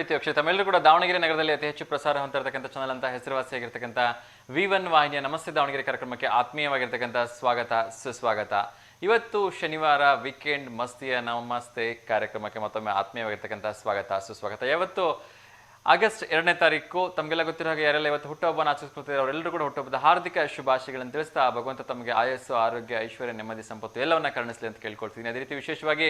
ಪ್ರೀತಿ ವೀಕ್ಷಕ ತಮ್ಮೆಲ್ಲರೂ ಕೂಡ ದಾವಣಗೆರೆ ನಗರದಲ್ಲಿ ಅತಿ ಹೆಚ್ಚು ಪ್ರಸಾರ ಹೊಂದಿರತಕ್ಕಂಥ ಚಾನಲ್ ಅಂತ ಹೆಸರುವಾಸಿಯಾಗಿರ್ತಕ್ಕಂಥ V1 ವಾಹಿನಿಯ ನಮಸ್ತೆ ದಾವಣಗೆರೆ ಕಾರ್ಯಕ್ರಮಕ್ಕೆ ಆತ್ಮೀಯವಾಗಿರ್ತಕ್ಕಂಥ ಸ್ವಾಗತ ಸುಸ್ವಾಗತ. ಇವತ್ತು ಶನಿವಾರ ವೀಕೆಂಡ್ ಮಸ್ತಿಯ ನಮಸ್ತೆ ಕಾರ್ಯಕ್ರಮಕ್ಕೆ ಮತ್ತೊಮ್ಮೆ ಆತ್ಮೀಯವಾಗಿರ್ತಕ್ಕಂಥ ಸ್ವಾಗತ ಸುಸ್ವಾಗತ. ಯಾವತ್ತು ಆಗಸ್ಟ್ 2ನೇ ತಾರೀಕು ತಮಗೆಲ್ಲ ಗೊತ್ತಿರೋ ಹಾಗೆ ಯಾರೆಲ್ಲ ಇವತ್ತು ಹುಟ್ಟುಹಬ್ಬನ ಆಚರಿಸ್ಕೊಳ್ತಿದ್ದಾರೆ ಅವರೆಲ್ಲರೂ ಕೂಡ ಹುಟ್ಟುಹಬ್ಬದ ಹಾರ್ದಿಕ ಶುಭಾಶಯಗಳನ್ನು ತಿಳಿಸ್ತಾ ಭಗವಂತ ತಮಗೆ ಆಯಸ್ಸು ಆರೋಗ್ಯ ಐಶ್ವರ್ಯ ನೆಮ್ಮದಿ ಸಂಪತ್ತು ಎಲ್ಲವನ್ನ ಕರುಣಿಸಲಿ ಅಂತ ಕೇಳ್ಕೊಳ್ತೀನಿ. ಅದೇ ರೀತಿ ವಿಶೇಷವಾಗಿ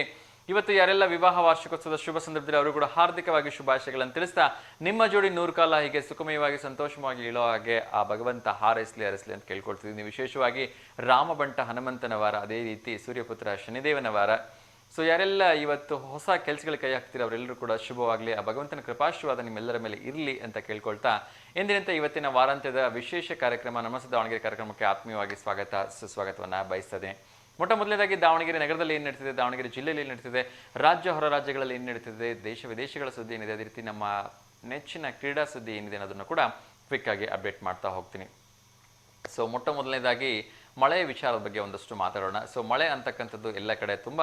ಇವತ್ತು ಯಾರೆಲ್ಲ ವಿವಾಹ ವಾರ್ಷಿಕೋತ್ಸವದ ಶುಭ ಸಂದರ್ಭದಲ್ಲಿ ಅವರು ಕೂಡ ಹಾರ್ದಿಕವಾಗಿ ಶುಭಾಶಯಗಳನ್ನು ತಿಳಿಸ್ತಾ ನಿಮ್ಮ ಜೋಡಿ 100 ಕಾಲ ಹೀಗೆ ಸುಖಮಯವಾಗಿ ಸಂತೋಷವಾಗಿ ಇಳೋ ಹಾಗೆ ಆ ಭಗವಂತ ಹಾರೈಸಲಿ ಹರಸಲಿ ಅಂತ ಕೇಳ್ಕೊಳ್ತಿದ್ದೀನಿ. ವಿಶೇಷವಾಗಿ ರಾಮಬಂಟ ಹನುಮಂತನ ವಾರ, ಅದೇ ರೀತಿ ಸೂರ್ಯಪುತ್ರ ಶನಿದೇವನ ವಾರ. ಸೊ ಯಾರೆಲ್ಲ ಇವತ್ತು ಹೊಸ ಕೆಲಸಗಳ ಕೈ ಹಾಕ್ತೀರ ಅವರೆಲ್ಲರೂ ಕೂಡ ಶುಭವಾಗಲಿ, ಆ ಭಗವಂತನ ಕೃಪಾಶೀರ್ವಾದ ನಿಮ್ಮೆಲ್ಲರ ಮೇಲೆ ಇರಲಿ ಅಂತ ಕೇಳ್ಕೊಳ್ತಾ ಎಂದಿನಂತೆ ಇವತ್ತಿನ ವಾರಾಂತ್ಯದ ವಿಶೇಷ ಕಾರ್ಯಕ್ರಮ ನಮಸ್ತೆ ದಾವಣಗೆರೆ ಕಾರ್ಯಕ್ರಮಕ್ಕೆ ಆತ್ಮೀಯವಾಗಿ ಸ್ವಾಗತ ಸುಸ್ವಾಗತವನ್ನು ಬಯಸ್ತದೆ. ಮೊಟ್ಟ ಮೊದಲನೇದಾಗಿ ದಾವಣಗೆರೆ ನಗರದಲ್ಲಿ ಏನು ನಡೀತಿದೆ, ದಾವಣಗೆರೆ ಜಿಲ್ಲೆಯಲ್ಲಿ ಏನು ನಡೀತಿದೆ, ರಾಜ್ಯ ಹೊರ ರಾಜ್ಯಗಳಲ್ಲಿ ಏನು ನಡೀತಿದೆ, ದೇಶ ವಿದೇಶಗಳ ಸುದ್ದಿ ಏನಿದೆ, ಅದೇ ರೀತಿ ನಮ್ಮ ನೆಚ್ಚಿನ ಕ್ರೀಡಾ ಸುದ್ದಿ ಏನಿದೆ ಅನ್ನೋದನ್ನು ಕೂಡ ಕ್ವಿಕ್ ಆಗಿ ಅಪ್ಡೇಟ್ ಮಾಡ್ತಾ ಹೋಗ್ತೀನಿ. ಸೊ ಮೊಟ್ಟ ಮೊದಲನೇದಾಗಿ ಮಳೆಯ ವಿಚಾರದ ಬಗ್ಗೆ ಒಂದಷ್ಟು ಮಾತಾಡೋಣ. ಸೊ ಮಳೆ ಅಂತಕ್ಕಂಥದ್ದು ಎಲ್ಲ ಕಡೆ ತುಂಬ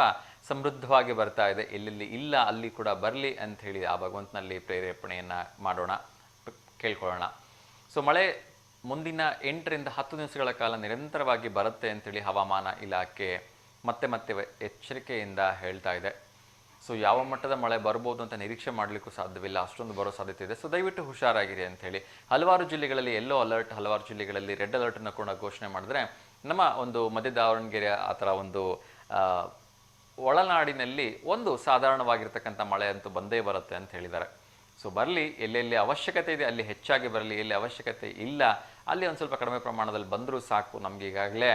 ಸಮೃದ್ಧವಾಗಿ ಬರ್ತಾ ಇದೆ, ಎಲ್ಲೆಲ್ಲಿ ಇಲ್ಲ ಅಲ್ಲಿ ಕೂಡ ಬರಲಿ ಅಂತ ಹೇಳಿ ಆ ಭಗವಂತನಲ್ಲಿ ಪ್ರೇರೇಪಣೆಯನ್ನು ಮಾಡೋಣ, ಕೇಳ್ಕೊಳ್ಳೋಣ. ಸೊ ಮಳೆ ಮುಂದಿನ 8 ರಿಂದ 10 ದಿವಸಗಳ ಕಾಲ ನಿರಂತರವಾಗಿ ಬರುತ್ತೆ ಅಂತೇಳಿ ಹವಾಮಾನ ಇಲಾಖೆ ಮತ್ತೆ ಮತ್ತೆ ಎಚ್ಚರಿಕೆಯಿಂದ ಹೇಳ್ತಾ ಇದೆ. ಸೊ ಯಾವ ಮಟ್ಟದ ಮಳೆ ಬರ್ಬೋದು ಅಂತ ನಿರೀಕ್ಷೆ ಮಾಡಲಿಕ್ಕೂ ಸಾಧ್ಯವಿಲ್ಲ, ಅಷ್ಟೊಂದು ಬರೋ ಸಾಧ್ಯತೆ ಇದೆ. ಸೊ ದಯವಿಟ್ಟು ಹುಷಾರಾಗಿರಿ ಅಂತ ಹೇಳಿ ಹಲವಾರು ಜಿಲ್ಲೆಗಳಲ್ಲಿ ಯೆಲ್ಲೋ ಅಲರ್ಟ್, ಹಲವಾರು ಜಿಲ್ಲೆಗಳಲ್ಲಿ ರೆಡ್ ಅಲರ್ಟನ್ನು ಕೂಡ ಘೋಷಣೆ ಮಾಡಿದ್ರೆ ನಮ್ಮ ಒಂದು ಮಧ್ಯ ದಾವಣಗೆರೆ ಆ ಥರ ಒಂದು ಒಳನಾಡಿನಲ್ಲಿ ಒಂದು ಸಾಧಾರಣವಾಗಿರ್ತಕ್ಕಂಥ ಮಳೆ ಅಂತೂ ಬಂದೇ ಬರುತ್ತೆ ಅಂತ ಹೇಳಿದ್ದಾರೆ. ಸೊ ಬರಲಿ, ಎಲ್ಲೆಲ್ಲಿ ಅವಶ್ಯಕತೆ ಇದೆ ಅಲ್ಲಿ ಹೆಚ್ಚಾಗಿ ಬರಲಿ, ಎಲ್ಲಿ ಅವಶ್ಯಕತೆ ಇಲ್ಲ ಅಲ್ಲಿ ಒಂದು ಸ್ವಲ್ಪ ಕಡಿಮೆ ಪ್ರಮಾಣದಲ್ಲಿ ಬಂದರೂ ಸಾಕು. ನಮ್ಗೆ ಈಗಾಗಲೇ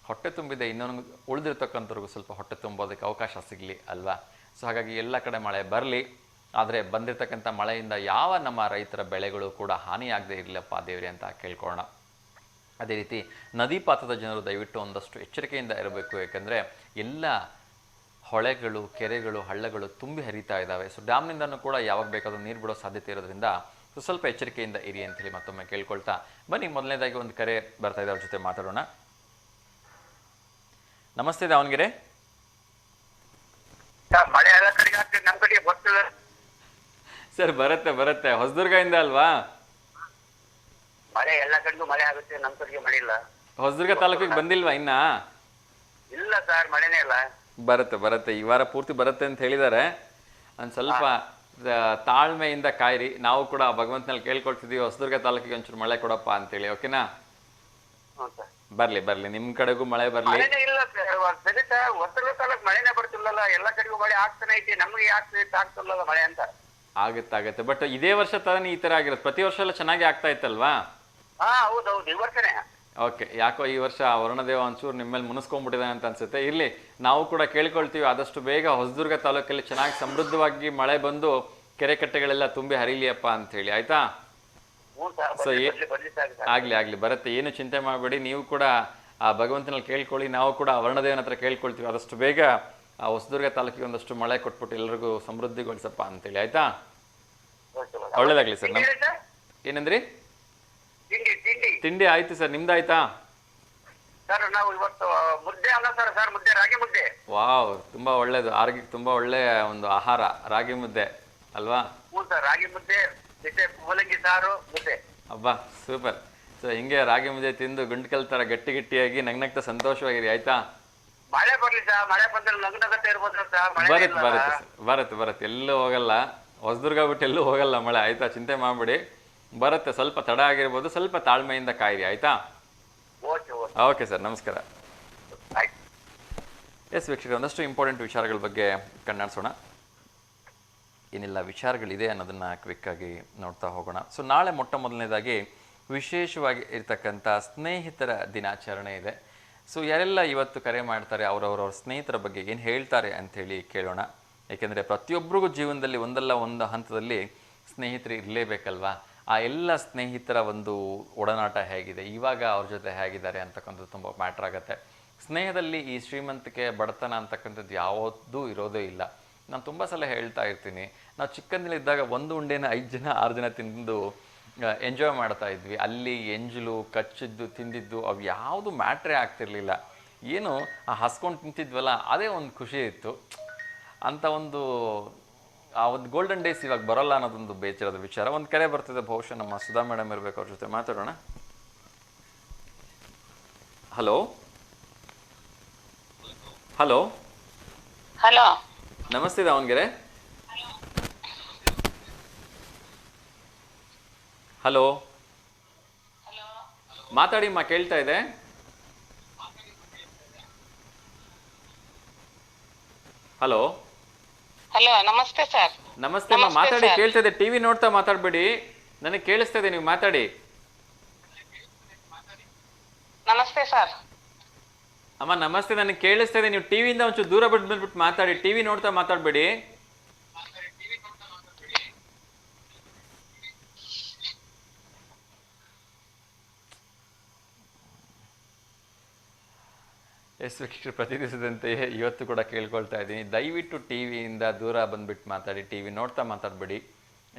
ಹೊಟ್ಟೆ ತುಂಬಿದೆ, ಇನ್ನೊಂದು ಉಳಿದಿರ್ತಕ್ಕಂಥವ್ರಿಗೂ ಸ್ವಲ್ಪ ಹೊಟ್ಟೆ ತುಂಬೋದಕ್ಕೆ ಅವಕಾಶ ಸಿಗಲಿ ಅಲ್ವಾ. ಸೊ ಹಾಗಾಗಿ ಎಲ್ಲ ಕಡೆ ಮಳೆ ಬರಲಿ, ಆದರೆ ಬಂದಿರತಕ್ಕಂಥ ಮಳೆಯಿಂದ ಯಾವ ನಮ್ಮ ರೈತರ ಬೆಳೆಗಳು ಕೂಡ ಹಾನಿಯಾಗದೇ ಇರಲಿಲ್ಲಪ್ಪ ದೇವರೇ ಅಂತ ಕೇಳ್ಕೊಳ್ಳೋಣ. ಅದೇ ರೀತಿ ನದಿ ಪಾತ್ರದ ಜನರು ದಯವಿಟ್ಟು ಒಂದಷ್ಟು ಎಚ್ಚರಿಕೆಯಿಂದ ಇರಬೇಕು, ಯಾಕಂದರೆ ಎಲ್ಲ ಹೊಳೆಗಳು, ಕೆರೆಗಳು, ಹಳ್ಳಗಳು ತುಂಬಿ ಹರಿತಾ ಇದ್ದಾವೆ. ಸೊ ಡ್ಯಾಮ್ನಿಂದನೂ ಕೂಡ ಯಾವಾಗ ಬೇಕಾದ್ರೂ ನೀರು ಬಿಡೋ ಸಾಧ್ಯತೆ ಇರೋದ್ರಿಂದ ಸೊ ಸ್ವಲ್ಪ ಎಚ್ಚರಿಕೆಯಿಂದ ಇರಿ ಅಂತೇಳಿ ಮತ್ತೊಮ್ಮೆ ಕೇಳ್ಕೊಳ್ತಾ ಬನ್ನಿ ಮೊದಲನೇದಾಗಿ ಒಂದು ಕರೆ ಬರ್ತಾ ಇದೆ, ಅವ್ರ ಜೊತೆ ಮಾತಾಡೋಣ. ನಮಸ್ತೆ ದಾವಣಗೆರೆ. ಸರ್ ಬರುತ್ತೆ ಬರುತ್ತೆ, ಹೊಸದುರ್ಗದಿಂದ ಅಲ್ವಾ? ಮಳೆ ಎಲ್ಲ ಕಡೆಗೂ ಮಳೆ ಆಗುತ್ತೆ, ನಮ್ಮ ಕಡೆಗೆ ಮಳೆ ಇಲ್ಲ. ಹೊಸದುರ್ಗ ತಾಲೂಕಿಗೆ ಬಂದಿಲ್ವಾ ಇನ್ನ? ಇಲ್ಲ ಸರ್, ಮಳೆನೇ ಇಲ್ಲ. ಬರುತ್ತೆ ಬರುತ್ತೆ, ಈ ವಾರ ಪೂರ್ತಿ ಬರುತ್ತೆ ಅಂತ ಹೇಳಿದ್ದಾರೆ. ಒಂದು ಸ್ವಲ್ಪ ತಾಳ್ಮೆಯಿಂದ ಕಾಯಿರಿ. ನಾವು ಕೂಡ ಭಗವಂತನಲ್ಲಿ ಕೇಳ್ಕೊಳ್ತಿದ್ದೀವಿ ಹೊಸದುರ್ಗ ತಾಲೂಕಿಗೆ ಒಂಚೂರು ಮಳೆ ಕೊಡಪ್ಪ ಅಂತೇಳಿ. ಓಕೆನಾ? ಬರ್ಲಿ ಬರ್ಲಿ, ನಿಮ್ ಕಡೆಗೂ ಮಳೆ ಬರ್ಲಿ. ಇಲ್ಲ ಸರ್, ಹೊಸದುರ್ಗ ತಾಲೂಕು ಮಳೆನೇ ಬರ್ತಿಲ್ಲಲ್ಲ, ಎಲ್ಲ ಕಡೆಗೂ ಮಳೆ ಆಗ್ತಾನೆ ಐತಿ, ನಮ್ಗೆ ಆಗ್ತಿಲ್ಲ ಮಳೆ ಅಂತ. ಆಗುತ್ತೆ, ಬಟ್ ಇದೇ ವರ್ಷ ತರನೇ ಈ ತರ ಆಗಿರೋದು. ಪ್ರತಿ ವರ್ಷ ಎಲ್ಲ ಚೆನ್ನಾಗಿ ಆಗ್ತಾ ಇತ್ತಲ್ವಾ? ಹಾ ಹೌದೌದು, ಈ ವರ್ಷನೇ. ಓಕೆ, ಯಾಕೋ ಈ ವರ್ಷ ವರುಣದೇವ ಒಂಚೂರು ನಿಮ್ಮ ಮೇಲೆ ಮುನಿಸ್ಕೊಂಡ್ಬಿಟ್ಟಿದೆ ಅಂತ ಅನ್ಸುತ್ತೆ. ಇರ್ಲಿ, ನಾವು ಕೂಡ ಕೇಳ್ಕೊಳ್ತೀವಿ ಆದಷ್ಟು ಬೇಗ ಹೊಸದುರ್ಗ ತಾಲೂಕಲ್ಲಿ ಚೆನ್ನಾಗಿ ಸಮೃದ್ಧವಾಗಿ ಮಳೆ ಬಂದು ಕೆರೆ ಕಟ್ಟೆಗಳೆಲ್ಲ ತುಂಬಿ ಹರಿಲಿಯಪ್ಪ ಅಂತ ಹೇಳಿ, ಆಯ್ತಾ? ಸೊ ಆಗ್ಲಿ ಬರುತ್ತೆ, ಏನು ಚಿಂತೆ ಮಾಡಬೇಡಿ. ನೀವು ಕೂಡ ಆ ಭಗವಂತನಲ್ಲಿ ಕೇಳ್ಕೊಳ್ಳಿ, ನಾವು ಕೂಡ ವರುಣದೇವನ ಹತ್ರ ಕೇಳ್ಕೊಳ್ತೀವಿ ಆದಷ್ಟು ಬೇಗ ಆ ಹೊಸದುರ್ಗ ತಾಲೂಕಿಗೆ ಒಂದಷ್ಟು ಮಳೆ ಕೊಟ್ಬಿಟ್ಟು ಎಲ್ಲರಿಗೂ ಸಮೃದ್ಧಿಗೊಳಿಸಪ್ಪ ಅಂತೇಳಿ, ಆಯ್ತಾ? ಒಳ್ಳೇದಾಗ್ಲಿ ಸರ್. ಏನಂದ್ರಿ? ತಿಂಡಿ ಆಯ್ತು ಸರ್, ನಿಮ್ದಾಯ್ತಾ? ಸರ್ ನಾವು ಇವತ್ತು ಮುದ್ದೆ ಅಲ್ಲ ಸರ್, ಮುದ್ದೆ, ರಾಗಿ ಮುದ್ದೆ. ವಾವ್, ತುಂಬಾ ಒಳ್ಳೇದು, ಆರೋಗ್ಯಕ್ಕೆ ತುಂಬಾ ಒಳ್ಳೆ ಒಂದು ಆಹಾರ ರಾಗಿ ಮುದ್ದೆ ಅಲ್ವಾ? ಹ್ಞೂ ಸರ್, ರಾಗಿ ಮುದ್ದೆ ಮೂಲಂಗಿ ಸಾರು ಮುದ್ದೆ. ಅಬ್ಬಾ ಸೂಪರ್. ಸೊ ಹಿಂಗೆ ರಾಗಿ ಮುದ್ದೆ ತಿಂದು ಗುಂಡ್ಕಲ್ ತರ ಗಟ್ಟಿಯಾಗಿ ನಗ್ನಗ್ತಾ ಸಂತೋಷವಾಗಿರಿ, ಆಯ್ತಾ? ಮಳೆ ಬರ್ಲಿ ಸರ್, ಮಳೆ ಬಂದ್ರೆ ನಗನಗತ್ತೆ ಇರ್ಬೋದು ಸರ್. ಬರುತ್ತೆ, ಎಲ್ಲೂ ಹೋಗಲ್ಲ, ಹೊಸದುರ್ಗ ಬಿಟ್ಟು ಎಲ್ಲೂ ಹೋಗಲ್ಲ ಮಳೆ, ಆಯ್ತಾ? ಚಿಂತೆ ಮಾಡ್ಬಿಡಿ, ಬರುತ್ತೆ. ಸ್ವಲ್ಪ ತಡ ಆಗಿರ್ಬೋದು, ಸ್ವಲ್ಪ ತಾಳ್ಮೆಯಿಂದ ಕಾಯಿರಿ, ಆಯ್ತಾ? ಓಕೆ ಸರ್, ನಮಸ್ಕಾರ. ಎಸ್ ವೀಕ್ಷಕರು, ಒಂದಷ್ಟು ಇಂಪಾರ್ಟೆಂಟ್ ವಿಚಾರಗಳ ಬಗ್ಗೆ ಕಣ್ಣಾಡಿಸೋಣ. ಏನೆಲ್ಲ ವಿಚಾರಗಳಿದೆ ಅನ್ನೋದನ್ನು ಕ್ವಿಕ್ಕಾಗಿ ನೋಡ್ತಾ ಹೋಗೋಣ. ಸೊ ನಾಳೆ ಮೊಟ್ಟ ಮೊದಲನೇದಾಗಿ ವಿಶೇಷವಾಗಿ ಇರ್ತಕ್ಕಂಥ ಸ್ನೇಹಿತರ ದಿನಾಚರಣೆ ಇದೆ. ಸೊ ಯಾರೆಲ್ಲ ಇವತ್ತು ಕರೆ ಮಾಡ್ತಾರೆ ಅವರವರ ಸ್ನೇಹಿತರ ಬಗ್ಗೆ ಏನು ಹೇಳ್ತಾರೆ ಅಂಥೇಳಿ ಕೇಳೋಣ. ಏಕೆಂದರೆ ಪ್ರತಿಯೊಬ್ಬರಿಗೂ ಜೀವನದಲ್ಲಿ ಒಂದಲ್ಲ ಒಂದು ಹಂತದಲ್ಲಿ ಸ್ನೇಹಿತರು ಇರಲೇಬೇಕಲ್ವಾ? ಆ ಎಲ್ಲ ಸ್ನೇಹಿತರ ಒಂದು ಒಡನಾಟ ಹೇಗಿದೆ, ಇವಾಗ ಅವ್ರ ಜೊತೆ ಹೇಗಿದ್ದಾರೆ ಅಂತಕ್ಕಂಥದ್ದು ತುಂಬ ಮ್ಯಾಟ್ರ್ ಆಗುತ್ತೆ. ಸ್ನೇಹದಲ್ಲಿ ಈ ಶ್ರೀಮಂತಿಕೆ ಬಡತನ ಅಂತಕ್ಕಂಥದ್ದು ಯಾವುದೂ ಇರೋದೇ ಇಲ್ಲ. ನಾನು ತುಂಬ ಸಲ ಹೇಳ್ತಾ ಇರ್ತೀನಿ, ನಾವು ಚಿಕ್ಕಂದಿಲಿದ್ದಾಗ ಒಂದು ಉಂಡೆನ 5 ಜನ 6 ಜನ ತಿಂದು ಎಂಜಾಯ್ ಮಾಡ್ತಾ ಇದ್ವಿ. ಅಲ್ಲಿ ಎಂಜಲು ಕಚ್ಚಿದ್ದು ತಿಂದಿದ್ದು ಅವು ಯಾವುದು ಮ್ಯಾಟ್ರೇ ಆಗ್ತಿರ್ಲಿಲ್ಲ. ಏನು ಹಸ್ಕೊಂಡು ತಿಂತಿದ್ವಲ್ಲ ಅದೇ ಒಂದು ಖುಷಿ ಇತ್ತು. ಅಂಥ ಒಂದು ಆ ಒಂದು ಗೋಲ್ಡನ್ ಡೇಸ್ ಇವಾಗ ಬರೋಲ್ಲ ಅನ್ನೋದೊಂದು ಬೇಜಾರದ ವಿಚಾರ. ಒಂದು ಕರೆ ಬರ್ತಿದೆ, ಬಹುಶಃ ನಮ್ಮ ಸುಧಾ ಮೇಡಮ್ ಇರಬೇಕು, ಅವ್ರ ಜೊತೆ ಮಾತಾಡೋಣ. ಹಲೋ ಹಲೋ ಹಲೋ, ನಮಸ್ತೆ ದಾವಣಗೆರೆ. ಹಲೋ ಮಾತಾಡಿ ಅಮ್ಮ, ಕೇಳ್ತಾ ಇದೆ. ಹಲೋ ಹಲೋ, ನಮಸ್ತೆ ಸರ್. ನಮಸ್ತೆ ಅಮ್ಮ, ಮಾತಾಡಿ, ಕೇಳ್ತಾ ಇದೆ. ಟಿವಿ ನೋಡ್ತಾ ಮಾತಾಡ್ಬೇಡಿ, ನನಗೆ ಕೇಳಿಸ್ತಾ ಇದೆ, ನೀವು ಮಾತಾಡಿ. ನಮಸ್ತೆ ಸರ್. ಅಮ್ಮ ನಮಸ್ತೆ, ನನಗೆ ಕೇಳಿಸ್ತಾ ಇದೆ. ನೀವು ಟಿವಿಯಿಂದ ಒಂಚೂರು ದೂರ ಬಂದ್ಬಿಟ್ಟು ಮಾತಾಡಿ, ಟಿವಿ ನೋಡ್ತಾ ಮಾತಾಡ್ಬೇಡಿ. ಎಸ್ ವೀಕ್ಷಕರು, ಪ್ರತಿ ದಿವಸದಂತೆಯೇ ಇವತ್ತು ಕೂಡ ಕೇಳ್ಕೊಳ್ತಾ ಇದ್ದೀನಿ, ದಯವಿಟ್ಟು ಟಿವಿಯಿಂದ ದೂರ ಬಂದ್ಬಿಟ್ಟು ಮಾತಾಡಿ, ಟಿವಿ ನೋಡ್ತಾ ಮಾತಾಡಬೇಡಿ.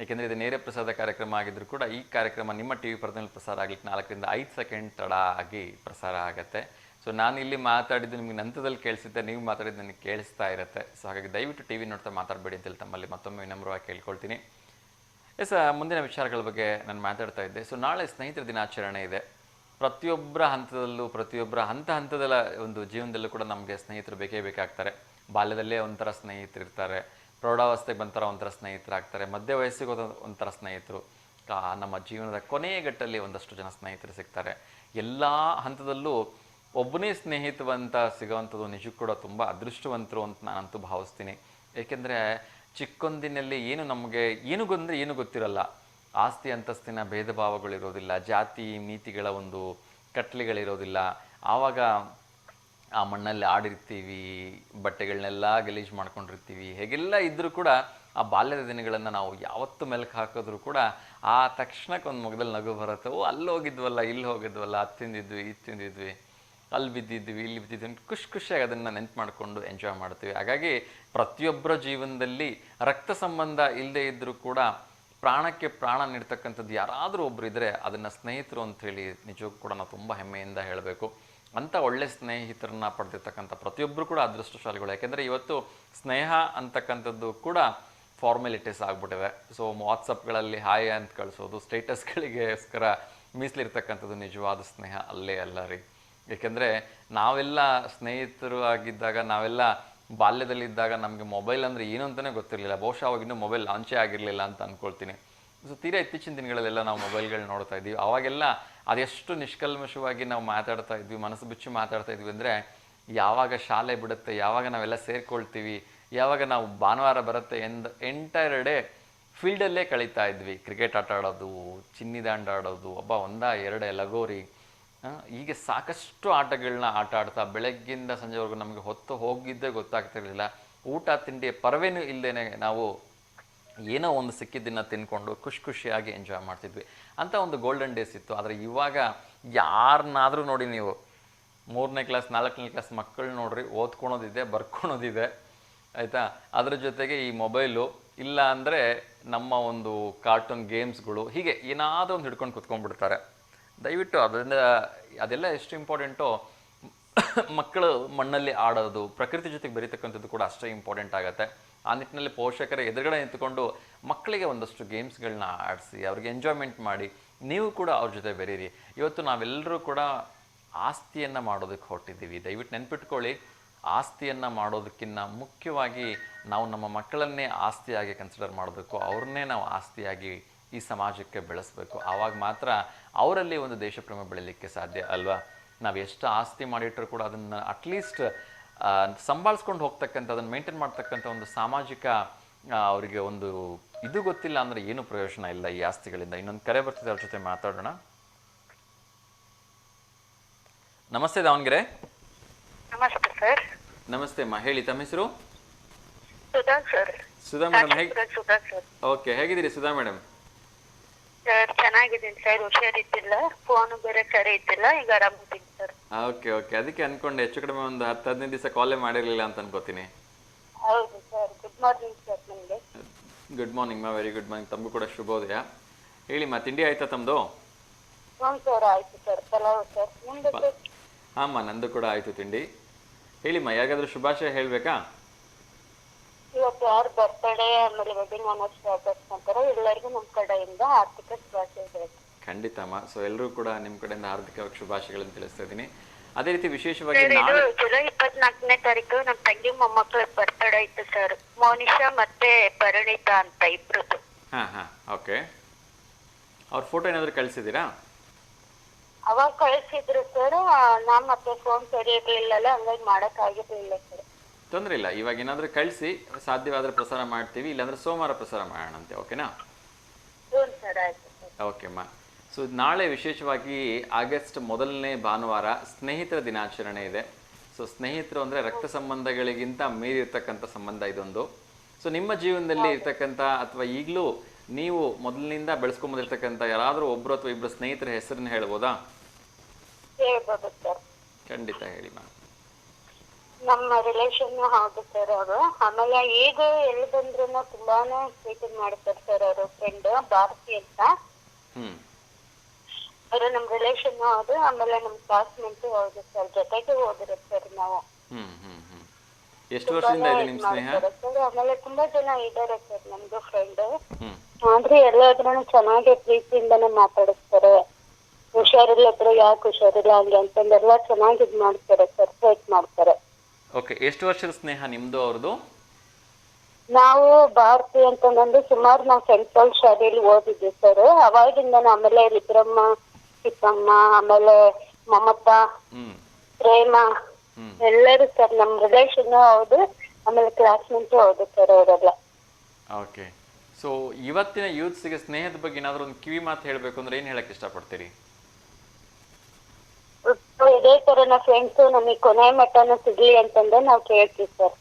ಏಕೆಂದರೆ ಇದು ನೇರ ಪ್ರಸಾದ ಕಾರ್ಯಕ್ರಮ ಆಗಿದ್ರು ಕೂಡ ಈ ಕಾರ್ಯಕ್ರಮ ನಿಮ್ಮ ಟಿವಿ ಪರದಲ್ಲಿ ಪ್ರಸಾರ ಆಗ್ಲಿಕ್ಕೆ 4 ರಿಂದ 5 ಸೆಕೆಂಡ್ ತಡ ಆಗಿ ಪ್ರಸಾರ ಆಗುತ್ತೆ. ಸೊ ನಾನು ಇಲ್ಲಿ ಮಾತಾಡಿದ್ದು ನಿಮಗೆ ನಂತರದಲ್ಲಿ ಕೇಳಿಸುತ್ತೆ, ನೀವು ಮಾತಾಡಿದ್ದು ನನಗೆ ಕೇಳಿಸ್ತಾ ಇರುತ್ತೆ. ಸೊ ಹಾಗಾಗಿ ದಯವಿಟ್ಟು ಟಿವಿ ನೋಡ್ತಾ ಮಾತಾಡಬೇಡಿ ಅಂತೇಳಿ ತಮ್ಮಲ್ಲಿ ಮತ್ತೊಮ್ಮೆ ವಿನಮ್ರವಾಗಿ ಕೇಳ್ಕೊಳ್ತೀನಿ. ಎಸ್, ಮುಂದಿನ ವಿಚಾರಗಳ ಬಗ್ಗೆ ನಾನು ಮಾತಾಡ್ತಾ ಇದ್ದೆ. ಸೊ ನಾಳೆ ಸ್ನೇಹಿತರ ದಿನಾಚರಣೆ ಇದೆ. ಪ್ರತಿಯೊಬ್ಬರ ಹಂತದಲ್ಲೂ, ಪ್ರತಿಯೊಬ್ಬರ ಹಂತದ ಒಂದು ಜೀವನದಲ್ಲೂ ಕೂಡ ನಮಗೆ ಸ್ನೇಹಿತರು ಬೇಕೇ ಬೇಕಾಗ್ತಾರೆ. ಬಾಲ್ಯದಲ್ಲೇ ಒಂಥರ ಸ್ನೇಹಿತರು ಇರ್ತಾರೆ, ಪ್ರೌಢಾವಸ್ಥೆಗೆ ಬಂಥರ ಒಂಥರ ಸ್ನೇಹಿತರಾಗ್ತಾರೆ, ಮಧ್ಯ ವಯಸ್ಸಿಗೆ ಒಂಥರ ಸ್ನೇಹಿತರು, ನಮ್ಮ ಜೀವನದ ಕೊನೆಯ ಗಟ್ಟಲ್ಲಿ ಒಂದಷ್ಟು ಜನ ಸ್ನೇಹಿತರು ಸಿಗ್ತಾರೆ. ಎಲ್ಲ ಹಂತದಲ್ಲೂ ಒಬ್ಬನೇ ಸ್ನೇಹಿತವಂತ ಸಿಗೋವಂಥದ್ದು ನಿಜಕ್ಕೂ ಕೂಡ ತುಂಬ ಅದೃಷ್ಟವಂತರು ಅಂತ ನಾನಂತೂ ಭಾವಿಸ್ತೀನಿ. ಏಕೆಂದರೆ ಚಿಕ್ಕೊಂದಿನಲ್ಲಿ ಏನು ಗೊತ್ತಿರಲ್ಲ. ಆಸ್ತಿ ಅಂತಸ್ತಿನ ಭೇದ ಭಾವಗಳಿರೋದಿಲ್ಲ, ಜಾತಿ ನೀತಿಗಳ ಒಂದು ಕಟ್ಲೆಗಳಿರೋದಿಲ್ಲ. ಆವಾಗ ಆ ಮಣ್ಣಲ್ಲಿ ಆಡಿರ್ತೀವಿ, ಬಟ್ಟೆಗಳನ್ನೆಲ್ಲ ಗಲೀಜು ಮಾಡ್ಕೊಂಡಿರ್ತೀವಿ. ಹೇಗೆಲ್ಲ ಇದ್ದರೂ ಕೂಡ ಆ ಬಾಲ್ಯದ ದಿನಗಳನ್ನು ನಾವು ಯಾವತ್ತು ಮೆಲುಕು ಹಾಕಿದ್ರೂ ಕೂಡ ಆ ತಕ್ಷಣಕ್ಕೆ ಒಂದು ಮುಖದಲ್ಲಿ ನಗು ಬರುತ್ತೆ. ಓ, ಅಲ್ಲಿ ಹೋಗಿದ್ವಲ್ಲ, ಇಲ್ಲಿ ಹೋಗಿದ್ವಲ್ಲ, ಅದು ತಿಂದಿದ್ವಿ, ಇದು ತಿಂದಿದ್ವಿ, ಅಲ್ಲಿ ಬಿದ್ದಿದ್ವಿ, ಇಲ್ಲಿ ಬಿದ್ದಿದ್ವಿ ಅಂತ ಖುಷಿಯಾಗಿ ಅದನ್ನು ನೆನ್ಪು ಮಾಡಿಕೊಂಡು ಎಂಜಾಯ್ ಮಾಡ್ತೀವಿ. ಹಾಗಾಗಿ ಪ್ರತಿಯೊಬ್ಬರ ಜೀವನದಲ್ಲಿ ರಕ್ತ ಸಂಬಂಧ ಇಲ್ಲದೆ ಇದ್ದರೂ ಕೂಡ ಪ್ರಾಣಕ್ಕೆ ಪ್ರಾಣ ನೀಡ್ತಕ್ಕಂಥದ್ದು ಯಾರಾದರೂ ಒಬ್ಬರು ಇದ್ದರೆ ಅದನ್ನು ಸ್ನೇಹಿತರು ಅಂಥೇಳಿ ನಿಜಕ್ಕೂ ಕೂಡ ನಾವು ತುಂಬ ಹೆಮ್ಮೆಯಿಂದ ಹೇಳಬೇಕು. ಅಂಥ ಒಳ್ಳೆ ಸ್ನೇಹಿತರನ್ನ ಪಡೆದಿರ್ತಕ್ಕಂಥ ಪ್ರತಿಯೊಬ್ಬರು ಕೂಡ ಅದೃಷ್ಟಶಾಲಿಗಳು. ಯಾಕೆಂದರೆ ಇವತ್ತು ಸ್ನೇಹ ಅಂತಕ್ಕಂಥದ್ದು ಕೂಡ ಫಾರ್ಮಾಲಿಟೀಸ್ ಆಗಿಬಿಟ್ಟಿದೆ. ಸೊ ವಾಟ್ಸಪ್ಗಳಲ್ಲಿ ಹಾಯ್ ಅಂತ ಕಳಿಸೋದು, ಸ್ಟೇಟಸ್ಗಳಿಗೋಸ್ಕರ ಮೀಸಲಿರ್ತಕ್ಕಂಥದ್ದು ನಿಜವಾದ ಸ್ನೇಹ ಅಲ್ಲೇ ಅಲ್ಲ ರೀ. ಏಕೆಂದರೆ ನಾವೆಲ್ಲ ಸ್ನೇಹಿತರು ಆಗಿದ್ದಾಗ, ನಾವೆಲ್ಲ ಬಾಲ್ಯದಲ್ಲಿದ್ದಾಗ ನಮಗೆ ಮೊಬೈಲ್ ಅಂದರೆ ಏನು ಅಂತಲೇ ಗೊತ್ತಿರಲಿಲ್ಲ. ಬಹುಶಃ ಅವಾಗ ಇನ್ನೂ ಮೊಬೈಲ್ ಲಾಂಚೇ ಆಗಿರಲಿಲ್ಲ ಅಂತ ಅಂದ್ಕೊಳ್ತೀನಿ. ಸೊ ತೀರಾ ಇತ್ತೀಚಿನ ದಿನಗಳಲ್ಲೆಲ್ಲ ನಾವು ಮೊಬೈಲ್ಗಳು ನೋಡ್ತಾ ಇದ್ದೀವಿ. ಆವಾಗೆಲ್ಲ ಅದೆಷ್ಟು ನಿಷ್ಕಲ್ಮಶವಾಗಿ ನಾವು ಮಾತಾಡ್ತಾ ಇದ್ವಿ, ಮನಸ್ಸು ಬಿಚ್ಚಿ ಮಾತಾಡ್ತಾ ಇದ್ವಿ ಅಂದರೆ, ಯಾವಾಗ ಶಾಲೆ ಬಿಡುತ್ತೆ, ಯಾವಾಗ ನಾವೆಲ್ಲ ಸೇರ್ಕೊಳ್ತೀವಿ, ಯಾವಾಗ ನಾವು ಭಾನುವಾರ ಬರುತ್ತೆ ಎಂಟೈರ್ ಡೇ ಫೀಲ್ಡಲ್ಲೇ ಕಳೀತಾ ಇದ್ವಿ. ಕ್ರಿಕೆಟ್ ಆಟ ಆಡೋದು, ಚಿನ್ನಿದಾಂಡು ಆಡೋದು, ಒಂದ ಎರಡೇ ಲಗೋರಿ, ಹೀಗೆ ಸಾಕಷ್ಟು ಆಟಗಳನ್ನ ಆಟ ಆಡ್ತಾ ಬೆಳಗ್ಗಿಂದ ಸಂಜೆವರೆಗೂ ನಮಗೆ ಹೊತ್ತು ಹೋಗಿದ್ದೇ ಗೊತ್ತಾಗ್ತಿರಲಿಲ್ಲ. ಊಟ ತಿಂಡಿ ಪರವೇನೂ ಇಲ್ಲದೇ ನಾವು ಏನೋ ಒಂದು ಸಿಕ್ಕಿದ್ದನ್ನು ತಿನ್ಕೊಂಡು ಖುಷಿಯಾಗಿ ಎಂಜಾಯ್ ಮಾಡ್ತಿದ್ವಿ. ಅಂಥ ಒಂದು ಗೋಲ್ಡನ್ ಡೇಸ್ ಇತ್ತು. ಆದರೆ ಇವಾಗ ಯಾರನ್ನಾದರೂ ನೋಡಿ, ನೀವು 3ನೇ ಕ್ಲಾಸ್ 4ನೇ ಕ್ಲಾಸ್ ಮಕ್ಕಳು ನೋಡ್ರಿ, ಓದ್ಕೊಳೋದಿದೆ, ಬರ್ಕೊಳೋದಿದೆ, ಆಯಿತಾ. ಅದರ ಜೊತೆಗೆ ಈ ಮೊಬೈಲು, ಇಲ್ಲ ಅಂದರೆ ನಮ್ಮ ಒಂದು ಕಾರ್ಟೂನ್ ಗೇಮ್ಸ್ಗಳು, ಹೀಗೆ ಏನಾದರೂ ಒಂದು ಹಿಡ್ಕೊಂಡು ಕುತ್ಕೊಂಡ್ಬಿಡ್ತಾರೆ. ದಯವಿಟ್ಟು ಅದೆಲ್ಲ ಎಷ್ಟು ಇಂಪಾರ್ಟೆಂಟೋ ಮಕ್ಕಳು ಮಣ್ಣಲ್ಲಿ ಆಡೋದು, ಪ್ರಕೃತಿ ಜೊತೆಗೆ ಬೆರೀತಕ್ಕಂಥದ್ದು ಕೂಡ ಅಷ್ಟೇ ಇಂಪಾರ್ಟೆಂಟ್ ಆಗುತ್ತೆ. ಆ ನಿಟ್ಟಿನಲ್ಲಿ ಪೋಷಕರ ಎದುರುಗಡೆ ನಿಂತುಕೊಂಡು ಮಕ್ಕಳಿಗೆ ಒಂದಷ್ಟು ಗೇಮ್ಸ್ಗಳನ್ನ ಆಡಿಸಿ ಅವ್ರಿಗೆ ಎಂಜಾಯ್ಮೆಂಟ್ ಮಾಡಿ, ನೀವು ಕೂಡ ಅವ್ರ ಜೊತೆ ಬೆರೀರಿ. ಇವತ್ತು ನಾವೆಲ್ಲರೂ ಕೂಡ ಆಸ್ತಿಯನ್ನು ಮಾಡೋದಕ್ಕೆ ಹೊರಟಿದ್ದೀವಿ. ದಯವಿಟ್ಟು ನೆನ್ಪಿಟ್ಕೊಳ್ಳಿ, ಆಸ್ತಿಯನ್ನು ಮಾಡೋದಕ್ಕಿಂತ ಮುಖ್ಯವಾಗಿ ನಾವು ನಮ್ಮ ಮಕ್ಕಳನ್ನೇ ಆಸ್ತಿಯಾಗಿ ಕನ್ಸಿಡರ್ ಮಾಡಬೇಕು. ಅವ್ರನ್ನೇ ನಾವು ಆಸ್ತಿಯಾಗಿ ಈ ಸಮಾಜಕ್ಕೆ ಬೆಳೆಸಬೇಕು. ಆವಾಗ ಮಾತ್ರ ಅವರಲ್ಲಿ ಒಂದು ದೇಶಪ್ರೇಮ ಬೆಳೀಲಿಕ್ಕೆ ಸಾಧ್ಯ ಅಲ್ವಾ. ನಾವು ಎಷ್ಟು ಆಸ್ತಿ ಮಾಡಿಟ್ಟರೂ ಕೂಡ ಅದನ್ನು ಅಟ್ಲೀಸ್ಟ್ ಸಂಭಾಳಿಸ್ಕೊಂಡು ಹೋಗ್ತಕ್ಕಂಥ, ಅದನ್ನು ಮೇಂಟೈನ್ ಮಾಡ್ತಕ್ಕಂಥ ಒಂದು ಸಾಮಾಜಿಕ ಅವರಿಗೆ ಒಂದು ಇದು ಗೊತ್ತಿಲ್ಲ ಅಂದರೆ ಏನು ಪ್ರಯೋಜನ ಇಲ್ಲ ಈ ಆಸ್ತಿಗಳಿಂದ. ಇನ್ನೊಂದು ಕರೆ ಬರ್ತಿದೆ, ಅವ್ರ ಜೊತೆ ಮಾತಾಡೋಣ. ನಮಸ್ತೆ ದಾವಣಗೆರೆ. ನಮಸ್ತೆ ಸರ್. ನಮಸ್ತೆ ಅಮ್ಮ, ಹೇಳಿ, ತಮ್ಮ ಹೆಸರು? Sudha sir. Sudha madam. Sudha sir. Okay, ಹೇಗಿದ್ದೀರಿ ಸುಧಾ ಮೇಡಮ್? ಸರ್ ಚೆನ್ನಾಗಿದ್ದೀನಿ ಸರ್, ಹುಷಾರಿದ್ದಿಲ್ಲ, ಫೋನ್ ಬೇರೆ ಸರಿ ಇದ್ದಿಲ್ಲ, ಈಗ ಆರಾಮಿದ್ದೀನಿ ಸರ್. ಓಕೆ, ಅದಕ್ಕೆ ಅನ್ಕೊಂಡೆ ಹೆಚ್ಚು ಕಡಿಮೆ ಒಂದು 10-15 ದಿವಸ ಕಾಲೇ ಮಾಡಿರಲಿಲ್ಲ ಅಂತ ಅನ್ಕೋತೀನಿ. ಹೌದು ಸರ್. ಗುಡ್ ಮಾರ್ನಿಂಗ್ ಸರ್ ನಿಮಗೆ. ಗುಡ್ ಮಾರ್ನಿಂಗ್ ಮಾ, ವೆರಿ ಗುಡ್ ಮಾರ್ನಿಂಗ್. ತಮಗೂ ಕೂಡ ಶುಭೋದಯ. ಹೇಳಿ ಮಾ, ತಿಂಡಿ ಆಯ್ತಾ ತಮ್ಮದು? ಹ್ಞೂ ಸರ್, ಆಯ್ತು ಸರ್. ಪಲಾವ್ ಸರ್. ನಿಮ್ದು ಸರ್? ಹಾಂ ನಂದು ಕೂಡ ಆಯಿತು ತಿಂಡಿ. ಹೇಳಿಮ್ಮ, ಯಾರಿಗಾದ್ರೂ ಶುಭಾಶಯ ಹೇಳಬೇಕಾ? ಇವತ್ತು ಯಾರು ಬರ್ತಡೇ ಆಮೇಲೆ ವೆಡ್ಡಿಂಗ್ ಆನಿವರ್ಸರಿ ಆಚರಿಸ್ಕೊಂತಾರೋ ಎಲ್ಲರಿಗೂ ನಮ್ಮ ಕಡೆಯಿಂದ ಆರ್ಥಿಕ ಶುಭಾಶಯಗಳು. ಖಂಡಿತಮ್ಮ. ಸೊ ಎಲ್ಲರೂ ಕೂಡ ನಿಮ್ಮ ಕಡೆಯಿಂದ ಹಾರ್ದಿಕ ಶುಭಾಶಯಗಳನ್ನು ತಿಳಿಸ್ತಾ ಇದ್ದೀನಿ. ಅದೇ ರೀತಿ ವಿಶೇಷವಾಗಿ ಇದು ಜುಲೈ 24ನೇ ತಾರೀಕು ನಮ್ಮ ತಂಗಿ ಮೊಮ್ಮಕ್ಕಳ ಬರ್ತಡೇ ಇತ್ತು ಸರ್. ಮೋನಿಶಾ ಮತ್ತೆ ಪರಿಣಿತಾ ಅಂತ ಇಬ್ರದ್ದು. ಹಾಂ ಓಕೆ. ಅವ್ರ ಫೋಟೋ ಏನಾದರೂ ಕಳಿಸಿದ್ದೀರಾ? ಅವಾಗ ಕಳಿಸಿದ್ರು ಸರ್, ನಾನ್ ಮತ್ತೆ ಫೋನ್ ಸರಿ ಇರ್ಲಿಲ್ಲಲ್ಲ, ಹಂಗಾಗಿ ಮಾಡಕ್ ಆಗಿರ್ಲಿಲ್ಲ ಸರ್. ತೊಂದರೆ ಇಲ್ಲ, ಇವಾಗ ಏನಾದರೂ ಕಳಿಸಿ, ಸಾಧ್ಯವಾದರೆ ಪ್ರಸಾರ ಮಾಡ್ತೀವಿ, ಇಲ್ಲಾಂದ್ರೆ ಸೋಮವಾರ ಪ್ರಸಾರ ಮಾಡೋಣಂತೆ. ಓಕೆನಾ? ಹ್ಞೂ ಸರ್, ಆಯ್ತು ಸರ್. ಓಕೆಮ್ಮ. ಸೊ ನಾಳೆ ವಿಶೇಷವಾಗಿ ಆಗಸ್ಟ್ 1ನೇ ಭಾನುವಾರ ಸ್ನೇಹಿತರ ದಿನಾಚರಣೆ ಇದೆ. ಸೊ ಸ್ನೇಹಿತರು ಅಂದರೆ ರಕ್ತ ಸಂಬಂಧಗಳಿಗಿಂತ ಮೀರಿರ್ತಕ್ಕಂಥ ಸಂಬಂಧ ಇದೊಂದು. ಸೊ ನಿಮ್ಮ ಜೀವನದಲ್ಲಿ ಇರ್ತಕ್ಕಂಥ ಅಥವಾ ಈಗಲೂ ನೀವು ಮೊದಲಿನಿಂದ ಬೆಳೆಸ್ಕೊಂಬಂದಿರ್ತಕ್ಕಂಥ ಯಾರಾದರೂ ಒಬ್ಬರು ಅಥವಾ ಇಬ್ಬರು ಸ್ನೇಹಿತರ ಹೆಸರನ್ನ ಹೇಳ್ಬೋದಾ? ಹೇಳ್ಬೋದು ಸರ್. ಖಂಡಿತ ಹೇಳಿ ಮ್ಯಾಮ್. ನಮ್ಮ ರಿಲೇಷನ್ ಹೌದು ಸರ್ ಅವರು. ಆಮೇಲೆ ಈಗ ಎಲ್ಲಿ ಬಂದ್ರು ತುಂಬಾನೇ ಪ್ರೀತಿ ಮಾಡ್ತಾರೆ ಸರ್ ಅವರು. ಫ್ರೆಂಡ್ ಭಾರತಿ ಅಂತ, ಅವರು ನಮ್ ರಿಲೇಷನ್ ಹೌದು. ಆಮೇಲೆ ನಮ್ ಕ್ಲಾಸ್ಮೇಟ್ ಹೌದು ಸರ್, ಜೊತೆಗೆ ಓದಿರೋದು ಸರ್ ನಾವು. ಎಷ್ಟು ವರ್ಷದಿಂದ ಇದೆ ನಿಮ್ಮ ಸ್ನೇಹ? ಆಮೇಲೆ ತುಂಬಾ ಜನ ಇದ್ದಾರೆ ಸರ್ ನಮ್ದು ಫ್ರೆಂಡ್. ಆದ್ರೆ ಎಲ್ಲಾದ್ರೂ ಚೆನ್ನಾಗಿ ಪ್ರೀತಿಯಿಂದಾನೆ ಮಾತಾಡಿಸ್ತಾರೆ. ಹುಷಾರಿಲ್ಲದ್ರು ಯಾಕೆ ಹುಷಾರಿಲ್ಲ ಹಂಗೆ ಅಂತಂದೆಲ್ಲ ಚೆನ್ನಾಗಿ ಇದ್ ಮಾಡ್ತಾರೆ ಸರ್, ಪ್ರಯತ್ನ ಮಾಡ್ತಾರೆ. ಓಕೆ, ಎಷ್ಟು ವರ್ಷದ ಸ್ನೇಹ ನಿಮ್ದು ಅವ್ರದ್ದು? ನಾವು ಭಾರತಿ ಅಂತಂದು ಸುಮಾರು ನಾವು ಸೆಂಟ್ ಪಾಲ್ ಶಾಲೆಯಲ್ಲಿ ಓದಿದ್ವಿ ಸರ್. ಅವಾಗಿಂದ ಆಮೇಲೆ ರುದ್ರಮ್ಮ, ಚಿಕ್ಕಮ್ಮ, ಆಮೇಲೆ ಮಮತಾ, ಪ್ರೇಮ ಎಲ್ಲರೂ ಸರ್ ನಮ್ ರಿಲೇಷನ್ ಹೌದು. ಆಮೇಲೆ ಕ್ಲಾಸ್ಮೇಟ್ ಹೌದು ಸರ್ ಅವರೆಲ್ಲ. ಓಕೆ. ಸೊ ಇವತ್ತಿನ ಯೂತ್ಸ್ಗೆ ಸ್ನೇಹದ ಬಗ್ಗೆ ಏನಾದರೂ ಒಂದು ಕಿವಿ ಮಾತು ಹೇಳಬೇಕು ಅಂದ್ರೆ ಏನು ಹೇಳಕ್ ಇಷ್ಟಪಡ್ತೀರಿ? ಇದೇ ತರ ನಾ ಫ್ರೆಂಡ್ಸ್ ನಮಗೆ ಕೊನೆ ಮಟ್ಟನ ಸಿಗ್ಲಿ ಅಂತಂದ್ರೆ ನಾವು ಕೇಳ್ತೀವಿ ಸರ್.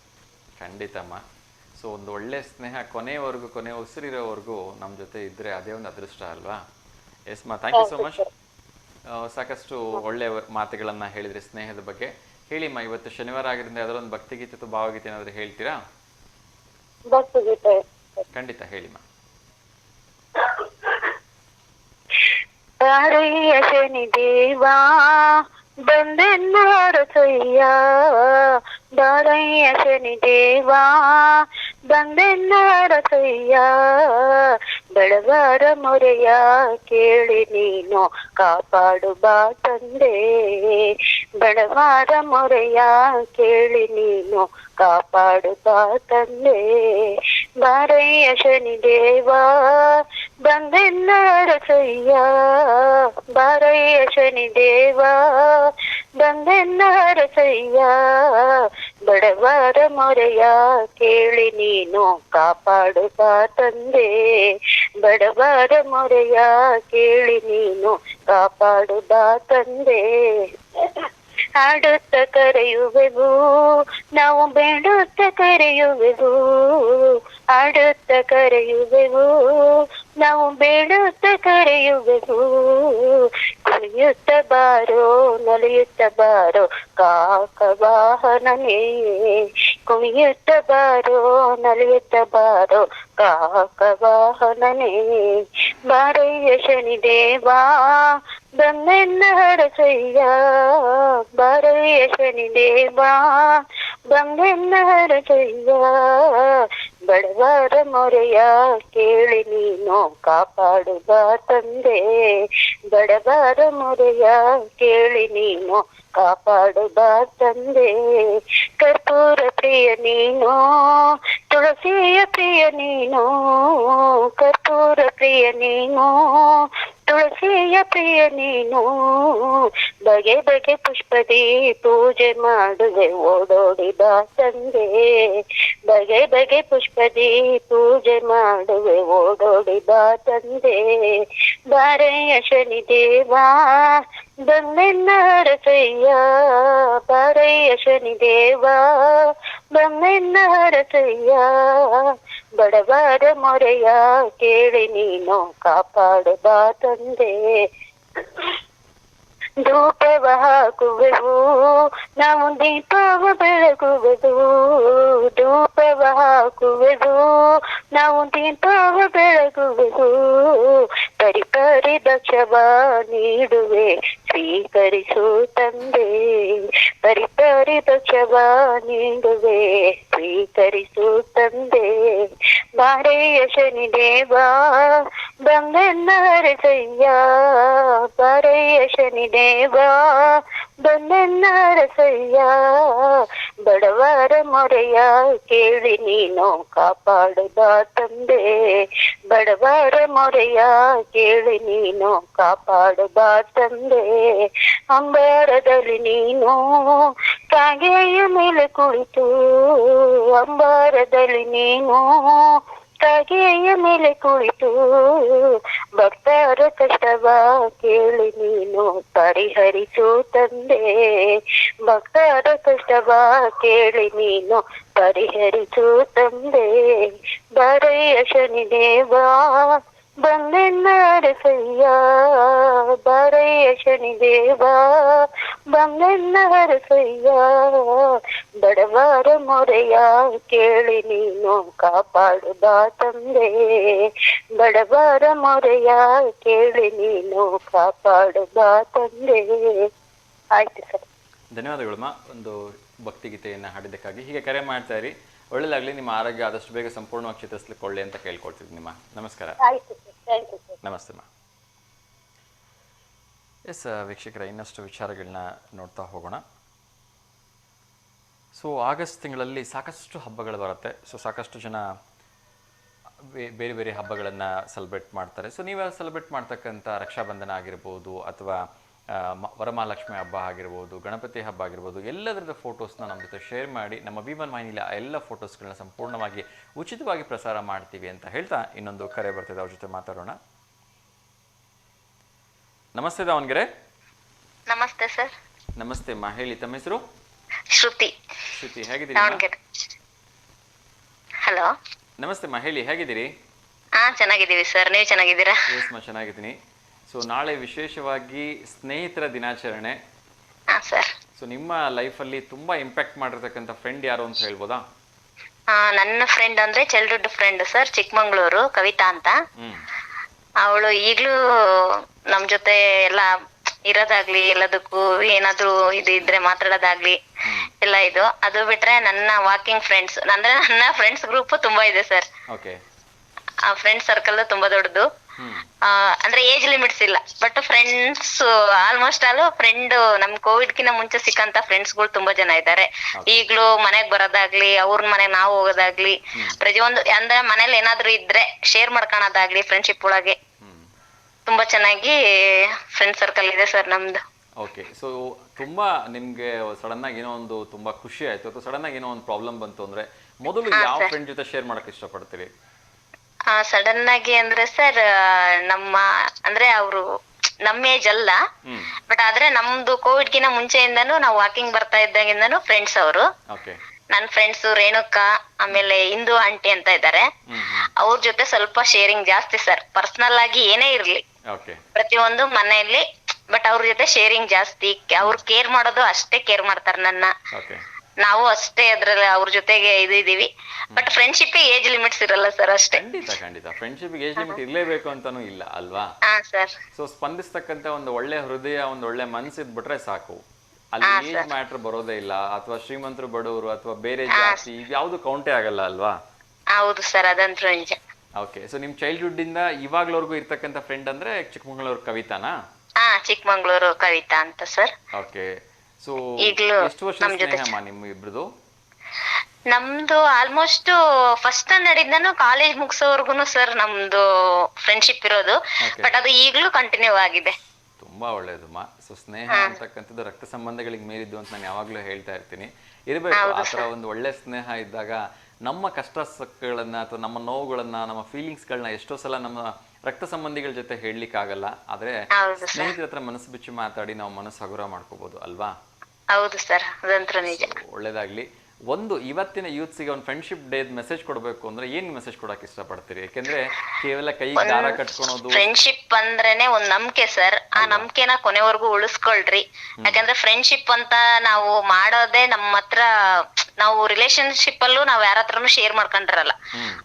ಖಂಡಿತಮ್ಮ. ಸೊ ಒಂದು ಒಳ್ಳೆ ಸ್ನೇಹ ಕೊನೆಯವರೆಗೂ, ಕೊನೆ ಉಸಿರಿರೋವರೆಗೂ ನಮ್ಮ ಜೊತೆ ಇದ್ರೆ ಅದೇ ಒಂದು ಅದೃಷ್ಟ ಅಲ್ವಾ? ಎಸ್ ಮಾ, ಥ್ಯಾಂಕ್ ಯು ಸೋ ಮಚ್. ಸಾಕಷ್ಟು ಒಳ್ಳೆ ಮಾತುಗಳನ್ನ ಹೇಳಿದ್ರಿ ಸ್ನೇಹದ ಬಗ್ಗೆ. ಹೇಳಿಮ್ಮ, ಇವತ್ತು ಶನಿವಾರ ಆಗಿರೋದ್ರಿಂದ ಯಾವ್ದಾದ್ರು ಒಂದು ಭಕ್ತಿಗೀತೆ ಅಥವಾ ಭಾವಗೀತೆ ಏನಾದರೂ ಹೇಳ್ತೀರಾ? ಖಂಡಿತ ಹೇಳಿಮ್ಮ. ತಾರಯ್ಯ ಶನಿ ದೇವಾ ಬಂದೆನ್ನ ರಸಯ್ಯ, ಬಾರಯ್ಯ ಶನಿ ದೇವಾ ಬಂದೆನ್ನ ರಸಯ್ಯ, ಬೆಳಗಾರ ಮೊರೆಯ ಕೇಳಿ ನೀನು ಕಾಪಾಡು ಬಾ ತಂದೆ, ಬೆಳಗಾರ ಮೊರೆಯ ಕೇಳಿ ನೀನು ಕಾಪಾಡು ಬಾ ತಂದೆ, ಬಾರಯ್ಯ ಶನಿ ದೇವಾ ಬಂದೆನ್ನ ರಸಯ್ಯ, ಬಾರಯ್ಯ ಶನಿ ದೇವಾ ಬಂದೆನ್ನ ರಸಯ್ಯ, ಬಡವರ ಮೊರೆಯ ಕೇಳಿ ನೀನು ಕಾಪಾಡು ಬಾ ತಂದೆ, ಬಡವರ ಮೊರೆಯ ಕೇಳಿ ನೀನು ಕಾಪಾಡು ಬಾ ತಂದೆ. ಹಾಡುತ್ತ ಕರೆಯುವೆವು ನಾವು ಬೇಡುತ್ತ ಕರೆಯುವೆವು, ಹಾಡುತ್ತ ಕರೆಯುವೆವು ನಾವು ಬೇಡುತ್ತ ಕರೆಯುವೆವು, ಕುಣಿಯುತ್ತ ಬಾರೋ ನಲಿಯುತ್ತ ಬಾರೋ ಕಾಕ ವಾಹನನೇ, ಕುಣಿಯುತ್ತ ಬಾರೋ ನಲಿಯುತ್ತ ಬಾರೋ ಕಾಕ ವಾಹನನೇ, ಬಾರಯ್ಯ ಶನಿ ದೇವಾ ಬಂದೆನ್ನ ಹರಸಯ್ಯ, ಬಾರಯ್ಯ ಶನಿ ದೇವಾ ಬಂದೆನ್ನ ಹರಸಯ್ಯ, ಬಡವರ ಮೊರೆಯ ಕೇಳಿ ನೀನು ಕಾಪಾಡು ಬಾ ತಂದೆ, ಬಡವರ ಮೊರೆಯ ಕೇಳಿ ನೀನು ಕಾಪಾಡು ಬಾ ತಂದೆ, ಕರ್ಪೂರ ಪ್ರಿಯ ನೀನು ತುಳಸಿಯ ಪ್ರಿಯ ನೀನು, ಕರ್ಪೂರ ಪ್ರಿಯ ನೀನು ತುಳಸಿಯ ಪ್ರಿಯ ನೀನು, ಬಗೆ ಬಗೆ ಪುಷ್ಪದಿ ಪೂಜೆ ಮಾಡುವೆ ಓಡೋಡಿ ಬಾ ತಂದೆ, ಬಗೆ ಬಗೆ ಪುಷ್ಪದಿ ಪೂಜೆ ಮಾಡುವೆ ಓಡೋಡಿ ಬಾ ತಂದೆ, ಬಾರಯ್ಯ ಶನಿ ದೇವಾ ಬಂದೆನ್ನ ಹರಸಯ್ಯ, ಬಾರಯ್ಯ ಶನಿ ದೇವಾ ಬಂದೆನ್ನ ಹರಸಯ್ಯ, ಬಡವರ ಮೊರೆಯ ಕೇಳಿ ನೀನು ಕಾಪಾಡು ಬಾ ತಂದೆ, ಧೂಪವ ಹಾಕುವೆವು ನಾವು ದೀಪವ ಬೆಳಗುವೆವು, ಧೂಪವ ಹಾಕುವೆವು ನಾವು ದೀಪವ ಬೆಳಗುವೆವು, ಪರಿಪರಿ ಭಕ್ಷವ ನೀಡುವೆ ಸ್ವೀಕರಿಸು ತಂದೆ, ಪರಿತರಿದ ಕ್ಷವ ನೀಡುವೆ ಸ್ವೀಕರಿಸು ತಂದೆ. ಬಾರೆಯ ಶನಿದೇವ ಬಂದೆನ್ನ ಹರಸಯ್ಯ, ಬಾರೆಯ ಶನಿದೇವ ಬಂದೆನ್ನ ಹರಸಯ್ಯ. ಬಡವರ ಮೊರೆಯ ಕೇಳಿ ನೀನು ಕಾಪಾಡುವ ತಂದೆ, ಬಡವರ ಮೊರೆಯ ಕೇಳಿ ನೀನು ಕಾಪಾಡುವ ತಂದೆ. ಅಂಬಾರದಲ್ಲಿ ನೀನು ಕಾಗೆಯ ಮೇಲೆ ಕುಳಿತು, ಅಂಬಾರದಲ್ಲಿ ನೀನು ಕಾಗೆಯ ಮೇಲೆ ಕುಳಿತು ಭಕ್ತರ ಕಷ್ಟವ ಕೇಳಿ ನೀನು ಪರಿಹರಿಸು ತಂದೆ, ಭಕ್ತರ ಕಷ್ಟವ ಕೇಳಿ ನೀನು ಪರಿಹರಿಸು ತಂದೆ. ಬಾರೆಯ ಶನಿದೇವ ಬಂದೆನ್ನ ಹರಸಯ್ಯ, ಬಾರೆಯ ಶನಿದೇವ ಬಂದೆನ್ನ ಹರಸಯ್ಯ. ಬಡವರ ಮೊರೆಯ ಕೇಳಿ ನೀನು ಕಾಪಾಡುವ ತಂದೆ, ಬಡವರ ಮೊರೆಯ ಕೇಳಿ ನೀನು ಕಾಪಾಡುವ ತಂದೆ. ಆಯ್ತು ಸರ್. ಧನ್ಯವಾದಗಳಮ್ಮ ಒಂದು ಭಕ್ತಿಗೀತೆಯನ್ನು ಹಾಡಿದ್ದಕ್ಕಾಗಿ. ಹೀಗೆ ಕರೆ ಮಾಡ್ತಾ ಇರಿ, ಒಳ್ಳೆದಾಗಲಿ. ನಿಮ್ಮ ಆರೋಗ್ಯ ಆದಷ್ಟು ಬೇಗ ಸಂಪೂರ್ಣವಾಗಿ ಚೇತರಿಸ್ಲಿಕ್ಕೊಳ್ಳಿ ಅಂತ ಕೇಳ್ಕೊಳ್ತಿದ್ದೀನಿ ನಿಮ್ಮ. ನಮಸ್ಕಾರ. ಆಯ್ತು ಸರ್, ಥ್ಯಾಂಕ್ ಯು ಸರ್. ನಮಸ್ತೆ ಮಾ. ಎಸ್ ವೀಕ್ಷಕರ, ಇನ್ನಷ್ಟು ವಿಚಾರಗಳನ್ನ ನೋಡ್ತಾ ಹೋಗೋಣ. ಸೊ ಆಗಸ್ಟ್ ತಿಂಗಳಲ್ಲಿ ಸಾಕಷ್ಟು ಹಬ್ಬಗಳು ಬರುತ್ತೆ. ಸೊ ಸಾಕಷ್ಟು ಜನ ಬೇರೆ ಬೇರೆ ಹಬ್ಬಗಳನ್ನು ಸೆಲೆಬ್ರೇಟ್ ಮಾಡ್ತಾರೆ. ಸೊ ನೀವು ಸೆಲೆಬ್ರೇಟ್ ಮಾಡ್ತಕ್ಕಂಥ ರಕ್ಷಾಬಂಧನ ಆಗಿರ್ಬೋದು, ಅಥವಾ ವರಮಹಾಲಕ್ಷ್ಮಿ ಹಬ್ಬ ಆಗಿರ್ಬೋದು, ಗಣಪತಿ ಹಬ್ಬ ಆಗಿರ್ಬೋದು, ಎಲ್ಲದರದ ಫೋಟೋಸ್ನ ನಮ್ಮ ಜೊತೆ ಶೇರ್ ಮಾಡಿ ನಮ್ಮ V1 ವಾಹಿನಿಲಿ ಆ ಎಲ್ಲ ಫೋಟೋಸ್ಗಳನ್ನ ಸಂಪೂರ್ಣವಾಗಿ ಉಚಿತವಾಗಿ ಪ್ರಸಾರ ಮಾಡ್ತೀವಿ ಅಂತ ಹೇಳ್ತಾ ಇನ್ನೊಂದು ಕರೆ ಬರ್ತಿದೆ, ಅವ್ರ ಜೊತೆ ಮಾತಾಡೋಣ. ನಮಸ್ತೆ ದಾವಣಗೆರೆ. ನಮಸ್ತೆ ಸರ್. ನಮಸ್ತೆ ಅಮ್ಮ, ಹೇಳಿ ತಮ್ಮ ಹೆಸರು? ಶ್ರುತಿ. ಶ್ರುತಿ, ಹೇಗಿದ್ದೀರಿ? ದಾವಣಗೆರೆ. ಹಲೋ. ನಮಸ್ತೆ ಅಮ್ಮ, ಹೇಳಿ, ಹೇಗಿದ್ದೀರಿ? ಚೆನ್ನಾಗಿದ್ದೀವಿ ಸರ್, ನೀವು ಚೆನ್ನಾಗಿದ್ದೀರಾ? ಎಸ್ ಮಾ, ಚೆನ್ನಾಗಿದ್ದೀನಿ. ಸೊ ನಾಳೆ ವಿಶೇಷವಾಗಿ ಸ್ನೇಹಿತರ ದಿನಾಚರಣೆ. ಸರ್. ಸೊ ನಿಮ್ಮ ಲೈಫಲ್ಲಿ ತುಂಬಾ ಇಂಪ್ಯಾಕ್ಟ್ ಮಾಡಿರ್ತಕ್ಕಂಥ ಫ್ರೆಂಡ್ ಯಾರು ಅಂತ ಹೇಳ್ಬೋದಾ? ನನ್ನ ಫ್ರೆಂಡ್ ಅಂದ್ರೆ childhood friend sir, Chikmagalur Kavitha ಅಂತ. ಅವಳು ಈಗ್ಲೂ ನಮ್ ಜೊತೆ ಎಲ್ಲ ಇರೋದಾಗ್ಲಿ, ಎಲ್ಲದಕ್ಕೂ ಏನಾದ್ರು ಇದು ಇದ್ರೆ ಮಾತಾಡೋದಾಗ್ಲಿ ಎಲ್ಲ ಇದು. ಅದು ಬಿಟ್ರೆ ನನ್ನ ವಾಕಿಂಗ್ ಫ್ರೆಂಡ್ಸ್ ಅಂದ್ರೆ ನನ್ನ ಫ್ರೆಂಡ್ಸ್ ಗ್ರೂಪ್ ತುಂಬಾ ಇದೆ ಸರ್. ಆ ಫ್ರೆಂಡ್ ಸರ್ಕಲ್ ತುಂಬಾ ದೊಡ್ಡದು. ಅಂದ್ರೆ ಏಜ್ ಲಿಮಿಟ್ಸ್ ಇಲ್ಲ, but friends almost all friend ನಮ್ ಕೋವಿಡ್ ಕಿನ್ನ ಮುಂಚೆ ಸಿಕ್ಕಂತ ಫ್ರೆಂಡ್ಸ್ ಗಳು ತುಂಬಾ ಜನ ಇದ್ದಾರೆ. ಈಗ್ಲೂ ಮನೆಗ್ ಬರೋದಾಗ್ಲಿ, ಅವ್ರ ಮನೆಗ್ ನಾವು ಹೋಗೋದಾಗ್ಲಿ, ಪ್ರತಿಯೊಂದು ಅಂದ್ರೆ ಮನೇಲಿ ಏನಾದ್ರು ಇದ್ರೆ ಶೇರ್ ಮಾಡ್ಕೊಳೋದಾಗ್ಲಿ, ಫ್ರೆಂಡ್ಶಿಪ್ ಒಳಗೆ ತುಂಬಾ ಚೆನ್ನಾಗಿ ಫ್ರೆಂಡ್ ಸರ್ಕಲ್ ಇದೆ ಸರ್ ನಮ್ದು. ಓಕೆ. ಸೊ ತುಂಬಾ ನಿಮ್ಗೆ ಸಡನ್ ಆಗಿ ಏನೋ ಒಂದು ತುಂಬಾ ಖುಷಿ ಆಯ್ತು ಅಥವಾ ಸಡನ್ ಆಗಿ ಏನೋ ಒಂದು ಪ್ರಾಬ್ಲಮ್ ಬಂತು ಅಂದ್ರೆ ಮೊದಲು ಯಾವ ಫ್ರೆಂಡ್ ಜೊತೆ ಶೇರ್ ಮಾಡಕ್ ಇಷ್ಟಪಡ್ತೀರಿ? ಸಡನ್ ಆಗಿ ಅಂದ್ರೆ ಸರ್, ನಮ್ಮ ಅಂದ್ರೆ ಅವರು ನಮ್ಮ ಏಜ್ ಅಲ್ಲ, ಬಟ್ ಆದ್ರೆ ನಮ್ದು ಕೋವಿಡ್ ಗಿನ ಮುಂಚೆಯಿಂದಾನು ನಾವು ವಾಕಿಂಗ್ ಬರ್ತಾ ಇದ್ದಾಗಿಂದಾನು ಫ್ರೆಂಡ್ಸ್ ಅವರು. ನನ್ನ ಫ್ರೆಂಡ್ಸ್ ರೇಣುಕಾ, ಆಮೇಲೆ ಇಂದು ಆಂಟಿ ಅಂತ ಇದ್ದಾರೆ. ಅವ್ರ ಜೊತೆ ಸ್ವಲ್ಪ ಶೇರಿಂಗ್ ಜಾಸ್ತಿ ಸರ್, ಪರ್ಸನಲ್ ಆಗಿ ಏನೇ ಇರ್ಲಿ ಪ್ರತಿಯೊಂದು ಮನೆಯಲ್ಲಿ, ಬಟ್ ಅವ್ರ ಜೊತೆ ಶೇರಿಂಗ್ ಜಾಸ್ತಿ. ಅವ್ರು ಕೇರ್ ಮಾಡೋದು ಅಷ್ಟೇ ಕೇರ್ ಮಾಡ್ತಾರೆ ನನ್ನ, ನಾವು ಅಷ್ಟೇ ಅದ್ರಲ್ಲಿ ಅವ್ರ ಜೊತೆಗೆ ಇದೀವಿ. ಬಟ್ ಫ್ರೆಂಡ್ಶಿಪ್ ಏಜ್ ಲಿಮಿಟ್ಸ್ ಇರಲ್ಲ ಸರ್, ಅಷ್ಟೇ. ಖಂಡಿತ ಫ್ರೆಂಡ್ಶಿಪ್ ಏಜ್ ಲಿಮಿಟ್ ಇರ್ಲೇಬೇಕು ಅಂತಾನು ಇಲ್ಲ ಅಲ್ವಾ? ಸೊ ಸ್ಪಂದಿಸ್ತಕ್ಕಂತ ಒಂದು ಒಳ್ಳೆ ಹೃದಯ, ಒಂದು ಒಳ್ಳೆ ಮನ್ಸು ಇದ್ಬಿಟ್ರೆ ಸಾಕು. ಅಲ್ಲಿ ಏಜ್ ಮ್ಯಾಟರ್ ಬರೋದೇ ಇಲ್ಲ. ಅಥವಾ ಶ್ರೀಮಂತರು, ಬಡವರು, ಅಥವಾ ಬೇರೆ ಜಾತಿ, ಯಾವ್ದು ಕೌಂಟೇ ಆಗಲ್ಲ ಅಲ್ವಾ? ಹೌದು ಸರ್, ಅದಂತೂ ನಿಜ. ಓಕೆ. ಸೊ ನಿಮ್ ಚೈಲ್ಡ್ಹುಡ್ ಇಂದ ಇವಾಗ್ಲವರೆಗೂ ಇರ್ತಕ್ಕಂಥ ಫ್ರೆಂಡ್ ಅಂದ್ರೆ ಚಿಕ್ಕಮಂಗ್ಳೂರು ಕವಿತಾನಾ? ಚಿಕ್ಕಮಂಗ್ಳೂರು ಕವಿತಾ ಅಂತ ಸರ್. ಓಕೆ. ಸೊ ಎಷ್ಟು ವರ್ಷ ಸ್ನೇಹಮ್ಮ ನಿಮ್ಮ ಇಬ್ರದು? ನಮ್ದು ಆಲ್ಮೋಸ್ಟ್ ಫಸ್ಟ್ ಸ್ಟ್ಯಾಂಡರ್ಡ್ ಇಂದನು ಕಾಲೇಜ್ ಮುಗಿಸೋವರ್ಗುನು ಸರ್ ನಮ್ದು ಫ್ರೆಂಡ್ಶಿಪ್ ಇರೋದು. ಬಟ್ ಅದು ಈಗಲೂ ಕಂಟಿನ್ಯೂ ಆಗಿದೆ. ತುಂಬಾ ಒಳ್ಳೇದಮ್ಮ. ಸೊ ಸ್ನೇಹ ಅಂತಕ್ಕಂಥದ್ದು ರಕ್ತ ಸಂಬಂಧಗಳಿಗೆ ಮೀರಿದ್ದು ಅಂತ ನಾನು ಯಾವಾಗ್ಲೂ ಹೇಳ್ತಾ ಇರ್ತೀನಿ. ಇರ್ಬೇಕು ಆತರ ಒಂದು ಒಳ್ಳೆ ಸ್ನೇಹ ಇದ್ದಾಗ ನಮ್ಮ ಕಷ್ಟ ಸುಖಗಳನ್ನ ಅಥವಾ ನಮ್ಮ ನೋವುಗಳನ್ನ, ನಮ್ಮ ಫೀಲಿಂಗ್ಸ್ಗಳನ್ನ ಎಷ್ಟೋ ಸಲ ನಮ್ಮ ರಕ್ತ ಸಂಬಂಧಿಗಳ ಜೊತೆ ಹೇಳಲಿಕ್ಕೆ ಆಗಲ್ಲ. ಆದ್ರೆ ಸ್ನೇಹಿತರ ಹತ್ರ ಮನಸ್ಸು ಬಿಚ್ಚಿ ಮಾತಾಡಿ ನಾವು ಮನಸ್ಸು ಹಗುರ ಮಾಡ್ಕೋಬಹುದು ಅಲ್ವಾ? ಹೌದು ಸರ್, ಅದಂತೂ ನಿಜ. ಒಳ್ಳೇದಾಗ್ಲಿ. ಒಂದು ಇವತ್ತಿನ ಯೂತ್ಸ್ಗೆ ಒಂದು ಫ್ರೆಂಡ್ಶಿಪ್ ಡೇ ಮೆಸೇಜ್ ಕೊಡಬೇಕು ಅಂದ್ರೆ ಏನ್ ಮೆಸೇಜ್ ಕೊಡಕ್ ಇಷ್ಟಪಡ್ತೀರಿ? ಯಾಕೆಂದ್ರೆ ಕೇವಲ ಕೈ ದಾರ ಕಟ್ಕೊಳೋದು ಫ್ರೆಂಡ್ಶಿಪ್ ಅಂದ್ರೇನೆ ಒಂದ್ ನಂಬಿಕೆ ಸರ್. ಆ ನಂಬಿಕೆನ ಕೊನೆವರೆಗೂ ಉಳಿಸ್ಕೊಳ್ರಿ. ಯಾಕಂದ್ರೆ ಫ್ರೆಂಡ್ಶಿಪ್ ಅಂತ ನಾವು ಮಾಡೋದೇ ನಮ್ಮ ಹತ್ರ ನಾವು ರಿಲೇಶನ್ಶಿಪ್ ಅಲ್ಲೂ ನಾವ್ ಯಾರ ಹತ್ರನು ಶೇರ್ ಮಾಡ್ಕೊಂಡಿರಲ್ಲ.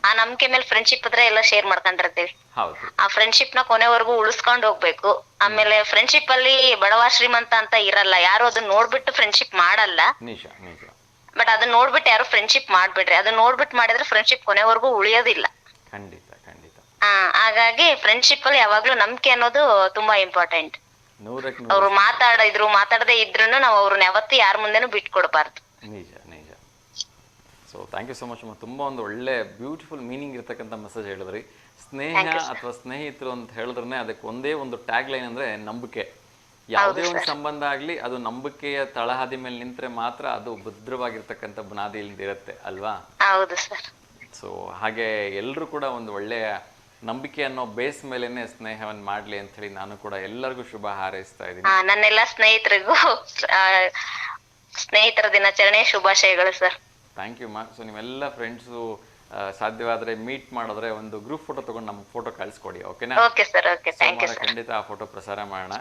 ಆ ನಂಬಿಕೆ ಮೇಲೆ ಫ್ರೆಂಡ್ಶಿಪ್ ಇದ್ರೆ ಎಲ್ಲ ಶೇರ್ ಮಾಡ್ಕೊಂಡಿರ್ತೀವಿ. ಹೌದು. ಆ ಫ್ರೆಂಡ್ಶಿಪ್ ನ ಕೊನೆವರೆಗೂ ಉಳಿಸ್ಕೊಂಡ್ ಹೋಗ್ಬೇಕು. ಆಮೇಲೆ ಫ್ರೆಂಡ್ಶಿಪ್ ಅಲ್ಲಿ ಬಡವ ಶ್ರೀಮಂತ ಅಂತ ಇರಲ್ಲ, ಯಾರು ಅದನ್ನ ನೋಡ್ಬಿಟ್ಟು ಫ್ರೆಂಡ್ಶಿಪ್ ಮಾಡಲ್ಲ. ನಿಜ ನಿಜ. ಬಟ್ ಅದನ್ನ ನೋಡ್ಬಿಟ್ಟು ಯಾರು ಫ್ರೆಂಡ್ಶಿಪ್ ಮಾಡ್ಬಿಡ್ರಿ, ಅದನ್ನ ನೋಡ್ಬಿಟ್ಟು ಮಾಡಿದ್ರೆ ಫ್ರೆಂಡ್ಶಿಪ್ ಕೊನೆವರೆಗೂ ಉಳಿಯೋದಿಲ್ಲ. ಖಂಡಿತ ಖಂಡಿತ. ಹಾಗಾಗಿ ಫ್ರೆಂಡ್ಶಿಪ್ ಅಲ್ಲಿ ಯಾವಾಗ್ಲೂ ನಂಬಿಕೆ ಅನ್ನೋದು ತುಂಬಾ ಇಂಪಾರ್ಟೆಂಟ್. 100ಕ್ಕೆ 100. ಅವ್ರು ಮಾತಾಡದೇ ಇದ್ರೂನು ನಾವು ಅವ್ರನ್ನ ಯಾವತ್ತೂ ಯಾರ ಮುಂದೆನೂ ಬಿಟ್ಕೊಡ್ಬಾರ್ದು. ನಿಜ ನಿಜ. So thank you so much ಅಮ್ಮ. ತುಂಬ ಒಂದು ಒಳ್ಳೆ ಬ್ಯೂಟಿಫುಲ್ ಮೀನಿಂಗ್ ಇರ್ತಕ್ಕಂಥ ಮೆಸೇಜ್ ಹೇಳಿದ್ರಿ. ಸ್ನೇಹ ಅಥವಾ ಸ್ನೇಹಿತರು ಅಂತ ಹೇಳಿದ್ರೆ ಅದಕ್ಕೆ ಒಂದೇ ಒಂದು ಟ್ಯಾಗ್ ಲೈನ್ ಅಂದರೆ ನಂಬಿಕೆ. ಯಾವುದೇ ಒಂದು ಸಂಬಂಧ ಆಗಲಿ ಅದು ನಂಬಿಕೆಯ ತಳಹದಿ ಮೇಲೆ ನಿಂತರೆ ಮಾತ್ರ ಅದು ಭದ್ರವಾಗಿರ್ತಕ್ಕಂಥ ಬುನಾದಿಯಿಂದ ಇರುತ್ತೆ ಅಲ್ವಾ? ಹೌದು ಸರ್. ಸೊ ಹಾಗೆ ಎಲ್ಲರೂ ಕೂಡ ಒಂದು ಒಳ್ಳೆಯ ನಂಬಿಕೆ ಅನ್ನೋ ಬೇಸ್ ಮೇಲೆನೆ ಸ್ನೇಹವನ್ನು ಮಾಡ್ಲಿ ಅಂತ ಹೇಳಿ ನಾನು ಕೂಡ ಎಲ್ಲರಿಗೂ ಶುಭ ಹಾರೈಸ್ತಾ ಇದ್ದೀನಿ. ನನ್ನೆಲ್ಲ ಸ್ನೇಹಿತರಿಗೂ ಸ್ನೇಹಿತರ ದಿನಾಚರಣೆ ಶುಭಾಶಯಗಳು ಸರ್. ಥ್ಯಾಂಕ್ ಯು ಮಾ. ಸೊ ನೀವೆಲ್ಲ ಫ್ರೆಂಡ್ಸು ಸಾಧ್ಯವಾದರೆ ಮೀಟ್ ಮಾಡಿದ್ರೆ ಒಂದು ಗ್ರೂಪ್ ಫೋಟೋ ತಗೊಂಡು ನಮ್ಗೆ ಫೋಟೋ ಕಳಿಸ್ಕೊಡಿ, ಓಕೆನಾ? Okay sir. Okay, thank you sir. ಖಂಡಿತ ಆ ಫೋಟೋ ಪ್ರಸಾರ ಮಾಡೋಣ.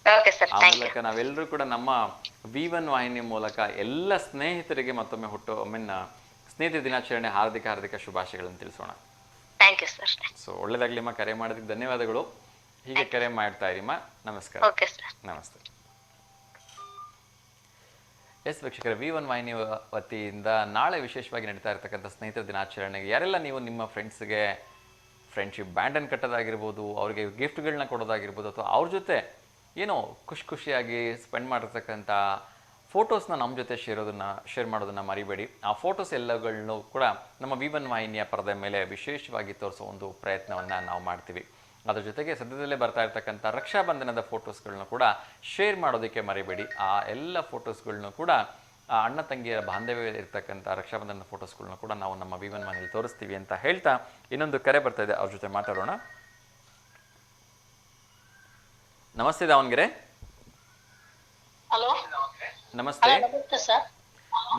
ಓಕೆ ಸರ್, ಆ ಥ್ಯಾಂಕ್ ಯು. ಮೂಲಕ ನಾವೆಲ್ಲರೂ ಕೂಡ ನಮ್ಮ V1 ವಾಹಿನಿ ಮೂಲಕ ಎಲ್ಲ ಸ್ನೇಹಿತರಿಗೆ ಮತ್ತೊಮ್ಮೆ ಸ್ನೇಹಿತರ ದಿನಾಚರಣೆ ಹಾರ್ದಿಕ ಶುಭಾಶಯಗಳನ್ನು ತಿಳಿಸೋಣ. Thank you sir. ಸೊ ಒಳ್ಳೆದಾಗ್ಲಿಮ್ಮ. ಕರೆ ಮಾಡೋದಕ್ಕೆ ಧನ್ಯವಾದಗಳು. ಹೀಗೆ ಕರೆ ಮಾಡ್ತಾ ಇರಿಮ್ಮ. ನಮಸ್ಕಾರ. Okay sir. ನಮಸ್ತೆ. ಎಸ್ ವೀಕ್ಷಕರ, V1 ವಾಹಿನಿ ವತಿಯಿಂದ ನಾಳೆ ವಿಶೇಷವಾಗಿ ನಡೀತಾ ಇರತಕ್ಕಂಥ ಸ್ನೇಹಿತರ ದಿನಾಚರಣೆಗೆ ಯಾರೆಲ್ಲ ನೀವು ನಿಮ್ಮ ಫ್ರೆಂಡ್ಸ್ಗೆ ಫ್ರೆಂಡ್ಶಿಪ್ ಬ್ಯಾಂಡನ್ನು ಕಟ್ಟೋದಾಗಿರ್ಬೋದು, ಅವರಿಗೆ ಗಿಫ್ಟ್ಗಳನ್ನ ಕೊಡೋದಾಗಿರ್ಬೋದು, ಅಥವಾ ಅವ್ರ ಜೊತೆ ಏನೋ ಖುಷಿಯಾಗಿ ಸ್ಪೆಂಡ್ ಮಾಡಿರ್ತಕ್ಕಂಥ ಫೋಟೋಸ್ನ ನಮ್ಮ ಜೊತೆ ಶೇರ್ ಮಾಡೋದನ್ನು ಮರಿಬೇಡಿ. ಆ ಫೋಟೋಸ್ ಎಲ್ಲಗಳನ್ನು ಕೂಡ ನಮ್ಮ V1 ವಾಹಿನಿಯ ಪರದೆ ಮೇಲೆ ವಿಶೇಷವಾಗಿ ತೋರಿಸೋ ಒಂದು ಪ್ರಯತ್ನವನ್ನು ನಾವು ಮಾಡ್ತೀವಿ. ಅದ್ರ ಜೊತೆಗೆ ಸದ್ಯದಲ್ಲೇ ಬರ್ತಾ ಇರ್ತಕ್ಕಂಥ ರಕ್ಷಾಬಂಧನದ ಫೋಟೋಸ್ಗಳನ್ನ ಕೂಡ ಶೇರ್ ಮಾಡೋದಕ್ಕೆ ಮರಿಬೇಡಿ. ಆ ಎಲ್ಲ ಫೋಟೋಸ್ಗಳನ್ನೂ ಕೂಡ ಆ ಅಣ್ಣ ತಂಗಿಯರ ಬಾಂಧವ್ಯ ಇರ್ತಕ್ಕಂಥ ರಕ್ಷಾಬಂಧನದ ಫೋಟೋಸ್ಗಳನ್ನ ಕೂಡ ನಾವು ನಮ್ಮ V1 ವಾಹಿನಿಯಲ್ಲಿ ತೋರಿಸ್ತೀವಿ ಅಂತ ಹೇಳ್ತಾ ಇನ್ನೊಂದು ಕರೆ ಬರ್ತಾ ಇದೆ, ಅವ್ರ ಜೊತೆ ಮಾತಾಡೋಣ. ನಮಸ್ತೆ ದಾವಣಗೆರೆ. ಹಲೋ, ನಮಸ್ತೆ. ನಮಸ್ತೆ ಸರ್.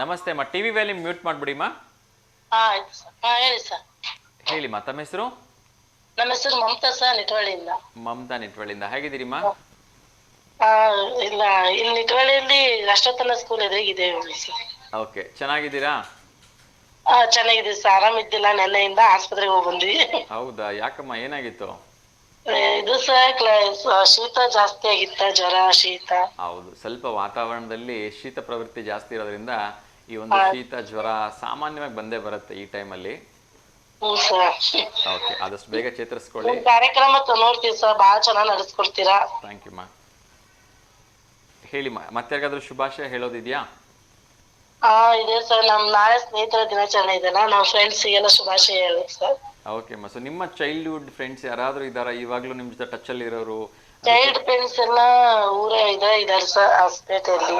ನಮಸ್ತೆ ಅಮ್ಮ. ಟಿವಿ ವ್ಯಾಲ್ಯೂಮ್ ಮ್ಯೂಟ್ ಮಾಡ್ಬಿಡಿಮ್ಮ. ಆಯ್ತು ಸರ್. ಹೇಳಿ ಸರ್. ಹೇಳಿಮ್ಮ, ತಮ್ಮ ಹೆಸರು? ನಮ್ಮ ಹೆಸರು ಮಮತಾ ಸರ್, ನಿಟ್ವಳ್ಳಿಯಿಂದ. ಮಮತಾ ನಿಟ್ವಳ್ಳಿಯಿಂದ. ಹೇಗಿದ್ದೀರಿಮ್ಮ? ಇಲ್ಲ, ಇಲ್ಲಿ ನಿಟ್ವಳ್ಳಿಯಲ್ಲಿ ರಾಷ್ಟ್ರೋತ್ತನ ಸ್ಕೂಲ್ ಎದುರಿಗಿದೆ ಸರ್. ಓಕೆ, ಚೆನ್ನಾಗಿದ್ದೀರಾ? ಚೆನ್ನಾಗಿದೆ ಸರ್. ಆರಾಮಿದ್ದಿಲ್ಲ, ನೆನ್ನೆಯಿಂದ ಆಸ್ಪತ್ರೆಗೆ ಹೋಗಿ ಬಂದ್ವಿ. ಹೌದಾ? ಯಾಕಮ್ಮ, ಏನಾಗಿತ್ತು? ಇದು ಸರ್ ಶೀತ ಜಾಸ್ತಿ ಆಗಿತ್ತ, ಜ್ವರ ಶೀತ. ಹೌದು, ಸ್ವಲ್ಪ ವಾತಾವರಣದಲ್ಲಿ ಶೀತ ಪ್ರವೃತ್ತಿ ಜಾಸ್ತಿ ಇರೋದ್ರಿಂದ ಈ ಒಂದು ಶೀತ ಜ್ವರ ಸಾಮಾನ್ಯವಾಗಿ ಬಂದೇ ಬರುತ್ತೆ ಈ ಟೈಮಲ್ಲಿ. ಹ್ಮ್ ಸರ್. ಓಕೆ, ಆದಷ್ಟು ಬೇಗ ಚೇತರಿಸ್ಕೊಳ್ಳಿ. ಕಾರ್ಯಕ್ರಮ ನೋಡ್ತೀವಿ ಸರ್, ಬಹಳ ಚೆನ್ನಾಗಿ ನಡೆಸ್ಕೊಡ್ತೀರಾ. ಥ್ಯಾಂಕ್ ಯು ಮಾ. ಹೇಳಿಮ್ಮ, ಮತ್ತೆ ಯಾರಿಗಾದ್ರೂ ಶುಭಾಶಯ ಹೇಳೋದಿದ್ಯಾ? ಇದೆ ಸರ್. ನಾಳೆ ಸ್ನೇಹಿತರ ದಿನಾಚರಣೆ ಇದೆಲ್ಲ, ನಾವು ಫ್ರೆಂಡ್ಸಿಗೆಲ್ಲ ಶುಭಾಶಯ ಹೇಳೋದು ಸರ್. ಓಕೆ ಅಮ್ಮ. ಸೊ ನಿಮ್ಮ ಚೈಲ್ಡ್ಹುಡ್ ಫ್ರೆಂಡ್ಸ್ ಯಾರಾದ್ರೂ ಇದ್ದಾರಾ ಇವಾಗ್ಲೂ ನಿಮ್ ಜೊತೆ ಟಚ್ ಅಲ್ಲಿ ಇರೋರು? ಚೈಲ್ಡ್ ಫ್ರೆಂಡ್ಸ್ ಎಲ್ಲ ಊರೇ ಇದಾರೆ ಸರ್, ಹಾಸ್ಪೇಟೆಯಲ್ಲಿ.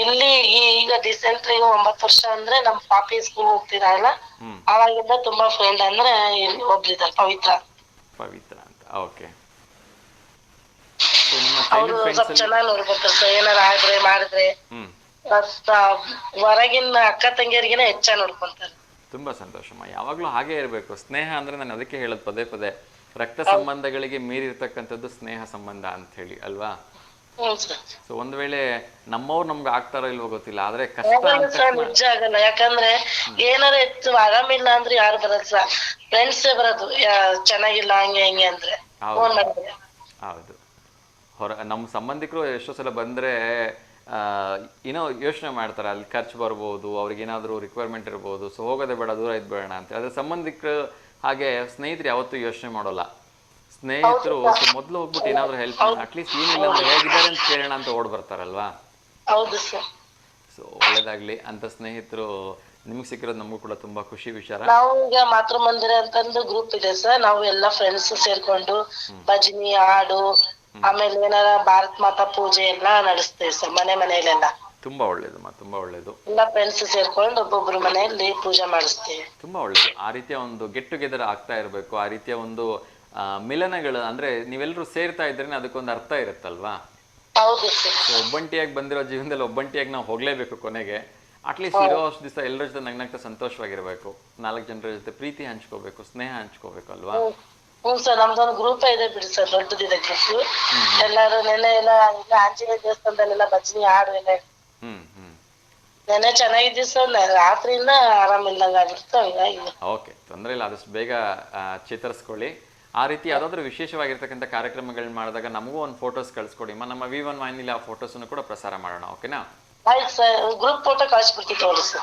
ಇಲ್ಲಿ ಈಗ ಡಿಸೆಂಟ್ರಿ 9 ವರ್ಷ ಅಂದ್ರೆ ನಮ್ ಪಾಪಿ ಸ್ಕೂಲ್ ಹೋಗ್ತಿರಲ್ಲ, ಅವಾಗಿಂದ ತುಂಬಾ ಫ್ರೆಂಡ್ ಅಂದ್ರೆ ಒಬ್ರಿದ್ದಾರೆ, ಪವಿತ್ರ ಅಂತ. ಓಕೆ. ಅವರು ಸ್ವಲ್ಪ ಚೆನ್ನಾಗಿ ನೋಡ್ಕೊತಾರೆ ಸರ್. ಏನಾರ ಆದ್ರೆ ಮಾಡಿದ್ರೆ ಹೊರಗಿನ ಅಕ್ಕ ತಂಗಿಯರಿಗಿನ ಹೆಚ್ಚಾಗಿ ನೋಡ್ಕೊಂತಾರೆ. ತುಂಬಾ ಸಂತೋಷಮ್ಮ. ಯಾವಾಗ್ಲೂ ಹಾಗೆ ಇರಬೇಕು. ಸ್ನೇಹ ಅಂದ್ರೆ ನಾನು ಅದಕ್ಕೆ ಹೇಳೋದು ಪದೇ ರಕ್ತ ಸಂಬಂಧಗಳಿಗೆ ಮೀರಿರ್ತಕ್ಕಂಥದ್ದು ಸ್ನೇಹ ಸಂಬಂಧ ಅಂತ ಹೇಳಿ ಅಲ್ವಾ? ಸೊ ಒಂದ್ ವೇಳೆ ನಮ್ಮವ್ರು ನಮ್ಗೆ ಆಗ್ತಾರೋ ಇಲ್ವೋ ಗೊತ್ತಿಲ್ಲ, ಆದ್ರೆ ಕಷ್ಟ ನಿಜ ಆಗಲ್ಲ. ಯಾಕಂದ್ರೆ ಏನಾರ ಹೆಚ್ಚು ಆರಾಮಿಲ್ಲ ಅಂದ್ರೆ ಯಾರು ಬರಲ್ಲ ಸರ್, ಫ್ರೆಂಡ್ಸೇ ಬರೋದು. ಚೆನ್ನಾಗಿಲ್ಲ ಹಂಗೆ ಹಿಂಗೆ ಅಂದ್ರೆ ಫೋನ್ ಮಾಡಿದ್ರೆ. ಹೌದು, ನಮ್ಮ ಸಂಬಂಧಿಕರು ಎಷ್ಟೋ ಸಲ ಬಂದ್ರೆ ಏನೋ ಯೋಚನೆ ಮಾಡ್ತಾರೆ, ಅಲ್ಲಿ ಖರ್ಚು ಬರ್ಬೋದು, ಅವ್ರಿಗೆ ಏನಾದ್ರು ರಿಕ್ವೈರ್ಮೆಂಟ್ ಇರ್ಬೋದು, ಸೊ ಹೋಗೋದೇ ಬೇಡ, ದೂರ ಇದ್ಬೇಡ ಅಂತ. ಅದ್ರ ಸಂಬಂಧಿಕರು ಹಾಗೆ ಸ್ನೇಹಿತರು ಯಾವತ್ತೂ ಯೋಚನೆ ಮಾಡೋಲ್ಲ. ಸ್ನೇಹಿತರು ಮೊದ್ಲು ಹೋಗ್ಬಿಟ್ಟು ಏನಾದ್ರು ಹೆಲ್ಪ್ ಅಟ್ಲೀಸ್ಟ್ ಏನಿಲ್ಲ ಅಂದ್ರೆ ಹೇಗಿದ್ದಾರೆ ಅಂತ ಕೇಳೋಣ ಅಂತ ಓಡ್ ಬರ್ತಾರಲ್ವಾ? ಹೌದು ಸರ್. ಸೊ ಒಳ್ಳೇದಾಗ್ಲಿ ಅಂತ ಸ್ನೇಹಿತರು ನಿಮ್ಗೆ ಸಿಕ್ಕಿರೋದು ನಮಗೂ ಕೂಡ ತುಂಬಾ ಖುಷಿ ವಿಚಾರ. ನಾವು ಈಗ ಮಾತೃ ಮಂದಿರ ಅಂತಂದು ಗ್ರೂಪ್ ಇದೆ ಸರ್, ನಾವು ಎಲ್ಲಾ ಫ್ರೆಂಡ್ಸ್ ಸೇರ್ಕೊಂಡು ಭಜನಿ ಹಾಡು ಆಮೇಲೆ ಏನಾರ ಭಾರತ್ ಮಾತಾ ಪೂಜೆ ಎಲ್ಲ ನಡೆಸ್ತೇವೆ ಸರ್, ಮನೆಯಲ್ಲೆಲ್ಲ. ತುಂಬಾ ಒಳ್ಳೇದು, ತುಂಬಾ ಒಳ್ಳೇದು. ಎಲ್ಲ ಫ್ರೆಂಡ್ಸ್ ಸೇರ್ಕೊಂಡು ಒಬ್ಬೊಬ್ರು ಮನೆಯಲ್ಲಿ ಪೂಜೆ ಮಾಡಿಸ್ತೇವೆ. ತುಂಬಾ ಒಳ್ಳೇದು. ಆ ರೀತಿಯ ಒಂದು ಗೆಟ್ ಟುಗೆದರ್ ಆಗ್ತಾ ಇರ್ಬೇಕು. ಆ ರೀತಿಯ ಒಂದು ಮಿಲನಗಳು ಅಂದ್ರೆ ನೀವೆಲ್ಲರೂ ಸೇರ್ತಾ ಇದ್ರೆ ಅದಕ್ಕೊಂದು ಅರ್ಥ ಇರುತ್ತಲ್ವಾ? ಹೌದು ಸರ್. ಒಬ್ಬಂಟಿಯಾಗಿ ಬಂದಿರೋ ಜೀವನದಲ್ಲಿ ಒಬ್ಬಂಟಿಯಾಗಿ ನಾವು ಹೋಗ್ಲೇಬೇಕು ಕೊನೆಗೆ. ಅಟ್ಲೀಸ್ಟ್ ಇರೋ ಅಷ್ಟು ದಿವಸ ಎಲ್ಲರ ಜೊತೆ ನಗ್ನಗ್ತಾ ಸಂತೋಷವಾಗಿರ್ಬೇಕು, 4 ಜನರ ಜೊತೆ ಪ್ರೀತಿ ಹಂಚ್ಕೋಬೇಕು, ಸ್ನೇಹ ಹಂಚ್ಕೋಬೇಕು ಅಲ್ವಾ? ಹ್ಮ್ ಸರ್, ನಮ್ದೊಂದು ಗ್ರೂಪ್ ಇದೆ ಬಿಡಿ ಸರ್, ದೊಡ್ಡದಿದೆ ಗ್ರೂಪ್. ಎಲ್ಲಾರು ನೆನ್ನೆ ಎಲ್ಲ ಆಂಜನೇಯ ದೇವಸ್ಥಾನದಲ್ಲೆಲ್ಲ ಭಜನಿ ಹಾಡು ಎಲ್ಲ ನೆನೆ ಚೆನ್ನಾಗಿದ್ದೀವಿ ಸರ್, ರಾತ್ರಿಯಿಂದ ಆರಾಮಿಲ್ದಂಗ ಆಗ್ಬಿಡ್ತು, ಹಂಗಾಗಿ. ಓಕೆ, ತೊಂದರೆ ಇಲ್ಲ, ಆದಷ್ಟು ಬೇಗ ಚೇತರಿಸ್ಕೊಳ್ಳಿ. ಆ ರೀತಿ ಯಾವುದಾದ್ರೂ ವಿಶೇಷವಾಗಿರ್ತಕ್ಕಂಥ ಕಾರ್ಯಕ್ರಮಗಳನ್ನ ಮಾಡಿದಾಗ ನಮಗೂ ಒಂದು ಫೋಟೋಸ್ ಕಳಿಸ್ಕೊಡಿ. ನಮ್ಮ V1 ವಾಹಿನಿಲಿ ಆ ಫೋಟೋಸನ್ನು ಕೂಡ ಪ್ರಸಾರ ಮಾಡೋಣ, ಓಕೆನಾ? ಆಯ್ತು ಸರ್, ಗ್ರೂಪ್ ಫೋಟೋ ಕಳಿಸ್ಬಿಡ್ತೀವಿ ತಗೊಳ್ಳಿ ಸರ್.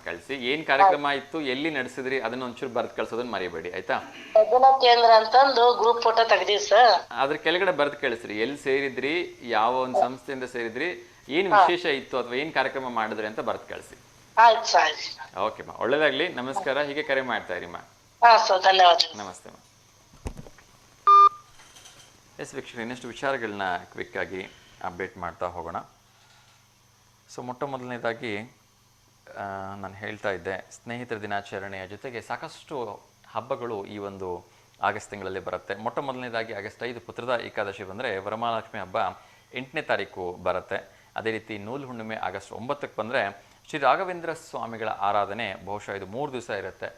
ಕಳಿಸಿ. ಏನ್ ಕಾರ್ಯಕ್ರಮ ಇತ್ತು, ಎಲ್ಲಿ ನಡೆಸಿದ್ರಿ, ಅದನ್ನ ಒಂಚೂರು ಬರ್ದು ಕಳ್ಸೋದನ್ನ ಮರಿಬೇಡಿ, ಆಯ್ತಾ? ಸದನ ಕೇಂದ್ರ ಅಂತಂದು ಗ್ರೂಪ್ ಫೋಟೋ ತೆಗ್ದೀವಿ ಸರ್. ಅದ್ರ ಕೆಳಗಡೆ ಬರ್ದು ಕಳಿಸ್ರಿ, ಎಲ್ಲಿ ಸೇರಿದ್ರಿ, ಯಾವ ಒಂದು ಸಂಸ್ಥೆಯಿಂದ ಸೇರಿದ್ರಿ, ಏನ್ ವಿಶೇಷ ಇತ್ತು ಅಥವಾ ಏನ್ ಕಾರ್ಯಕ್ರಮ ಮಾಡಿದ್ರಿ ಅಂತ ಬರ್ದು ಕಳಿಸಿ. ಆಯ್ತು ಸರ್, ಆಯ್ತು. ಓಕೆ ಮಾ, ಒಳ್ಳೇದಾಗ್ಲಿ, ನಮಸ್ಕಾರ. ಹೀಗೆ ಕರೆ ಮಾಡ್ತಾ ಇರಿ ಮಾ. ಹಾ ಸರ್, ಧನ್ಯವಾದ. ನಮಸ್ತೆ ಮಾ. ಎಸ್ ವೀಕ್ಷಕರು, ಇನ್ನಷ್ಟು ವಿಚಾರಗಳನ್ನ ಕ್ವಿಕ್ ಆಗಿ ಅಪ್ಡೇಟ್ ಮಾಡ್ತಾ ಹೋಗೋಣ. ಸೊ ಮೊಟ್ಟ ಮೊದಲನೇದಾಗಿ ನಾನು ಹೇಳ್ತಾ ಇದ್ದೆ, ಸ್ನೇಹಿತರ ದಿನಾಚರಣೆಯ ಜೊತೆಗೆ ಸಾಕಷ್ಟು ಹಬ್ಬಗಳು ಈ ಒಂದು ಆಗಸ್ಟ್ ತಿಂಗಳಲ್ಲಿ ಬರುತ್ತೆ. ಮೊಟ್ಟ ಮೊದಲನೇದಾಗಿ ಆಗಸ್ಟ್ 5 ಪುತ್ರದ ಏಕಾದಶಿ ಬಂದರೆ ವರಮಹಾಲಕ್ಷ್ಮಿ ಹಬ್ಬ 8ನೇ ತಾರೀಕು ಬರುತ್ತೆ. ಅದೇ ರೀತಿ ನೂಲು ಹುಣ್ಣಿಮೆ ಆಗಸ್ಟ್ 9ಕ್ಕೆ ಬಂದರೆ ಶ್ರೀ ರಾಘವೇಂದ್ರ ಸ್ವಾಮಿಗಳ ಆರಾಧನೆ ಬಹುಶಃ ಇದು 3 ದಿವಸ ಇರುತ್ತೆ.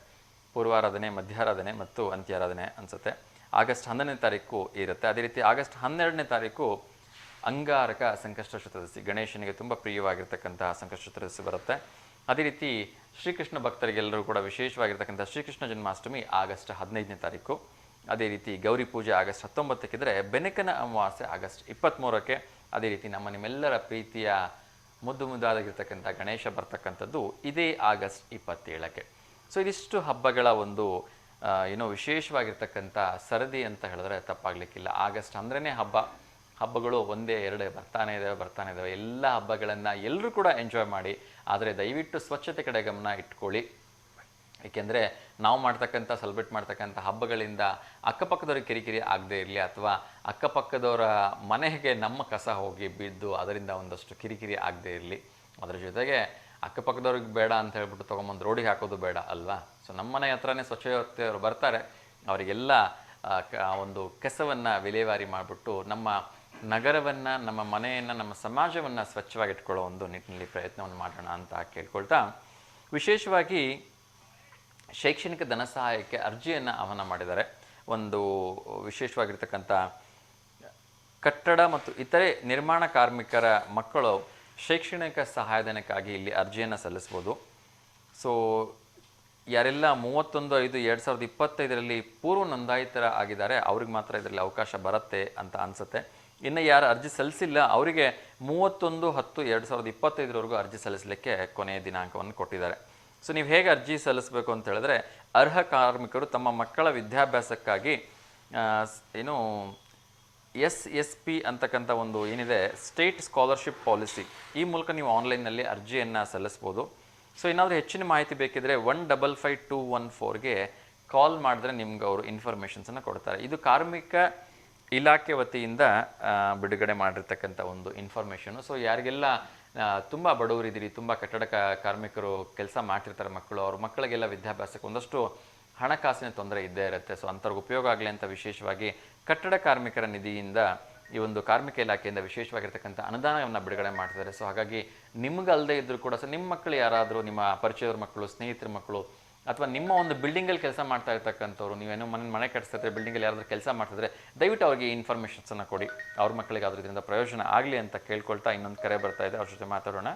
ಪೂರ್ವಾರಾಧನೆ, ಮಧ್ಯಾರಾಧನೆ ಮತ್ತು ಅಂತ್ಯಾರಾಧನೆ ಅನಿಸುತ್ತೆ. ಆಗಸ್ಟ್ 11ನೇ ತಾರೀಕು ಇರುತ್ತೆ. ಅದೇ ರೀತಿ ಆಗಸ್ಟ್ 12ನೇ ತಾರೀಕು ಅಂಗಾರಕ ಸಂಕಷ್ಟ ಚತುರ್ದಶಿ, ಗಣೇಶನಿಗೆ ತುಂಬ ಪ್ರಿಯವಾಗಿರ್ತಕ್ಕಂತಹ ಸಂಕಷ್ಟ ಚತುರ್ದಶಿ ಬರುತ್ತೆ. ಅದೇ ರೀತಿ ಶ್ರೀಕೃಷ್ಣ ಭಕ್ತರಿಗೆಲ್ಲರೂ ಕೂಡ ವಿಶೇಷವಾಗಿರ್ತಕ್ಕಂಥ ಶ್ರೀಕೃಷ್ಣ ಜನ್ಮಾಷ್ಟಮಿ ಆಗಸ್ಟ್ 15ನೇ ತಾರೀಕು. ಅದೇ ರೀತಿ ಗೌರಿ ಪೂಜೆ ಆಗಸ್ಟ್ 19ಕ್ಕಿದ್ರೆ ಬೆನಕನ ಅಮಾವಾಸ್ಯೆ ಆಗಸ್ಟ್ 23ಕ್ಕೆ. ಅದೇ ರೀತಿ ನಿಮ್ಮೆಲ್ಲರ ಪ್ರೀತಿಯ ಮುದ್ದಾಗಿರ್ತಕ್ಕಂಥ ಗಣೇಶ ಬರ್ತಕ್ಕಂಥದ್ದು ಇದೇ ಆಗಸ್ಟ್ 27ಕ್ಕೆ. ಸೊ ಇದಿಷ್ಟು ಹಬ್ಬಗಳ ಒಂದು ವಿಶೇಷವಾಗಿರ್ತಕ್ಕಂಥ ಸರದಿ ಅಂತ ಹೇಳಿದ್ರೆ ತಪ್ಪಾಗಲಿಕ್ಕಿಲ್ಲ. ಆಗಸ್ಟ್ ಅಂದ್ರೇ ಹಬ್ಬಗಳು ಒಂದೇ ಎರಡೇ ಬರ್ತಾನೆ ಇದ್ದಾವೆ. ಎಲ್ಲ ಹಬ್ಬಗಳನ್ನು ಎಲ್ಲರೂ ಕೂಡ ಎಂಜಾಯ್ ಮಾಡಿ, ಆದರೆ ದಯವಿಟ್ಟು ಸ್ವಚ್ಛತೆ ಕಡೆ ಗಮನ ಇಟ್ಕೊಳ್ಳಿ. ಏಕೆಂದರೆ ನಾವು ಸೆಲೆಬ್ರೇಟ್ ಮಾಡ್ತಕ್ಕಂಥ ಹಬ್ಬಗಳಿಂದ ಅಕ್ಕಪಕ್ಕದವ್ರಿಗೆ ಕಿರಿಕಿರಿ ಆಗದೇ ಇರಲಿ, ಅಥವಾ ಅಕ್ಕಪಕ್ಕದವರ ಮನೆಗೆ ನಮ್ಮ ಕಸ ಹೋಗಿ ಬಿದ್ದು ಅದರಿಂದ ಒಂದಷ್ಟು ಕಿರಿಕಿರಿ ಆಗದೇ ಇರಲಿ. ಅದರ ಜೊತೆಗೆ ಅಕ್ಕಪಕ್ಕದವ್ರಿಗೆ ಬೇಡ ಅಂತ ಹೇಳ್ಬಿಟ್ಟು ತೊಗೊಂಬಂದು ರೋಡಿಗೆ ಹಾಕೋದು ಬೇಡ ಅಲ್ವಾ? ಸೊ ನಮ್ಮ ಮನೆ ಹತ್ರನೇ ಸ್ವಚ್ಛತೆಯವರು ಬರ್ತಾರೆ, ಅವರಿಗೆಲ್ಲ ಒಂದು ಕೆಸವನ್ನು ವಿಲೇವಾರಿ ಮಾಡಿಬಿಟ್ಟು ನಮ್ಮ ನಗರವನ್ನು, ನಮ್ಮ ಮನೆಯನ್ನು, ನಮ್ಮ ಸಮಾಜವನ್ನು ಸ್ವಚ್ಛವಾಗಿಟ್ಕೊಳ್ಳೋ ಒಂದು ನಿಟ್ಟಿನಲ್ಲಿ ಪ್ರಯತ್ನವನ್ನು ಮಾಡೋಣ ಅಂತ ಕೇಳ್ಕೊಳ್ತಾ, ವಿಶೇಷವಾಗಿ ಶೈಕ್ಷಣಿಕ ಧನ ಸಹಾಯಕ್ಕೆ ಅರ್ಜಿಯನ್ನು ಆಹ್ವಾನ ಮಾಡಿದ್ದಾರೆ. ಒಂದು ವಿಶೇಷವಾಗಿರ್ತಕ್ಕಂಥ ಕಟ್ಟಡ ಮತ್ತು ಇತರೆ ನಿರ್ಮಾಣ ಕಾರ್ಮಿಕರ ಮಕ್ಕಳು ಶೈಕ್ಷಣಿಕ ಸಹಾಯಧನಕ್ಕಾಗಿ ಇಲ್ಲಿ ಅರ್ಜಿಯನ್ನು ಸಲ್ಲಿಸ್ಬೋದು. ಸೊ ಯಾರೆಲ್ಲ 31/5/2025 ಪೂರ್ವ ನೋಂದಾಯಿತರ ಆಗಿದ್ದಾರೆ ಅವ್ರಿಗೆ ಮಾತ್ರ ಇದರಲ್ಲಿ ಅವಕಾಶ ಬರುತ್ತೆ ಅಂತ ಅನಿಸುತ್ತೆ. ಇನ್ನು ಯಾರು ಅರ್ಜಿ ಸಲ್ಲಿಸಿಲ್ಲ ಅವರಿಗೆ 31/10/2025 ಅರ್ಜಿ ಸಲ್ಲಿಸಲಿಕ್ಕೆ ಕೊನೆಯ ದಿನಾಂಕವನ್ನು ಕೊಟ್ಟಿದ್ದಾರೆ. ಸೊ ನೀವು ಹೇಗೆ ಅರ್ಜಿ ಸಲ್ಲಿಸಬೇಕು ಅಂತ ಹೇಳಿದ್ರೆ, ಅರ್ಹ ಕಾರ್ಮಿಕರು ತಮ್ಮ ಮಕ್ಕಳ ವಿದ್ಯಾಭ್ಯಾಸಕ್ಕಾಗಿ SSP ಅಂತಕ್ಕಂಥ ಒಂದು ಏನಿದೆ, ಸ್ಟೇಟ್ ಸ್ಕಾಲರ್ಶಿಪ್ ಪಾಲಿಸಿ, ಈ ಮೂಲಕ ನೀವು ಆನ್ಲೈನ್ನಲ್ಲಿ ಅರ್ಜಿಯನ್ನು ಸಲ್ಲಿಸ್ಬೋದು. ಸೊ ಏನಾದರೂ ಹೆಚ್ಚಿನ ಮಾಹಿತಿ ಬೇಕಿದ್ರೆ 155214ಗೆ ಕಾಲ್ ಮಾಡಿದ್ರೆ ನಿಮ್ಗೆ ಅವರು ಇನ್ಫಾರ್ಮೇಷನ್ಸನ್ನು ಕೊಡ್ತಾರೆ. ಇದು ಕಾರ್ಮಿಕ ಇಲಾಖೆ ವತಿಯಿಂದ ಬಿಡುಗಡೆ ಮಾಡಿರ್ತಕ್ಕಂಥ ಒಂದು ಇನ್ಫಾರ್ಮೇಷನು. ಸೊ ಯಾರಿಗೆಲ್ಲ ತುಂಬ ಬಡವರಿದ್ದೀರಿ, ತುಂಬ ಕಟ್ಟಡ ಕಾರ್ಮಿಕರು ಕೆಲಸ ಮಾಡ್ತಿರ್ತಾರೆ ಮಕ್ಕಳು, ಅವ್ರ ಮಕ್ಕಳಿಗೆಲ್ಲ ವಿದ್ಯಾಭ್ಯಾಸಕ್ಕೆ ಒಂದಷ್ಟು ಹಣಕಾಸಿನ ತೊಂದರೆ ಇದ್ದೇ ಇರುತ್ತೆ. ಸೊ ಅಂಥವ್ರಿಗೆ ಉಪಯೋಗ ಆಗಲಿ ಅಂತ ವಿಶೇಷವಾಗಿ ಕಟ್ಟಡ ಕಾರ್ಮಿಕರ ನಿಧಿಯಿಂದ ಈ ಒಂದು ಕಾರ್ಮಿಕ ಇಲಾಖೆಯಿಂದ ವಿಶೇಷವಾಗಿರ್ತಕ್ಕಂಥ ಅನುದಾನವನ್ನು ಬಿಡುಗಡೆ ಮಾಡ್ತಿದ್ದಾರೆ. ಸೊ ಹಾಗಾಗಿ ನಿಮ್ಗಲ್ಲದೆ ಇದ್ದರೂ ಕೂಡ ನಿಮ್ಮ ಮಕ್ಕಳು ಯಾರಾದರೂ, ನಿಮ್ಮ ಪರಿಚಯದ ಮಕ್ಕಳು, ಸ್ನೇಹಿತರ ಮಕ್ಕಳು, ಅಥವಾ ನಿಮ್ಮ ಒಂದು ಬಿಲ್ಡಿಂಗಲ್ಲಿ ಕೆಲಸ ಮಾಡ್ತಾ ಇರ್ತಕ್ಕಂಥವ್ರು, ನೀವೇನೋ ಮನೆ ಕಟ್ಟಿಸ್ತಿದ್ರೆ ಬಿಲ್ಡಿಂಗಲ್ಲಿ ಯಾರಾದರೂ ಕೆಲಸ ಮಾಡ್ತಿದ್ರೆ ದಯವಿಟ್ಟು ಅವ್ರಿಗೆ ಇನ್ಫಾರ್ಮೇಷನ್ಸನ್ನು ಕೊಡಿ, ಅವ್ರ ಮಕ್ಕಳಿಗೆ ಆದರೂ ಇದರಿಂದ ಪ್ರಯೋಜನ ಆಗಲಿ ಅಂತ ಕೇಳ್ಕೊಳ್ತಾ ಇನ್ನೊಂದು ಕರೆ ಬರ್ತಾ ಇದೆ, ಅವ್ರ ಜೊತೆ ಮಾತಾಡೋಣ.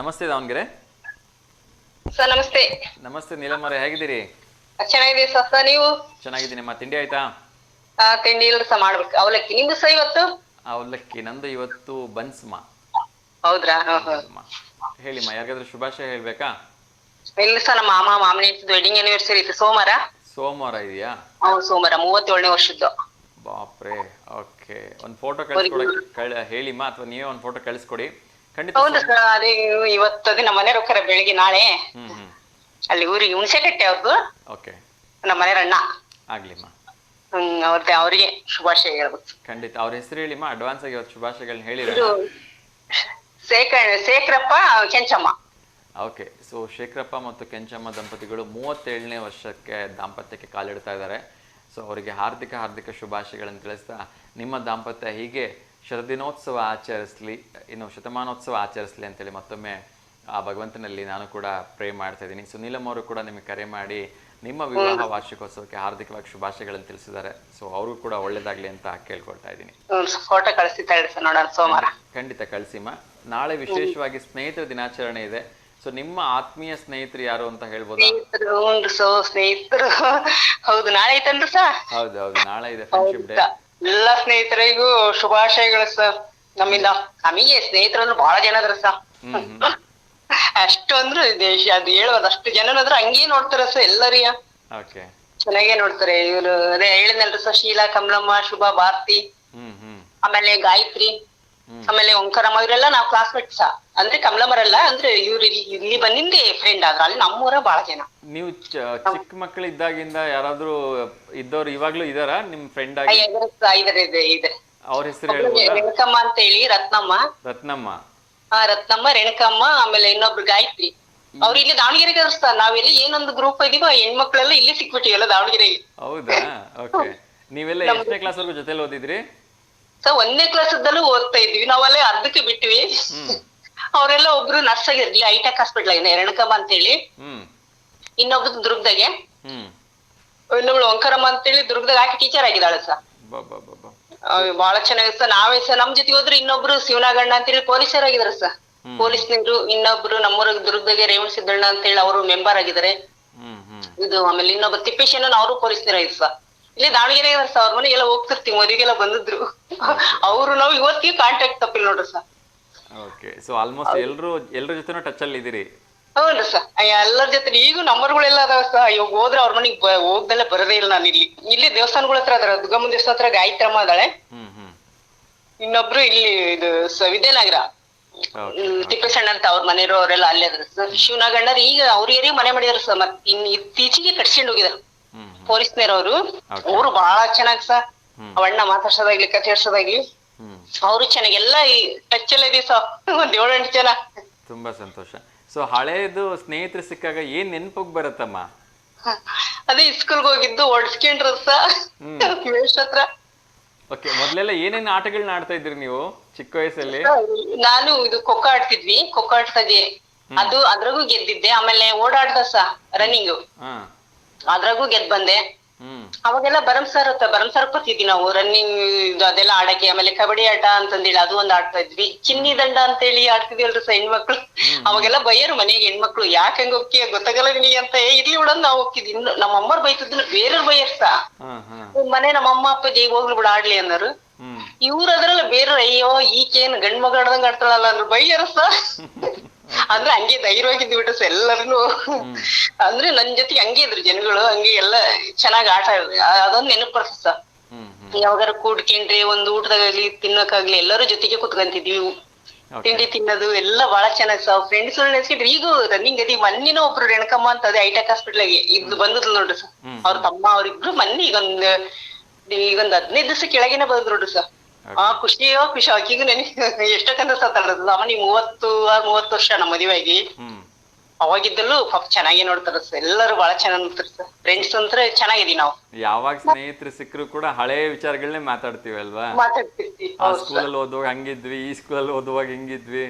ನಮಸ್ತೆ ದಾವಣಗೆರೆ. ಸರ್ ನಮಸ್ತೆ. ನಮಸ್ತೆ ನೀಲಮ್ಮರೇ, ಹೇಗಿದ್ದೀರಿ? ಚೆನ್ನಾಗಿದೆ ಸರ್, ನೀವು? ಚೆನ್ನಾಗಿದ್ದೀನಿ. ತಿಂಡಿ ಆಯ್ತಾ? ತಿಂಡಿ ಇಲ್ಲ ಸರ್, ಮಾಡ್ಬೇಕು. ಅವಲಕ್ಕಿ. ನಿಮ್ದು ಸರ್ ಇವತ್ತು? ಅವಲಕ್ಕಿ. ನಂದು ಇವತ್ತು ಬನ್ಸ್ಮಾ. ಹೌದ್ರಾ? ಹೇಳಿಮ್ಮ, ಯಾರಿಗಾದ್ರೂ ಶುಭಾಶಯ ಹೇಳ್ಬೇಕಾ? ಇಲ್ಲ ಸರ್, ನಮ್ಮ ಮಾಮನ ವೆಡ್ಡಿಂಗ್ ಆನಿವರ್ಸರಿ ಇತ್ತು ಸೋಮವಾರ ಇದೆಯಾ? ಹೌದು, ಸೋಮವಾರ 37ನೇ ವರ್ಷದ್ದು. ಬಾಪ್ರೆ. ಓಕೆ, ಒಂದು ಫೋಟೋ ಕಳಿಸ್ಕೊಡಕ್ಕೆ ಹೇಳಿಮ್ಮ, ಅಥವಾ ನೀವೇ ಒಂದು ಫೋಟೋ ಕಳಿಸ್ಕೊಡಿ. ಖಂಡಿತ. ಹೌದು ಸರ್, ಅದೇ ಇವತ್ತದೇ ನಮ್ಮ ಮನೆ ರೊಕ್ಕರ ಬೆಳಿಗ್ಗೆ ನಾಳೆ ಅಲ್ಲಿ ಊರಿಗೆ ಹುಣಸೆಕಟ್ಟೆ ಅವ್ರದ್ದು. ಓಕೆ, ನಮ್ಮ ಮನೆ ಅಣ್ಣ ಆಗ್ಲಿಮ್ಮ. ಅವ್ರಿಗೆ ಶುಭಾಶಯ ಹೇಳ್ಬೇಕು. ಖಂಡಿತ. ಅವ್ರ ಹೆಸರು ಹೇಳಿಮ್ಮ, ಅಡ್ವಾನ್ಸ್ ಆಗಿ ಇವತ್ತು ಶುಭಾಶಯಗಳನ್ನ ಹೇಳಿರ. ಶೇಖರಪ್ಪ, ಕೆಂಚಮ್ಮ. ಓಕೆ. ಸೊ ಶೇಖರಪ್ಪ ಮತ್ತು ಕೆಂಚಮ್ಮ ದಂಪತಿಗಳು 37ನೇ ವರ್ಷಕ್ಕೆ ದಾಂಪತ್ಯಕ್ಕೆ ಕಾಲಿಡ್ತಾ ಇದ್ದಾರೆ. ಸೊ ಅವರಿಗೆ ಹಾರ್ದಿಕ ಶುಭಾಶಯಗಳನ್ನು ತಿಳಿಸ್ತಾ, ನಿಮ್ಮ ದಾಂಪತ್ಯ ಹೀಗೆ ಶರದಿನೋತ್ಸವ ಆಚರಿಸಲಿ, ಇನ್ನು ಶತಮಾನೋತ್ಸವ ಆಚರಿಸಲಿ ಅಂತೇಳಿ ಮತ್ತೊಮ್ಮೆ ಆ ಭಗವಂತನಲ್ಲಿ ನಾನು ಕೂಡ ಪ್ರೇ ಮಾಡ್ತಾ ಇದ್ದೀನಿ. ಸೊ ನೀಲಮ್ ಅವರು ಕೂಡ ನಿಮಗೆ ಕರೆ ಮಾಡಿ ನಿಮ್ಮ ವಿವಾಹ ವಾರ್ಷಿಕೋತ್ಸವಕ್ಕೆ ಹಾರ್ದಿಕವಾಗಿ ಶುಭಾಶಯಗಳನ್ನು ತಿಳಿಸಿದ್ದಾರೆ. ಸೊ ಅವರು ಕೂಡ ಒಳ್ಳೇದಾಗ್ಲಿ ಅಂತ ಕೇಳ್ಕೊಳ್ತಾ ಇದ್ದೀನಿ. ಫೋಟೋ ಕಳಿಸ್ತಾ ನೋಡೋಣ ಸೋಮವಾರ. ಖಂಡಿತ ಕಳಿಸಿಮ್ಮ. ನಾಳೆ ವಿಶೇಷವಾಗಿ ಸ್ನೇಹಿತರ ದಿನಾಚರಣೆ ಇದೆ. ಸೊ ನಿಮ್ಮ ಆತ್ಮೀಯ ಸ್ನೇಹಿತರು ಯಾರು ಅಂತ ಹೇಳ್ಬೋದಾ? ಸ್ನೇಹಿತರು ಹೌದು, ನಾಳೆ ಐತನ್ರಿ ಸರ್. ಹೌದು ಹೌದು, ನಾಳೆ ಇದೆ ಫ್ರೆಂಡ್ಶಿಪ್ ಡೇ. ಎಲ್ಲ ಸ್ನೇಹಿತರಿಗೂ ಶುಭಾಶಯಗಳು ಸರ್ ನಮ್ಮಿಂದ. ನಮಗೆ ಸ್ನೇಹಿತರು ಬಹಳ ಜನ ಅದ್ರ ಸರ್. ಅಷ್ಟು ಅಂದ್ರೆ ಅದು ಹೇಳೋದು ಅಷ್ಟು ಜನ ಅಂದ್ರೆ ಹಂಗೇ ನೋಡ್ತಾರ ಸರ್ ಎಲ್ಲರಿಯ. ಓಕೆ, ಚೆನ್ನಾಗೇ ನೋಡ್ತಾರೆ ಇವ್ರು. ಅದೇ ಹೇಳಿದ್ನಲ್ರಿ ಸರ್, ಶೀಲಾ, ಕಮಲಮ್ಮ, ಶುಭಾ, ಭಾರತಿ, ಆಮೇಲೆ ಗಾಯತ್ರಿ, ಆಮೇಲೆ ಓಂಕಾರಮ್ಮ, ಇವರೆಲ್ಲ ನಾವ್ ಕ್ಲಾಸ್ಮೇಟ್ ಸಹ. ಅಂದ್ರೆ ಕಮಲಮ್ಮರೆಲ್ಲ ಅಂದ್ರೆ ಇವ್ರು ಇಲ್ಲಿ ಬಂದಿಂದೆ ಫ್ರೆಂಡ್ ಆದ್ರ. ಅಲ್ಲಿ ನಮ್ಮೂರ ಬಹಳ ಜನ. ನೀವು ಚಿಕ್ಕ ಮಕ್ಕಳು ಇದ್ದಾಗಿಂದ ಯಾರಾದ್ರೂ ಇದ್ದವ್ರು ಇವಾಗ್ಲೂ ಇದಾರ ನಿಮ್ ಫ್ರೆಂಡ್ ಆಗಿ? ಇದೆ. ಅವ್ರ ಹೆಸರು ಹೇಳ್ಬೋದಾ? ರೇಣುಕಮ್ಮ ಅಂತ ಹೇಳಿ, ರತ್ನಮ್ಮ, ರತ್ನಮ್ಮ, ರೇಣುಕಮ್ಮ, ಆಮೇಲೆ ಇನ್ನೊಬ್ರು ಗಾಯತ್ರಿ. ಅವ್ರು ಇಲ್ಲಿ ದಾವಣಗೆರೆಗೆ ಕರ್ಸ್ತಾರ. ನಾವೆಲ್ಲಿ ಏನೊಂದು ಗ್ರೂಪ್ ಇದೀವೋ ಹೆಣ್ಮಕ್ಳೆಲ್ಲ ಇಲ್ಲಿ ಸಿಕ್ಬಿಟ್ಟಿವಲ್ಲ ದಾವಣಗೆರೆಗೆ. ಹೌದಾ? ಓಕೆ. ನೀವೆಲ್ಲ ಎಷ್ಟನೇ ಕ್ಲಾಸ್ ವರ್ಗು ಜೊತೆಲಿ ಓದಿದ್ರಿ? ಸರ್ 1ನೇ ಕ್ಲಾಸ್ ಇದ್ದಲ್ಲೂ ಓದ್ತಾ ಇದ್ವಿ. ನಾವಲ್ಲೇ ಅರ್ಧಕ್ಕೆ ಬಿಟ್ವಿ. ಅವರೆಲ್ಲ ಒಬ್ರು ನರ್ಸ್ ಆಗಿರ್ಲಿ ಐಟೆಕ್ ಹಾಸ್ಪಿಟಲ್ ಆಗಿದೆ, ರೇಣುಕಮ್ಮ ಅಂತ ಹೇಳಿ. ಇನ್ನೊಬ್ರು ದುರ್ಗದಾಗೆ, ಇನ್ನೊಬ್ಳು ಓಂಕಾರಮ್ಮ ಅಂತ ಹೇಳಿ ದುರ್ಗದಾಗ ಹಾಕಿ ಟೀಚರ್ ಆಗಿದ್ದಾಳೆ ಸರ್. ಬಹಳ ಚೆನ್ನಾಗಿದೆ ಸರ್. ನಾವೇ ಸರ್ ನಮ್ ಜೊತೆಗೆ ಹೋದ್ರೆ ಇನ್ನೊಬ್ರು ಶಿವನಾಗಣ್ಣ ಅಂತ ಹೇಳಿ ಪೊಲೀಸರ್ ಆಗಿದಾರೆ ಸರ್. ಪೊಲೀಸ್ನರು. ಇನ್ನೊಬ್ರು ನಮ್ಮೂರ ದುರ್ಗದಾಗೆ ರೇವಣ ಸಿದ್ದಣ್ಣ ಅಂತ ಹೇಳಿ ಅವರು ಮೆಂಬರ್ ಆಗಿದ್ದಾರೆ. ಇದು ಆಮೇಲೆ ಇನ್ನೊಬ್ರು ತಿಪ್ಪೇಶನ್, ಅವರು ಪೊಲೀಸ್ನರ್ ಆಗಿದ್ರು ಸರ್. ಇಲ್ಲಿ ದಾವಣಗೆರೆ ಸರ್. ಅವ್ರ ಮನೆಗೆಲ್ಲ ಹೋಗ್ತಿರ್ತೀವಿ, ಮದುವೆಗೆಲ್ಲ ಬಂದಿದ್ರು ಅವರು. ನಾವು ಇವತ್ತಿಗೆ ಕಾಂಟ್ಯಾಕ್ಟ್ ತಪ್ಪಿಲ್ಲ ನೋಡ್ರಿ ಸರ್. ಓಕೆ, ಸೊ ಆಲ್ಮೋಸ್ಟ್ ಎಲ್ರ ಜೊತೆನೂ ಟಚ್ ಅಲ್ಲಿ ಇದೀರಿ? ಹೌನ್ರಿ ಸರ್, ಎಲ್ಲರ ಜೊತೆ ಈಗ ನಂಬರ್ಗಳೆಲ್ಲ ಅದಾವ ಸರ್. ಇವಾಗ ಹೋದ್ರೆ ಅವ್ರ ಮನೆಗ್ ಹೋಗ್ದಲ್ಲೇ ಬರೋದೇ ಇಲ್ಲ ನಾನು. ಇಲ್ಲಿ ದೇವಸ್ಥಾನಗಳ ಹತ್ರ ಅದಾರ. ದುರ್ಗಮ್ಮ ದೇವಸ್ಥಾನ ಹತ್ರ ಗಾಯತ್ರಮ್ಮ ಅದಾಳೆ. ಇನ್ನೊಬ್ರು ಇಲ್ಲಿ ಇದು ವಿದ್ಯಾನಗರ ತಿಪ್ಪೇಸಣ್ಣ ಅಂತ ಅವ್ರ ಮನೆಯವರು, ಅವರೆಲ್ಲ ಅಲ್ಲೇ ಅದ್ರ ಸರ್. ಶಿವನಾಗಣ್ಣರ್ ಈಗ ಅವ್ರಿಗೆ ಮನೆ ಮಾಡಿದಾರ ಸರ್. ಮತ್ ಇತ್ತೀಚೆಗೆ ಕಟ್ಸ್ಕೊಂಡು ಹೋಗಿದಾರ ಪೊಲೀಸ್ನವ್ರು. ಅವ್ರು ಬಹಳ ಚೆನ್ನಾಗ್ ಸರ್. ಅವಣ್ಣ ಮಾತಾಡ್ಸೋದಾಗ್ಲಿ, ಕಥೆ ಹೇಳ್ಸೋದಾಗ್ಲಿ ಅವರು ಚೆನ್ನಾಗಿ ಎಲ್ಲ ಟಚ್ ಎಲ್ಲ ಇದೆ ಸರ್. ಒಂದ್ 7-8 ಜನ. ತುಂಬಾ ಸಂತೋಷ. ಸೊ ಹಳೇದು ಸ್ನೇಹಿತರು ಸಿಕ್ಕಾಗ ಏನ್ ನೆನ್ಪೋಗ್ ಬರತ್ತಮ್ಮ? ಅದೇ ಸ್ಕೂಲ್ಗೆ ಹೋಗಿದ್ದು ಓಡಿಸ್ಕೊಂಡ್ರ ಸರ್ ವೇಸ್ಟ್ ಹತ್ರ. ಓಕೆ, ಮೊದ್ಲೆಲ್ಲ ಏನೇನ್ ಆಟಗಳನ್ನ ಆಡ್ತಾ ಇದ್ರಿ ನೀವು ಚಿಕ್ಕ ವಯಸ್ಸಲ್ಲಿ? ನಾನು ಇದು ಖೋಖೋ ಆಡ್ತಿದ್ವಿ. ಖೋಖೋ ಆಡ್ತಾ ಇದ್ವಿ. ಅದು ಅದ್ರಾಗೂ ಗೆದ್ದಿದ್ದೆ. ಆಮೇಲೆ ಓಡಾಡ್ದ ಸಹ ರನ್ನಿಂಗ್, ಅದ್ರಾಗೂ ಗೆದ್ ಬಂದೆ. ಅವಾಗೆಲ್ಲ ಬರಂಸಾರ್ ಬರ್ತಿದ್ವಿ ನಾವು ರನ್ನಿಂಗ್ ಇದು ಅದೆಲ್ಲ ಆಡಕ್ಕೆ. ಆಮೇಲೆ ಕಬಡ್ಡಿ ಆಟ ಅಂತಂದೇಳಿ ಅದು ಒಂದ್ ಆಡ್ತಾ ಇದ್ವಿ. ಚಿನ್ನಿ ದಂಡ ಅಂತ ಹೇಳಿ ಆಡ್ತಿದ್ವಿ ಅಲ್ರಿ ಸರ್ ಹೆಣ್ಮಕ್ಳು. ಅವಾಗೆಲ್ಲ ಬೈಯರು ಮನೆಗೆ ಹೆಣ್ಮಕ್ಳು, ಯಾಕೆ ಹಂಗ ಹೋಗ್ತೀಯ ಗೊತ್ತಾಗಲ್ಲ ನಿನಗೆ ಅಂತ. ಇರ್ಲಿ ಬಿಡಂದ್ ನಾವ್ ಹೋಗ್ತಿದ್ವಿ. ನಮ್ಮ ಅಮ್ಮರ್ ಬೈತಿದ್ರು, ಬೇರೆಯವ್ರು ಬೈಯರ್ ಸಾ. ಮನೆ ನಮ್ಮ ಅಮ್ಮ ಅಪ್ಪ ಜೈ ಹೋಗ್ಲಿ ಬಿಡ ಆಡ್ಲಿ ಅನ್ನೋರು. ಇವ್ರ ಅದ್ರಲ್ಲ ಬೇರೆ, ಅಯ್ಯೋ ಈಕೇನ್ ಗಂಡ್ ಮಗ ಆಡ್ದಂಗ ಆಡ್ತಾಳಲ್ಲ ಅನ್ನೋರು ಬೈಯರ್ ಸಾ. ಅಂದ್ರೆ ಹಂಗೆ ಧೈರ್ಯವಾಗಿದ್ದು ಬಿಟ್ಟು ಸರ್ ಎಲ್ಲರೂ. ಅಂದ್ರೆ ನನ್ ಜೊತೆಗೆ ಹಂಗೆ ಇದ್ರು ಜನಗಳು. ಹಂಗೆ ಎಲ್ಲ ಚೆನ್ನಾಗ್ ಆಟ ಅದೊಂದು ನೆನಪು ಬರ್ತದೆ ಸರ್. ಯಾವಾಗಾರ ಕೂಡ್ಕೊಂಡ್ರಿ ಒಂದು ಊಟದಾಗ್ಲಿ ತಿನ್ನಕ್ಕಾಗ್ಲಿ ಎಲ್ಲರೂ ಜೊತೆಗೆ ಕುತ್ಕೊಂತಿದ್ವಿ. ತಿಂಡಿ ತಿನ್ನೋದು ಎಲ್ಲ ಬಹಳ ಚೆನ್ನಾಗ್ ಸರ್. ಫ್ರೆಂಡ್ಸ್ ನೆನ್ಸ್ಕೊಂಡ್ರಿ. ಈಗ ರನ್ನಿಂಗ್ ಅದಿ. ಮೊನ್ನೆನ ಒಬ್ರು ರೇಣುಕಮ್ಮ ಅಂತ ಅದೇ ಐಟೆಕ್ ಹಾಸ್ಪಿಟ್ಲಾಗೆ ಇದು ಬಂದದ್ಲು ನೋಡ್ರಿ ಸರ್. ಅವ್ರ ತಮ್ಮ ಅವ್ರಿಬ್ರು ಮೊನ್ನೆ ಈಗೊಂದ್ 15 ದಿವಸ ಕೆಳಗೇನೆ ಬಂದ್ರು ನೋಡ್ರಿ ಸರ್. ಖುಷಿ ಆಕಿಗೂ ಎಷ್ಟಕ್ಕಂತ ಸತ್ತಲ್ಲ. ಅವನಿಗೆ 30 ವರ್ಷ ನಮ್ಮ ಮದುವೆಯಾಗಿ. ಅವಾಗಿದ್ದಲ್ಲೂ ಪಾಪ ಚೆನ್ನಾಗಿ ನೋಡ್ತಾರ ಸರ್. ಎಲ್ಲರೂ ಬಹಳ ಚೆನ್ನಾಗ್ ನೋಡ್ತಾರ ಸರ್. ಫ್ರೆಂಡ್ಸ್ ಅಂದ್ರೆ ಚೆನ್ನಾಗಿದೀವಿ ನಾವು. ಯಾವಾಗ ಸ್ನೇಹಿತರು ಸಿಕ್ಕರು ಕೂಡ ಹಳೆ ವಿಚಾರಗಳನ್ನೇ ಮಾತಾಡ್ತೀವಿ ಅಲ್ವಾ? ಮಾತಾಡ್ತಿರ್ತೀವಿ. ಆ ಸ್ಕೂಲಲ್ಲಿ ಓದುವಾಗ ಹಂಗಿದ್ವಿ, ಈ ಸ್ಕೂಲಲ್ಲಿ ಓದುವಾಗ ಹಿಂಗಿದ್ವಿ,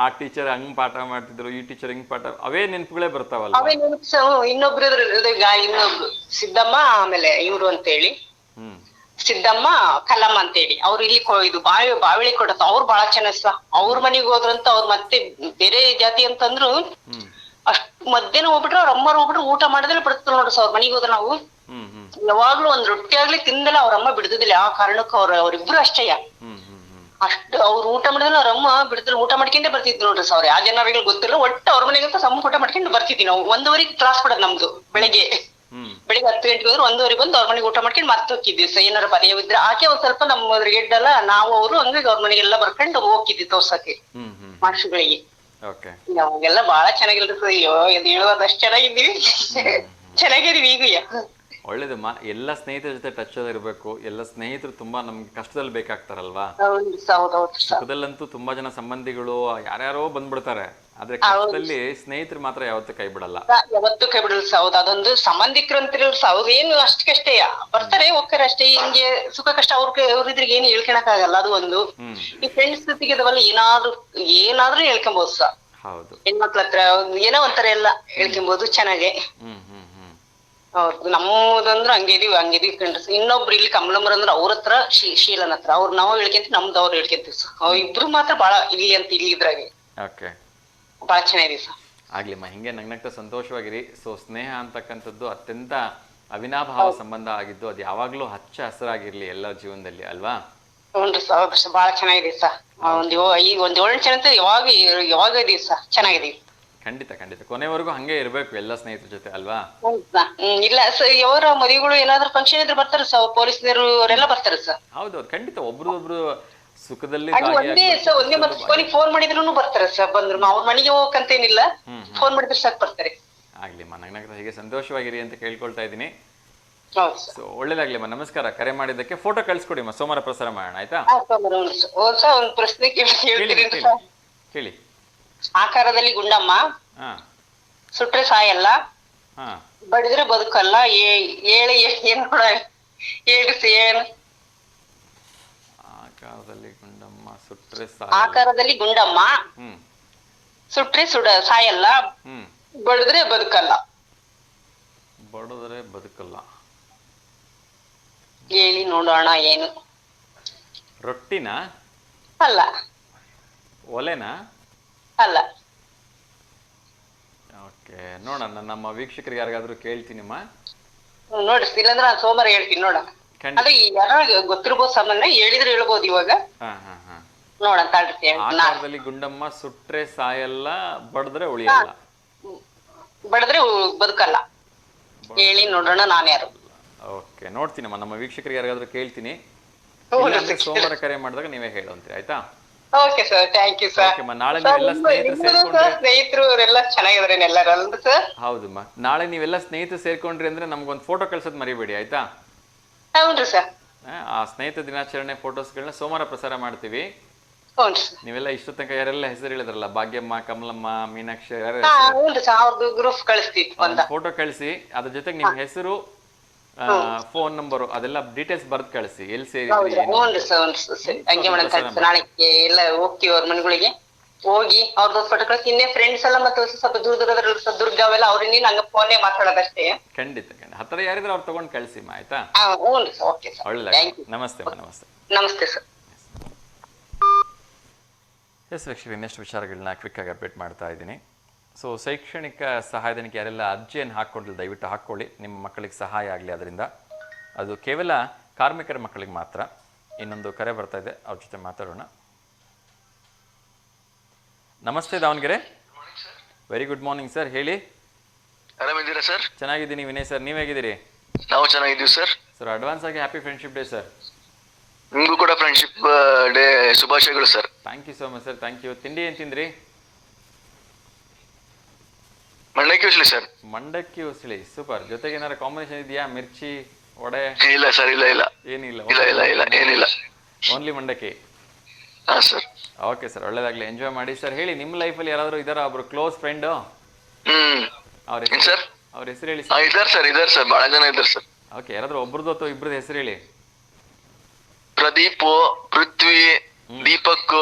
ಆ ಟೀಚರ್ ಹಂಗ್ ಪಾಠ ಮಾಡ್ತಿದ್ರು, ಈ ಟೀಚರ್ ಹಿಂಗ್ ಪಾಠ, ಅವೇ ನೆನಪುಗಳೇ ಬರ್ತಾವಲ್ಲ. ಅವೇ ನೆನಪು. ಇನ್ನೊಬ್ರು ಇನ್ನೊಬ್ರು ಸಿದ್ದಮ್ಮ, ಆಮೇಲೆ ಇವ್ರು ಅಂತ ಹೇಳಿ ಸಿದ್ದಮ್ಮ, ಕಲ್ಲಮ್ಮ ಅಂತ ಹೇಳಿ ಅವ್ರು ಇಲ್ಲಿ ಇದು ಬಾವಿಳಿ ಕೊಡತ್ತ. ಅವ್ರು ಬಹಳ ಚೆನ್ನಾಗ್ ಸಹ. ಅವ್ರ ಮನೆಗ್ ಹೋದ್ರಂತ ಅವ್ರು ಮತ್ತೆ ಬೇರೆ ಜಾತಿ ಅಂತಂದ್ರು. ಅಷ್ಟ್ ಮಧ್ಯಾಹ್ನ ಹೋಗ್ಬಿಟ್ರೆ ಅವ್ರ ಅಮ್ಮರು ಹೋಗ್ಬಿಟ್ರೆ ಊಟ ಮಾಡಿದ್ರೆ ಬಿಡ್ತಾರೆ ನೋಡ್ರಿ ಸರ್. ಅವ್ರ ಮನೆಗೆ ಹೋದ್ರೆ ನಾವು ಯಾವಾಗ್ಲೂ ಒಂದ್ ರೊಟ್ಟಿ ಆಗ್ಲಿ ತಿಂದಲ್ಲ ಅವ್ರ ಅಮ್ಮ ಬಿಡ್ದಿಲ್ಲ. ಆ ಕಾರಣಕ್ಕೆ ಅವ್ರಿಬ್ರು ಅಷ್ಟೇ. ಅಷ್ಟು ಅವ್ರು ಊಟ ಮಾಡಿದ್ರೆ ಅವ್ರ ಅಮ್ಮ ಬಿಡ್ತಿಲ್ಲ. ಊಟ ಮಾಡ್ಕೊಂಡೇ ಬರ್ತಿದ್ರು ನೋಡ್ರಿ ಸರ್. ಯಾವ ಜನರಿಗೆ ಗೊತ್ತಿಲ್ಲ. ಒಟ್ಟು ಅವ್ರ ಮನೆಗಂತ ಸಮ ಊಟ ಮಾಡ್ಕೊಂಡು ಬರ್ತಿದ್ವಿ ನಾವು. 1:15 ಕ್ಲಾಸ್ ಬಿಡೋದು ನಮ್ದು. ಬೆಳಿಗ್ಗೆ 10 ಗಂಟೆಗೆ ಹೋದ್ರೆ 1:15 ಬಂದು ಅವ್ರ ಮನೆಗೆ ಊಟ ಮಾಡ್ಕೊಂಡು ಮತ್ತೆ ಹೋಗಿದ್ವಿ ಸರ್. ಏನಾರ ಪರ್ಯವಿದ್ರೆ ಆಕೆ ಒಂದ್ ಸ್ವಲ್ಪ ನಮ್ಮ ಗೆಡ್ಡಲ್ಲ ನಾವು ಅವರು ಹಂಗಾಗಿ ಅವ್ರ ಮನೆಗೆಲ್ಲ ಬರ್ಕೊಂಡು ಹೋಗಿದ್ವಿ ತೋರ್ಸಕ್ಕೆ ಮನುಷ್ಯಗಳಿಗೆ. ಅವಾಗೆಲ್ಲ ಬಹಳ ಚೆನ್ನಾಗಿಲ್ರಿ ಸರ್. ಅಯ್ಯೋ ಇದು ಹೇಳುವುದಷ್ಟು ಚೆನ್ನಾಗಿದ್ದೀವಿ. ಚೆನ್ನಾಗಿದೀವಿ ಈಗ. ಒಳ್ಳೇದಮ್ಮ. ಎಲ್ಲ ಸ್ನೇಹಿತರ ಜೊತೆ ಟಚ್ ಇರ್ಬೇಕು. ಎಲ್ಲ ಸ್ನೇಹಿತರು ತುಂಬಾ ನಮ್ಗೆ ಕಷ್ಟದಲ್ಲಿ ಬೇಕಾಗ್ತಾರಲ್ವಾ? ಸುಖದಲ್ಲಂತೂ ತುಂಬಾ ಜನ ಸಂಬಂಧಿಗಳು ಯಾರ್ಯಾರೋ ಬಂದ್ಬಿಡ್ತಾರೆ. ಆದ್ರೆ ಕಷ್ಟದಲ್ಲಿ ಸ್ನೇಹಿತರು ಮಾತ್ರ ಯಾವತ್ತೂ ಕೈ ಬಿಡಲ್ಲ. ಯಾವತ್ತೂ ಕೈ ಬಿಡಲ್ಲ ಸೌದ್. ಅದೊಂದು ಸಂಬಂಧಿಕರು ಅಂತಿರಲ್ಲ ಸೌದ್. ಏನು ಅಷ್ಟಕ್ಕಷ್ಟೇ ಬರ್ತಾರೆ ಹೋಗ್ತಾರೆ ಅಷ್ಟೇ. ಹಿಂಗೆ ಸುಖ ಕಷ್ಟ ಅವ್ರಿದ್ರಿಗೆ ಏನು ಹೇಳ್ಕೊಳಕ್ ಆಗಲ್ಲ. ಅದು ಒಂದು. ಈ ಫ್ರೆಂಡ್ಸ್ ಜೊತೆಗೆ ಅದವಲ್ಲ ಏನಾದ್ರೂ ಹೇಳ್ಕೊಬಹುದು ಸರ್. ಹೌದು. ಹೆಣ್ಮಕ್ಳ ಹತ್ರ ಏನೋ ಒಂಥರ ಎಲ್ಲ ಹೇಳ್ಕೊಬಹುದು ಚೆನ್ನಾಗೆ. ಹೌದು ನಮ್ಮದಂದ್ರ ಹಂಗಿದೀವಿ ಕಣ್ರಿ sir. ಇನ್ನೊಬ್ರು ಇಲ್ಲಿ ಕಮಲಮ್ಮರ್ ಅಂದ್ರ ಅವ್ರ ಹತ್ರ ಶೀಲನ್ ಹತ್ರ ಅವ್ರು ನಾವು ಹೇಳ್ಕೊಂತೀವಿ, ನಮ್ದು ಅವ್ರು ಹೇಳ್ಕೊಂತೀವಿ ಸರ್. ಇಬ್ರು ಮಾತ್ರ ಬಾಳ ಇಲ್ಲಿ ಅಂತ ಇಲ್ಲಿ ಇದ್ರಾಗೆ ಓಕೆ, ಬಾಳ ಚೆನ್ನಾಗಿದೆ ಸರ್. ಆಗ್ಲಿಮ್ಮ, ಹಿಂಗೆ ನಗ್ನಗ್ತಾ ಸಂತೋಷವಾಗಿರಿ. ಸೊ ಸ್ನೇಹ ಅಂತಕ್ಕಂಥದ್ದು ಅತ್ಯಂತ ಅವಿನಾಭಾವ ಸಂಬಂಧ ಆಗಿದ್ದು ಅದು ಯಾವಾಗ್ಲೂ ಹಚ್ಚ ಹಸಿರಾಗಿರ್ಲಿ ಎಲ್ಲರ ಜೀವನದಲ್ಲಿ ಅಲ್ವಾ? ಹ್ಞೂನ್ರಿ ಸರ್, ಹೌದು ಸರ್, ಬಾಳ ಚೆನ್ನಾಗಿದೆ ಸರ್. ಈಗ ಒಂದ್ 7 ಜನ ಅಂತ ಯಾವಾಗ ಇದೀವಿ ಸರ್, ಚೆನ್ನಾಗಿದೀವಿ. ಖಂಡಿತ ಖಂಡಿತ, ಕೊನೆವರೆಗೂ ಹಂಗೆ ಇರಬೇಕು ಎಲ್ಲ ಸ್ನೇಹಿತರ ಜೊತೆ ಅಲ್ವಾ? ಇಲ್ಲ ಸರ್, ಅವರ ಮದುವೆಗಳು ಏನಾದ್ರು ಫಂಕ್ಷನ್ ಇದ್ರೆ ಬರ್ತಾರೆ ಸರ್, ಪೊಲೀಸ್ನವರು ಅವರೆಲ್ಲ ಬರ್ತಾರೆ ಸರ್. ಹೌದೌದು, ಖಂಡಿತ ಒಬ್ರು ಸುಖದಲ್ಲಿ ಒಂದೇ ಮತ್ತೆ ಫೋನಿಗೆ ಫೋನ್ ಮಾಡಿದ್ರು ಬರ್ತಾರೆ ಸರ್. ಬಂದ್ರು ಅವ್ರ ಮನೆಗೆ ಹೋಗಕ್ಕಂತೇನಿಲ್ಲ, ಫೋನ್ ಮಾಡಿದ್ರೆ ಸಾಕು ಬರ್ತಾರೆ. ಆಗ್ಲಿಮ್ಮ, ನಗ್ನಗ್ತಾ ಹೀಗೆ ಸಂತೋಷವಾಗಿರಿ ಅಂತ ಕೇಳ್ಕೊಳ್ತಾ ಇದ್ದೀನಿ. ಹೌದು ಸರ್. ಸೊ ಒಳ್ಳೇದಾಗ್ಲಿಮ್ಮ, ನಮಸ್ಕಾರ. ಕರೆ ಮಾಡಿದ್ದಕ್ಕೆ ಫೋಟೋ ಕಳ್ಸ್ಕೊಡಿಮ್ಮ, ಸೋಮವಾರ ಪ್ರಸಾರ ಮಾಡೋಣ ಆಯ್ತಾ? ಒಂದ್ ಪ್ರಶ್ನೆ ಕೇಳ್ತೀರಿ ಸರ್? ಕೇಳಿ. ಆಕಾರದಲ್ಲಿ ಗುಂಡಮ್ಮ, ಹಾ ಸುಟ್ರೆ ಸಾಯಲ್ಲ, ಹಾ ಬಡಿದ್ರೆ ಬದುಕಲ್ಲ, ಹೇಳಿ ಏನ್ ನೋಡ ಹೇಳಿ ಏನು? ಆಕಾರದಲ್ಲಿ ಗುಂಡಮ್ಮ ಸುಟ್ರೆ ಆಕಾರದಲ್ಲಿ ಗುಂಡಮ್ಮ, ಸುಟ್ರೆ ಸಾಯಲ್ಲ, ಬಡಿದ್ರೆ ಬದುಕಲ್ಲ. ಬಡಿದ್ರೆ ಬದುಕಲ್ಲ, ಹೇಳಿ ನೋಡೋಣ ಏನು? ರೊಟ್ಟಿನ? ಅಲ್ಲ. ಒಲೆನಾ? ಅಲ್ಲ. ಓಕೆ, ನೋಡೋಣ, ನಮ್ಮ ವೀಕ್ಷಕರಿಗೆ ಯಾರಿಗಾದ್ರೂ ಕೇಳ್ತೀನಿಮ್ಮ. ನೋಡ್ರಿ, ಇಲ್ಲಾಂದ್ರೆ ನಾನು ಸೋಮವಾರ ಹೇಳ್ತೀನಿ ನೋಡೋಣ. ಅದೇ ಯಾರ ಗೊತ್ತಿರ್ಬೋದು ಸಾಮಾನ್ಯ, ಹೇಳಿದ್ರೆ ಹೇಳ್ಬೋದು ಇವಾಗ. ನೋಡೋಣ ತಾಳ್ರಿ. ಆಕಾರದಲ್ಲಿ ಗುಂಡಮ್ಮ, ಸುಟ್ರೆ ಸಾಯಲ್ಲ, ಬಡಿದ್ರೆ ಉಳಿಯಲ್ಲ. ಬಡಿದ್ರೆ ಬದುಕಲ್ಲ, ಹೇಳಿ ನೋಡೋಣ ನಾನು ಯಾರು? ಓಕೆ, ನೋಡ್ತೀನಮ್ಮ, ನಮ್ಮ ವೀಕ್ಷಕರಿಗೆ ಯಾರಿಗಾದ್ರೂ ಕೇಳ್ತೀನಿ. ಸೋಮವಾರ ಕರೆ ಮಾಡಿದಾಗ ನೀವೇ ಹೇಳುವಂತೀರಿ ಆಯ್ತಾ? Okay sir, thank you sir. ನಾಳೆ ನೀವೆಲ್ಲ ಸ್ನೇಹಿತರು ಅವರೆಲ್ಲ ಚೆನ್ನಾಗಿದಾರೆ ಎಲ್ಲರೂ ಅಲ್ರಿ ಸರ್? ಹೌದಮ್ಮ, ನಾಳೆ ನೀವೆಲ್ಲ ಸ್ನೇಹಿತರು ಸೇರ್ಕೊಂಡ್ರಿ ಅಂದ್ರೆ ನಮ್ಗೊಂದು ಫೋಟೋ ಕಳ್ಸೋದ್ ಮರಿಬೇಡಿ ಆಯ್ತಾ? ಹೌನ್ರಿ ಸರ್. ಆ ಸ್ನೇಹಿತ ದಿನಾಚರಣೆ ಫೋಟೋಸ್ಗಳನ್ನ ಸೋಮವಾರ ಪ್ರಸಾರ ಮಾಡ್ತೀವಿ. ನೀವೆಲ್ಲ ಇಷ್ಟು ತನಕ ಯಾರೆಲ್ಲ ಹೆಸರು ಹೇಳಿದ್ರಲ್ಲ, ಭಾಗ್ಯಮ್ಮ, ಕಮಲಮ್ಮ, ಮೀನಾಕ್ಷಿ, ಫೋಟೋ ಕಳಿಸಿ. ಅದ್ರ ಜೊತೆಗೆ ನಿಮ್ ಹೆಸರು, ಫೋನ್ ನಂಬರು, ಅದೆಲ್ಲ ಡೀಟೇಲ್ಸ್ ಬರ್ದ್ ಕಳಿಸಿ, ಎಲ್ಲಿ ಸೇರಿದ್ರಿ. ನಾಳೆ ಎಲ್ಲ ಹೋಗ್ತೀವಿ ಅವ್ರ ಮನೆಗಳಿಗೆ, ಹೋಗಿ ಅವ್ರದ್ದು ಫೋಟೋ ಕಳಿಸಿ. ಇನ್ನೇ ಫ್ರೆಂಡ್ಸ್ ಎಲ್ಲ ಮತ್ತೆ ಸ್ವಲ್ಪ ದೂರ ದುರ್ಗ ಅವೆಲ್ಲ ಅವ್ರಿಂದ ಹಂಗ ಫೋನೇ ಮಾತಾಡೋದಷ್ಟೇ. ಖಂಡಿತ ಹತ್ರ ಯಾರಿದ್ರೆ ಅವ್ರು ತಗೊಂಡ್ ಕಳ್ಸಿ ಆಯ್ತಾ? ಒಳ್ಳೇದಾಗಿ. ನಮಸ್ತೆ. ನಮಸ್ತೆ ಸರ್. ಎಸ್ ವೀಕ್ಷಕರು, ಇನ್ನಷ್ಟು ವಿಚಾರಗಳನ್ನ ಕ್ವಿಕ್ಕಾಗಿ ಅಪ್ಡೇಟ್ ಮಾಡ್ತಾ ಇದ್ದೀನಿ. ಸೊ ಶೈಕ್ಷಣಿಕ ಸಹಾಯಧನಕ್ಕೆ ಯಾರೆಲ್ಲ ಅರ್ಜಿಯನ್ನು ಹಾಕ್ಕೊಂಡಿಲ್ಲ ದಯವಿಟ್ಟು ಹಾಕ್ಕೊಳ್ಳಿ, ನಿಮ್ಮ ಮಕ್ಕಳಿಗೆ ಸಹಾಯ ಆಗಲಿ ಅದರಿಂದ. ಅದು ಕೇವಲ ಕಾರ್ಮಿಕರ ಮಕ್ಕಳಿಗೆ ಮಾತ್ರ. ಇನ್ನೊಂದು ಕರೆ ಬರ್ತಾ ಇದೆ, ಅವ್ರ ಜೊತೆ ಮಾತಾಡೋಣ. ನಮಸ್ತೆ Davanagere. Very good morning sir, ಹೇಳಿ. ಆರಾಮಿದ್ದೀರಾ ಸರ್? ಚೆನ್ನಾಗಿದ್ದೀನಿ ವಿನಯ್ ಸರ್, ನೀವು ಹೇಗಿದ್ದೀರಿ? ನಾವು ಚೆನ್ನಾಗಿದ್ದೀವಿ ಸರ್. ಸರ್ ಅಡ್ವಾನ್ಸ್ ಆಗಿ ಹ್ಯಾಪಿ ಫ್ರೆಂಡ್ಶಿಪ್ ಡೇ ಸರ್. ನಿಮಗೂ ಕೂಡ ಫ್ರೆಂಡ್ಶಿಪ್ ಡೇ ಶುಭಾಶಯಗಳು sir. Thank you so much sir, thank you. ತಿಂಡಿ ಏನು ತಿಂದ್ರಿ? ಮಂಡಕ್ಕಿ ಉಸ್ಲಿ ಸರ್. ಮಂಡಕ್ಕಿ ಉಸ್ಲಿ, ಸೂಪರ್. ಜೊತೆಗೆ ಏನಾರ ಕಾಂಬಿನೇಷನ್ ಇದೆಯಾ? ಮಿರ್ಚಿ, ವಡೆ? ಇಲ್ಲ ಸರ್, ಇಲ್ಲ ಏನಿಲ್ಲ, ಏನಿಲ್ಲ, ಓನ್ಲಿ ಮಂಡಕ್ಕಿ. ಹಾ ಸರ್. ಓಕೆ ಸರ್, ಒಳ್ಳೇದಾಗ್ಲಿ, ಎಂಜಾಯ್ ಮಾಡಿ ಸರ್. ಹೇಳಿ, ನಿಮ್ಮ ಲೈಫಲ್ಲಿ ಯಾರಾದರೂ ಇದಾರ ಒಬ್ರು ಕ್ಲೋಸ್ ಫ್ರೆಂಡ್? ಅವ್ರ ಹೆಸರು ಹೇಳಿ ಸರ್. ಇದಾರೆ ಸರ್, ಬಹಳ ಜನ ಇದ್ದಾರೆ ಸರ್. ಓಕೆ, ಯಾರಾದ್ರೂ ಒಬ್ರದ್ದು ಅಥವಾ ಇಬ್ರದ್ದು ಹೆಸರು ಹೇಳಿ. ಪ್ರದೀಪ್, ಪೃಥ್ವಿ, ದೀಪಕ್.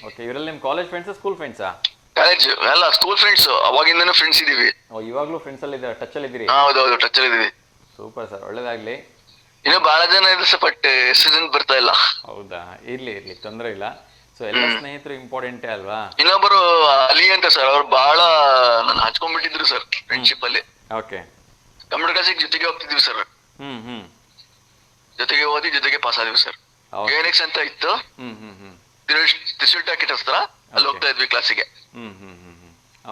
ಓಕೆ, ಇವರೆಲ್ಲ ನಿಮ್ ಕಾಲೇಜ್ ಫ್ರೆಂಡ್ಸ್, ಸ್ಕೂಲ್ ಫ್ರೆಂಡ್ಸಾ? ಕಾಲೇಜ್ ಅಲ್ಲ, ಸ್ಕೂಲ್ ಫ್ರೆಂಡ್ಸ್. ಅವಾಗಿಂದನೂ ಫ್ರೆಂಡ್ಸ್ ಇದೀವಿ. ಇವಾಗ್ಲೂ ಫ್ರೆಂಡ್ಸ್ ಅಲ್ಲಿ ಇದ್ದಾರೆ, ಟಚ್ ಅಲ್ಲಿ ಇದ್ದೀರಿ? ಹೌದೌದು, ಟಚ್ ಅಲ್ಲಿ ಇದೀವಿ. ಸೂಪರ್ ಸರ್, ಒಳ್ಳೇದಾಗ್ಲಿ. ಇನ್ನು ಬಹಳ ಜನ ಇದೆ ಸರ್, ಬಟ್ ಸೀಸನ್ ಬರ್ತಾ ಇಲ್ಲ. ಹೌದಾ, ಇರ್ಲಿ ತೊಂದರೆ ಇಲ್ಲ. ಸೊ ಎಲ್ಲ ಸ್ನೇಹಿತರು ಇಂಪಾರ್ಟೆಂಟೇ ಅಲ್ವಾ? ಇನ್ನೊಬ್ಬರು ಅಲಿ ಅಂತ ಸರ್, ಅವ್ರು ಬಹಳ ನಾನು ಹಚ್ಕೊಂಡ್ಬಿಟ್ಟಿದ್ರು ಸರ್ ಫ್ರೆಂಡ್ಶಿಪ್ ಅಲ್ಲಿ. ಓಕೆ, ಕಂಪ್ಯೂಟರ್ ಕ್ಲಾಸಿಗೆ ಜೊತೆಗೆ ಹೋಗ್ತಿದ್ವಿ ಸರ್. ಜೊತೆಗೆ ಓದಿ ಜೊತೆಗೆ ಪಾಸ್ ಆದ್ವಿ ಸರ್. ಯುಎನ್ಎಕ್ಸ್ ಅಂತ ಇತ್ತು, ತ್ರಿಶೂಲ್ ಟಾಕೆಟ್ ಹತ್ರ, ಅಲ್ಲಿ ಹೋಗ್ತಾ ಇದ್ವಿ ಕ್ಲಾಸಿಗೆ.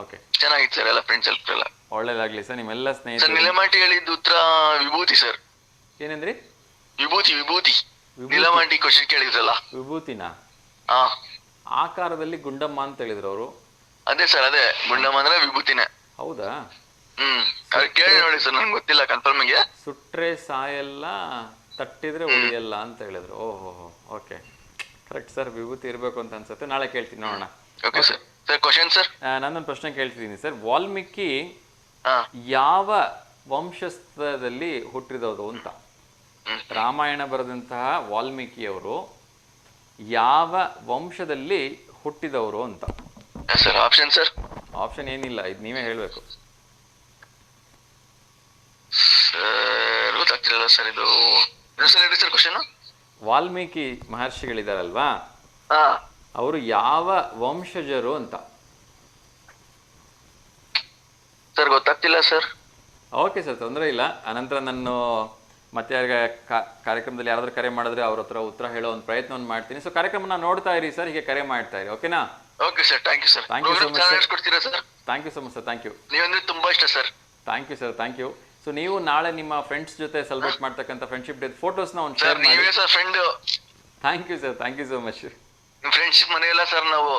ಓಕೆ, ಚೆನ್ನಾಗಿತ್ತು ಸರ್, ಎಲ್ಲ ಫ್ರೆಂಡ್ಸ್ ಎಲ್ಲ. ಒಳ್ಳೇದಾಗ್ಲಿ ಸರ್, ನಿಮ್ಮೆಲ್ಲ ಸ್ನೇಹಿತರು. ಸರ್ ನಿಲಮಾಟಿ ಹೇಳಿದ್ದು ಉತ್ತರ ವಿಭೂತಿ ಸರ್. ಏನಂದ್ರಿ? ವಿಭೂತಿ. ನಿಲಮಾಟಿ ಕ್ವಶನ್ ಕೇಳಿದ್ರಲ್ಲ, ವಿಭೂತಿನ? ಹಾ. ಆಕಾರದಲ್ಲಿ ಗುಂಡಮ್ಮ ಅಂತ ಹೇಳಿದ್ರು ಅವರು. ಅದೇ ಸರ್, ಅದೇ ಗುಂಡಮ್ಮ ಅಂದ್ರೆ ವಿಭೂತಿನೇ. ಹೌದಾ? ಕೇಳಿ ನೋಡಿ ಸರ್, ನನ್ಗೆ ಗೊತ್ತಿಲ್ಲ ಕನ್ಫರ್ಮ್ ಗೆ. ಸುಟ್ರೆ ಸಾಯಲ್ಲ, ತಟ್ಟಿದ್ರೆ ಉಳಿಯಲ್ಲ ಅಂತ ಹೇಳಿದ್ರು. ಓಹೋ, ಓಕೆ, ಕರೆಕ್ಟ್ ಸರ್. ವಿಭೂತಿ ಇರ್ಬೇಕು ಅಂತ ಅನ್ಸುತ್ತೆ. ನಾಳೆ ಕೇಳ್ತೀನಿ, ನೋಡೋಣ. Okay sir. Sir question sir, ನಾನೊಂದು ಪ್ರಶ್ನೆ ಕೇಳ್ತಿದ್ದೀನಿ ಸರ್. ವಾಲ್ಮೀಕಿ ಯಾವ ವಂಶಸ್ಥದಲ್ಲಿ ಹುಟ್ಟಿದವರು ಅಂತ? ರಾಮಾಯಣ ಬರೆದಂತಹ ವಾಲ್ಮೀಕಿಯವರು ಯಾವ ವಂಶದಲ್ಲಿ ಹುಟ್ಟಿದವರು ಅಂತ ಸರ್? Option sir? ಆಪ್ಷನ್ ಏನಿಲ್ಲ, ಇದು ನೀವೇ ಹೇಳ್ಬೇಕು. ಸರ್ ಗೊತ್ತಾಗ್ತಿಲ್ಲ ಸರ್ ಇದು ಸರ್ ಹೇಳಿ ಸರ್ ಕ್ವಶನ್. ವಾಲ್ಮೀಕಿ ಮಹರ್ಷಿಗಳಿದಾರಲ್ವಾ, ಹಾ ಅವರು ಯಾವ ವಂಶಜರು ಅಂತ. ಸರ್ ಗೊತ್ತಾಗ್ತಿಲ್ಲ ಸರ್. ಓಕೆ ಸರ್, ತೊಂದರೆ ಇಲ್ಲ. ಅನಂತರ ನಾನು ಮತ್ತೆ ಯಾರಿಗೆ ಕಾರ್ಯಕ್ರಮದಲ್ಲಿ ಯಾರಾದ್ರೂ ಕರೆ ಮಾಡಿದ್ರೆ ಅವ್ರ ಹತ್ರ ಉತ್ತರ ಹೇಳೋ ಒಂದು ಪ್ರಯತ್ನವನ್ನು ಮಾಡ್ತೀನಿ. ಸೊ ಕಾರ್ಯಕ್ರಮನ ನೋಡ್ತಾ ಇರಿ ಸರ್, ಹೀಗೆ ಕರೆ ಮಾಡ್ತಾ ಇರಿ. ಓಕೆನಾ? Okay sir, thank you sir. Thank you so much, sir. ಕೊಡ್ತೀರಾ sir? Thank you so much sir. Thank you. ನೀವಂದ್ರೆ ತುಂಬಾ ಇಷ್ಟ sir. Thank you sir, thank you. So ನೀವು ನಾಳೆ ನಿಮ್ಮ ಫ್ರೆಂಡ್ಸ್ ಜೊತೆ ಸೆಲೆಬ್ರೇಟ್ ಮಾಡ್ತಕ್ಕಂಥ ಫ್ರೆಂಡ್ಶಿಪ್ ಡೇ ಫೋಟೋಸ್ನ ಒಂದು ಸರ್ ಶೇರ್ ಮಾಡಿ. ನೀವೇ sir friend. Thank you sir, thank you so much. ನಿಮ್ ಫ್ರೆಂಡ್ಶಿಪ್ ಮನೆಯಲ್ಲ ಸರ್ ನಾವು.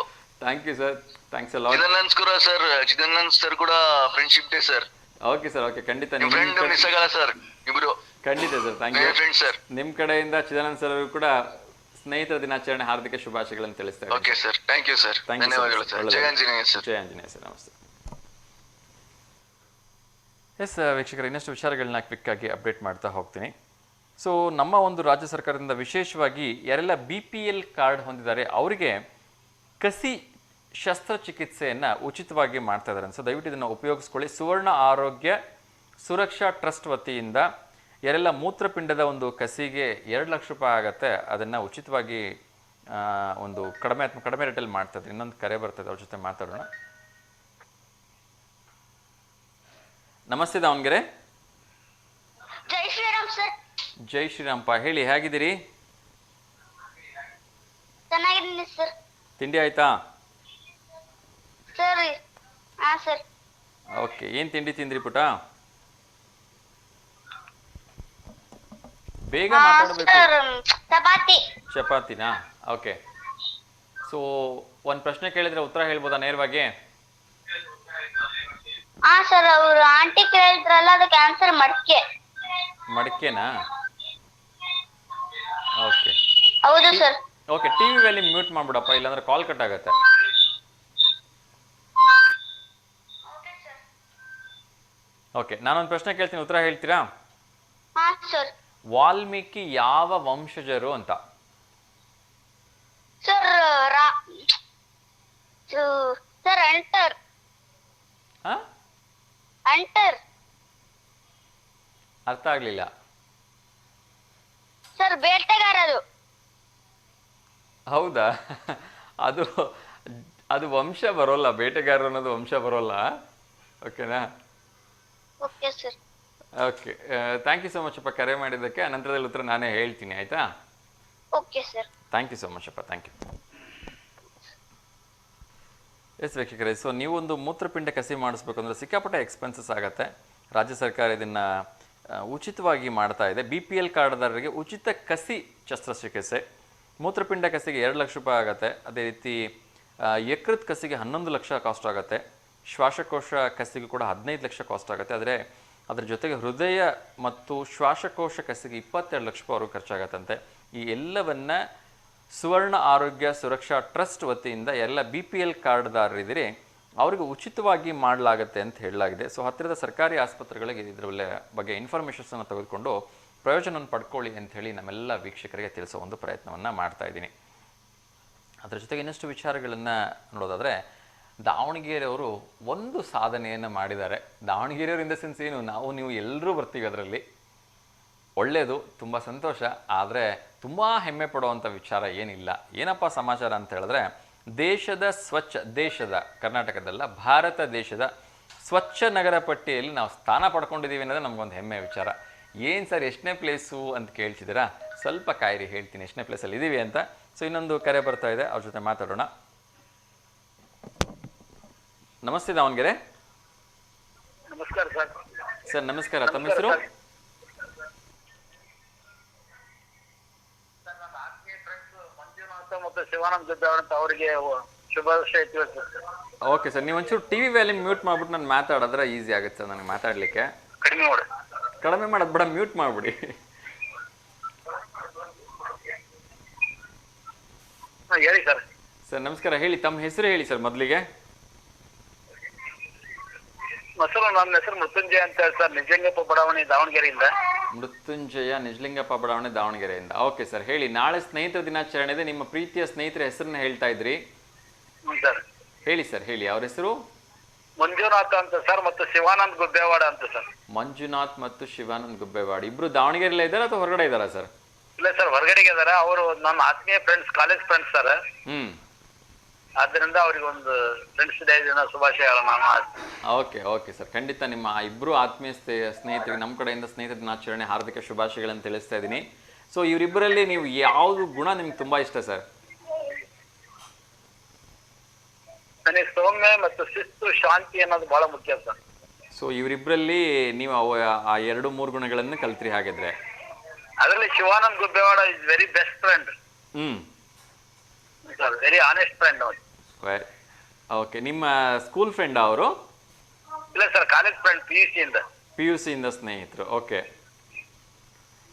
Thank you sir, thanks a lot. Chidanand ಕೂಡ ಸರ್, ಚಿದಾನಂದ್ ಸರ್ ಕೂಡ friendship day sir. Okay sir, okay, ಖಂಡಿತ. ನಿಮ್ ಫ್ರೆಂಡ್ ಮಿಸ್ ಆಗಲ್ಲ ಸರ್ ಇಬ್ರು. ಖಂಡಿತ sir, thank you. Friend sir. ನಿಮ್ಮ ಕಡೆಯಿಂದ ಚಿದಾನಂದ್ ಸರ್ ಅವರು ಕೂಡ ಸ್ನೇಹಿತರ ದಿನಾಚರಣೆ ಹಾರ್ದಿಕ ಶುಭಾಶಯಗಳನ್ನು ತಿಳಿಸ್ತಾರೆ. Okay sir, thank you sir. ಧನ್ಯವಾದಗಳು ಸರ್. ಜಯ ಆಂಜನೇಯ ಸರ್. ಜಯ ಆಂಜನೇಯ ಸರ್, ನಮಸ್ತೆ. ಎಸ್ ವೀಕ್ಷಕರು, ಇನ್ನಷ್ಟು ವಿಚಾರಗಳನ್ನ ಕ್ವಿಕ್ ಆಗಿ ಅಪ್ಡೇಟ್ ಮಾಡ್ತಾ ಹೋಗ್ತೀನಿ. ಸೊ ನಮ್ಮ ಒಂದು ರಾಜ್ಯ ಸರ್ಕಾರದಿಂದ ವಿಶೇಷವಾಗಿ ಯಾರೆಲ್ಲ BPL ಕಾರ್ಡ್ ಹೊಂದಿದ್ದಾರೆ ಅವರಿಗೆ ಕಸಿ ಶಸ್ತ್ರಚಿಕಿತ್ಸೆಯನ್ನು ಉಚಿತವಾಗಿ ಮಾಡ್ತಾ ಇದ್ದಾರೆ. ಸೊ ದಯವಿಟ್ಟು ಇದನ್ನು ಉಪಯೋಗಿಸ್ಕೊಳ್ಳಿ. ಸುವರ್ಣ ಆರೋಗ್ಯ ಸುರಕ್ಷಾ ಟ್ರಸ್ಟ್ ವತಿಯಿಂದ ಯಾರೆಲ್ಲ ಮೂತ್ರಪಿಂಡದ ಒಂದು ಕಸಿಗೆ 2 ಲಕ್ಷ ರೂಪಾಯಿ ಆಗುತ್ತೆ, ಅದನ್ನು ಉಚಿತವಾಗಿ ಒಂದು ಕಡಿಮೆ ರೇಟಲ್ಲಿ ಮಾಡ್ತಾ ಇದ್ದಾರೆ. ಇನ್ನೊಂದು ಕರೆ ಬರ್ತದೆ, ಅವ್ರ ಜೊತೆ ಮಾತಾಡೋಣ. ನಮಸ್ತೆ ದಾವಣಗೆರೆ. ಜೈ ಶ್ರೀರಾಮ್ ಸರ್. ಜೈ ಶ್ರೀರಾಮಪ್ಪ, ಹೇಳಿ, ಹೇಗಿದ್ದೀರಿ? ಚೆನ್ನಾಗಿದ್ದೀನಿ ಸರ್. ತಿಂಡಿ ಆಯ್ತಾ? ಸರ್ ಹಾ ಸರ್. ಓಕೆ, ಏನು ತಿಂಡಿ ತಿಂದ್ರಿ ಪುಟ? ಬೇಗ ಮಾತಾಡಬೇಕು. ಚಪಾತಿ. ಚಪಾತಿನಾ? ಓಕೆ. ಸೊ ಒಂದು ಪ್ರಶ್ನೆ ಕೇಳಿದ್ರೆ ಉತ್ತರ ಹೇಳ್ಬೋದಾ ನೇರವಾಗಿ? ಹಾ ಸರ್, ಅವರು ಆಂಟಿ ಕೇಳಿದ್ರಲ್ಲ, ಅದಕ್ಕೆ ಆನ್ಸರ್ ಮಡಕೆ. ಮಡಕೆನಾ? ಓಕೆ. ಹೌದು sir. Okay, TV volume mute ಮಾಡ್ಬಿಡಪ್ಪ, ಇಲ್ಲಾಂದ್ರೆ ಕಾಲ್ ಕಟ್ ಆಗುತ್ತೆ. ಓಕೆ, ನಾನೊಂದು ಪ್ರಶ್ನೆ ಕೇಳ್ತೀನಿ, ಉತ್ತರ ಹೇಳ್ತೀರಾ? ಹಾ ಸರ್. ವಾಲ್ಮೀಕಿ ಯಾವ ವಂಶಜರು ಅಂತ? Sir sir ಅಂಟರ್. ಹಾ, ಅಂಟರ್. ಅರ್ಥ ಆಗ್ಲಿಲ್ಲ. ಸರ್ ಬೇಟೆಗಾರರು. ಹೌದಾ? ಅದು ಅದು ವಂಶ ಬರೋಲ್ಲ, ಬೇಟೆಗಾರರು ಅನ್ನೋದು ವಂಶ ಬರೋಲ್ಲ. ಓಕೆನಾ? Okay sir. Okay, thank you so much ಅಪ್ಪ ಕರೆ ಮಾಡಿದ್ದಕ್ಕೆ. ಅನಂತರದಲ್ಲಿ ಉತ್ತರ ನಾನೇ ಹೇಳ್ತೀನಿ, ಆಯ್ತಾ? Okay sir. Thank you so much ಅಪ್ಪ, ಥ್ಯಾಂಕ್ ಯು. ಎಸ್ ವೀಕ್ಷಕರೇ, ಸೊ ನೀವೊಂದು ಮೂತ್ರಪಿಂಡ ಕಸಿ ಮಾಡಿಸ್ಬೇಕಂದ್ರೆ ಸಿಕ್ಕಾಪಟ್ಟೆ ಎಕ್ಸ್ಪೆನ್ಸಸ್ ಆಗುತ್ತೆ. ರಾಜ್ಯ ಸರ್ಕಾರ ಇದನ್ನು ಉಚಿತವಾಗಿ ಮಾಡ್ತಾ ಇದೆ. BPL ಕಾರ್ಡ್ದಾರರಿಗೆ ಉಚಿತ ಕಸಿ ಶಸ್ತ್ರಚಿಕಿತ್ಸೆ. ಮೂತ್ರಪಿಂಡ ಕಸಿಗೆ 2 ಲಕ್ಷ ರೂಪಾಯಿ ಆಗುತ್ತೆ. ಅದೇ ರೀತಿ ಯಕೃತ್ ಕಸಿಗೆ 11 ಲಕ್ಷ ಕಾಸ್ಟ್ ಆಗುತ್ತೆ. ಶ್ವಾಸಕೋಶ ಕಸಿಗೂ ಕೂಡ 15 ಲಕ್ಷ ಕಾಸ್ಟ್ ಆಗುತ್ತೆ. ಆದರೆ ಅದರ ಜೊತೆಗೆ ಹೃದಯ ಮತ್ತು ಶ್ವಾಸಕೋಶ ಕಸಿಗೆ 22 ಲಕ್ಷ ರೂಪಾಯಿ ಖರ್ಚಾಗತ್ತಂತೆ. ಈ ಎಲ್ಲವನ್ನ ಸುವರ್ಣ ಆರೋಗ್ಯ ಸುರಕ್ಷಾ ಟ್ರಸ್ಟ್ ವತಿಯಿಂದ ಎಲ್ಲ BPL ಕಾರ್ಡ್ದಾರರಿದ್ದೀರಿ ಅವರಿಗೆ ಉಚಿತವಾಗಿ ಮಾಡಲಾಗುತ್ತೆ ಅಂತ ಹೇಳಲಾಗಿದೆ. ಸೊ ಹತ್ತಿರದ ಸರ್ಕಾರಿ ಆಸ್ಪತ್ರೆಗಳಿಗೆ ಇದರ ಬಗ್ಗೆ ಇನ್ಫಾರ್ಮೇಷನ್ಸನ್ನು ತೆಗೆದುಕೊಂಡು ಪ್ರಯೋಜನವನ್ನು ಪಡ್ಕೊಳ್ಳಿ ಅಂತ ಹೇಳಿ ನಮ್ಮೆಲ್ಲ ವೀಕ್ಷಕರಿಗೆ ತಿಳಿಸೋ ಒಂದು ಪ್ರಯತ್ನವನ್ನು ಮಾಡ್ತಾ ಇದ್ದೀನಿ. ಅದರ ಜೊತೆಗೆ ಇನ್ನಷ್ಟು ವಿಚಾರಗಳನ್ನು ನೋಡೋದಾದರೆ, ದಾವಣಗೆರೆಯವರು ಒಂದು ಸಾಧನೆಯನ್ನು ಮಾಡಿದ್ದಾರೆ. ದಾವಣಗೆರೆಯವರು ಇನ್ ದ ಸೆನ್ಸ್ ಏನು, ನೀವು ಎಲ್ಲರೂ ಬರ್ತೀವಿ ಅದರಲ್ಲಿ, ಒಳ್ಳೆಯದು, ತುಂಬ ಸಂತೋಷ. ಆದರೆ ತುಂಬ ಹೆಮ್ಮೆ ಪಡುವಂಥ ವಿಚಾರ ಏನಿಲ್ಲ. ಏನಪ್ಪ ಸಮಾಚಾರ ಅಂತ ಹೇಳಿದ್ರೆ, ದೇಶದ ಕರ್ನಾಟಕದಲ್ಲ, ಭಾರತ ದೇಶದ ಸ್ವಚ್ಛ ನಗರ ಪಟ್ಟಿಯಲ್ಲಿ ನಾವು ಸ್ಥಾನ ಪಡ್ಕೊಂಡಿದ್ದೀವಿ ಅನ್ನೋದು ನಮಗೊಂದು ಹೆಮ್ಮೆ ವಿಚಾರ. ಏನು ಸರ್ ಎಷ್ಟನೇ ಪ್ಲೇಸು ಅಂತ ಕೇಳ್ತಿದ್ದೀರಾ? ಸ್ವಲ್ಪ ಕಾಯಿರಿ, ಹೇಳ್ತೀನಿ ಎಷ್ಟನೇ ಪ್ಲೇಸಲ್ಲಿ ಇದ್ದೀವಿ ಅಂತ. ಸೊ ಇನ್ನೊಂದು ಕರೆ ಬರ್ತಾ ಇದೆ, ಅವ್ರ ಜೊತೆ ಮಾತಾಡೋಣ. ನಮಸ್ತೆ ದಾವಣಗೆರೆ. ನಮಸ್ಕಾರ ಸರ್. ಸರ್ ನಮಸ್ಕಾರ, ತಮ್ಮ ಹೆಸರು? ಮತ್ತು ಶಿವಾನಂದ ಜೊತೆ ಅವರಿಗೆ ಶುಭಾಶಯ ತಿಳಿಸ್ತಾರೆ. ಓಕೆ ಸರ್, ನೀವು ಒಂಚೂರು ಟಿವಿ ವ್ಯಾಲ್ಯೂಮ್ ಮ್ಯೂಟ್ ಮಾಡ್ಬಿಟ್ಟು ನಾನು ಮಾತಾಡಿದ್ರೆ ಈಸಿ ಆಗುತ್ತೆ ಸರ್ ನನಗೆ ಮಾತಾಡಲಿಕ್ಕೆ. ಕಡಿಮೆ ಮಾಡೋದು ಬೇಡ, ಮ್ಯೂಟ್ ಮಾಡಿಬಿಡಿ. ಹೇಳಿ ಸರ್. ಸರ್ ನಮಸ್ಕಾರ, ಹೇಳಿ ತಮ್ಮ ಹೆಸರು ಹೇಳಿ ಸರ್ ಮೊದಲಿಗೆ. ನನ್ನ ಹೆಸರು ಮೃತ್ಯುಂಜಯ ಅಂತ ಹೇಳಿ ಸರ್, ನಿಜಲಿಂಗಪ್ಪ ಬಡಾವಣೆ ದಾವಣಗೆರೆಯಿಂದ. ಮೃತ್ಯುಂಜಯ ನಿಜಲಿಂಗಪ್ಪ ಬಡಾವಣೆ ದಾವಣಗೆರೆಯಿಂದ. ಓಕೆ ಸರ್, ಹೇಳಿ. ನಾಳೆ ಸ್ನೇಹಿತರ ದಿನಾಚರಣೆ ಇದೆ, ನಿಮ್ಮ ಪ್ರೀತಿಯ ಸ್ನೇಹಿತರ ಹೆಸರನ್ನ ಹೇಳ್ತಾ ಇದ್ರಿ. ಸರ್ ಹೇಳಿ ಸರ್, ಹೇಳಿ ಅವ್ರ ಹೆಸರು. ಮಂಜುನಾಥ್ ಅಂತ ಸರ್ ಮತ್ತು ಶಿವಾನಂದ್ ಗುಬ್ಬೇವಾಡ ಅಂತ ಸರ್. ಮಂಜುನಾಥ್ ಮತ್ತು ಶಿವಾನಂದ್ ಗುಬ್ಬೇವಾಡ್ ಇಬ್ರು ದಾವಣಗೆರೆಯಲ್ಲೇ ಇದ್ದಾರಾ ಅಥವಾ ಹೊರಗಡೆ ಇದ್ದಾರಾ ಸರ್? ಇಲ್ಲ ಸರ್, ಹೊರಗಡೆಗೆ ಇದಾರೆ. ಅವರು ನನ್ನ ಆತ್ಮೀಯ ಫ್ರೆಂಡ್ಸ್, ಕಾಲೇಜ್ ಫ್ರೆಂಡ್ಸ್ ಸರ್. ಆದ್ರಿಂದ ಅವ್ರಿಗೆ ಒಂದು ಫ್ರೆಂಡ್ಸ್ ಡೇ ದಿನ ಶುಭಾಶಯಗಳನ್ನ. ಓಕೆ ಓಕೆ ಸರ್, ಖಂಡಿತ ನಿಮ್ಮ ಇಬ್ರು ಆತ್ಮೀಯ ಸ್ನೇಹಿತರಿಗೆ ನಮ್ಮ ಕಡೆಯಿಂದ ಸ್ನೇಹಿತ ದಿನಾಚರಣೆ ಹಾರ್ದಿಕ ಶುಭಾಶಯಗಳನ್ನು ತಿಳಿಸ್ತಾ ಇದ್ದೀನಿ. ಸೊ ಇವರಿಬ್ಬರಲ್ಲಿ ನೀವು ಯಾವುದು ಗುಣ ನಿಮ್ಗೆ ತುಂಬಾ ಇಷ್ಟ ಸರ್? ನನಗೆ ಸೌಮ್ಯ ಮತ್ತು ಶಿಸ್ತು, ಶಾಂತಿ ಅನ್ನೋದು ಬಹಳ ಮುಖ್ಯ ಸರ್. ಸೊ ಇವರಿಬ್ಬರಲ್ಲಿ ನೀವು ಆ 2-3 ಗುಣಗಳನ್ನು ಕಲ್ತ್ರಿ ಹಾಗಿದ್ರೆ. ಅದರಲ್ಲಿ Shivanand Gubbewada is very best friend. Sir, very honest friend ಅವರು. ಓಕೆ, ನಿಮ್ಮ ಸ್ಕೂಲ್ ಫ್ರೆಂಡ್ ಅವರು? ಇಲ್ಲ ಸರ್, ಕಾಲೇಜ್ ಫ್ರೆಂಡ್, PUC ಇಂದ ಸ್ನೇಹಿತರು. ಓಕೆ.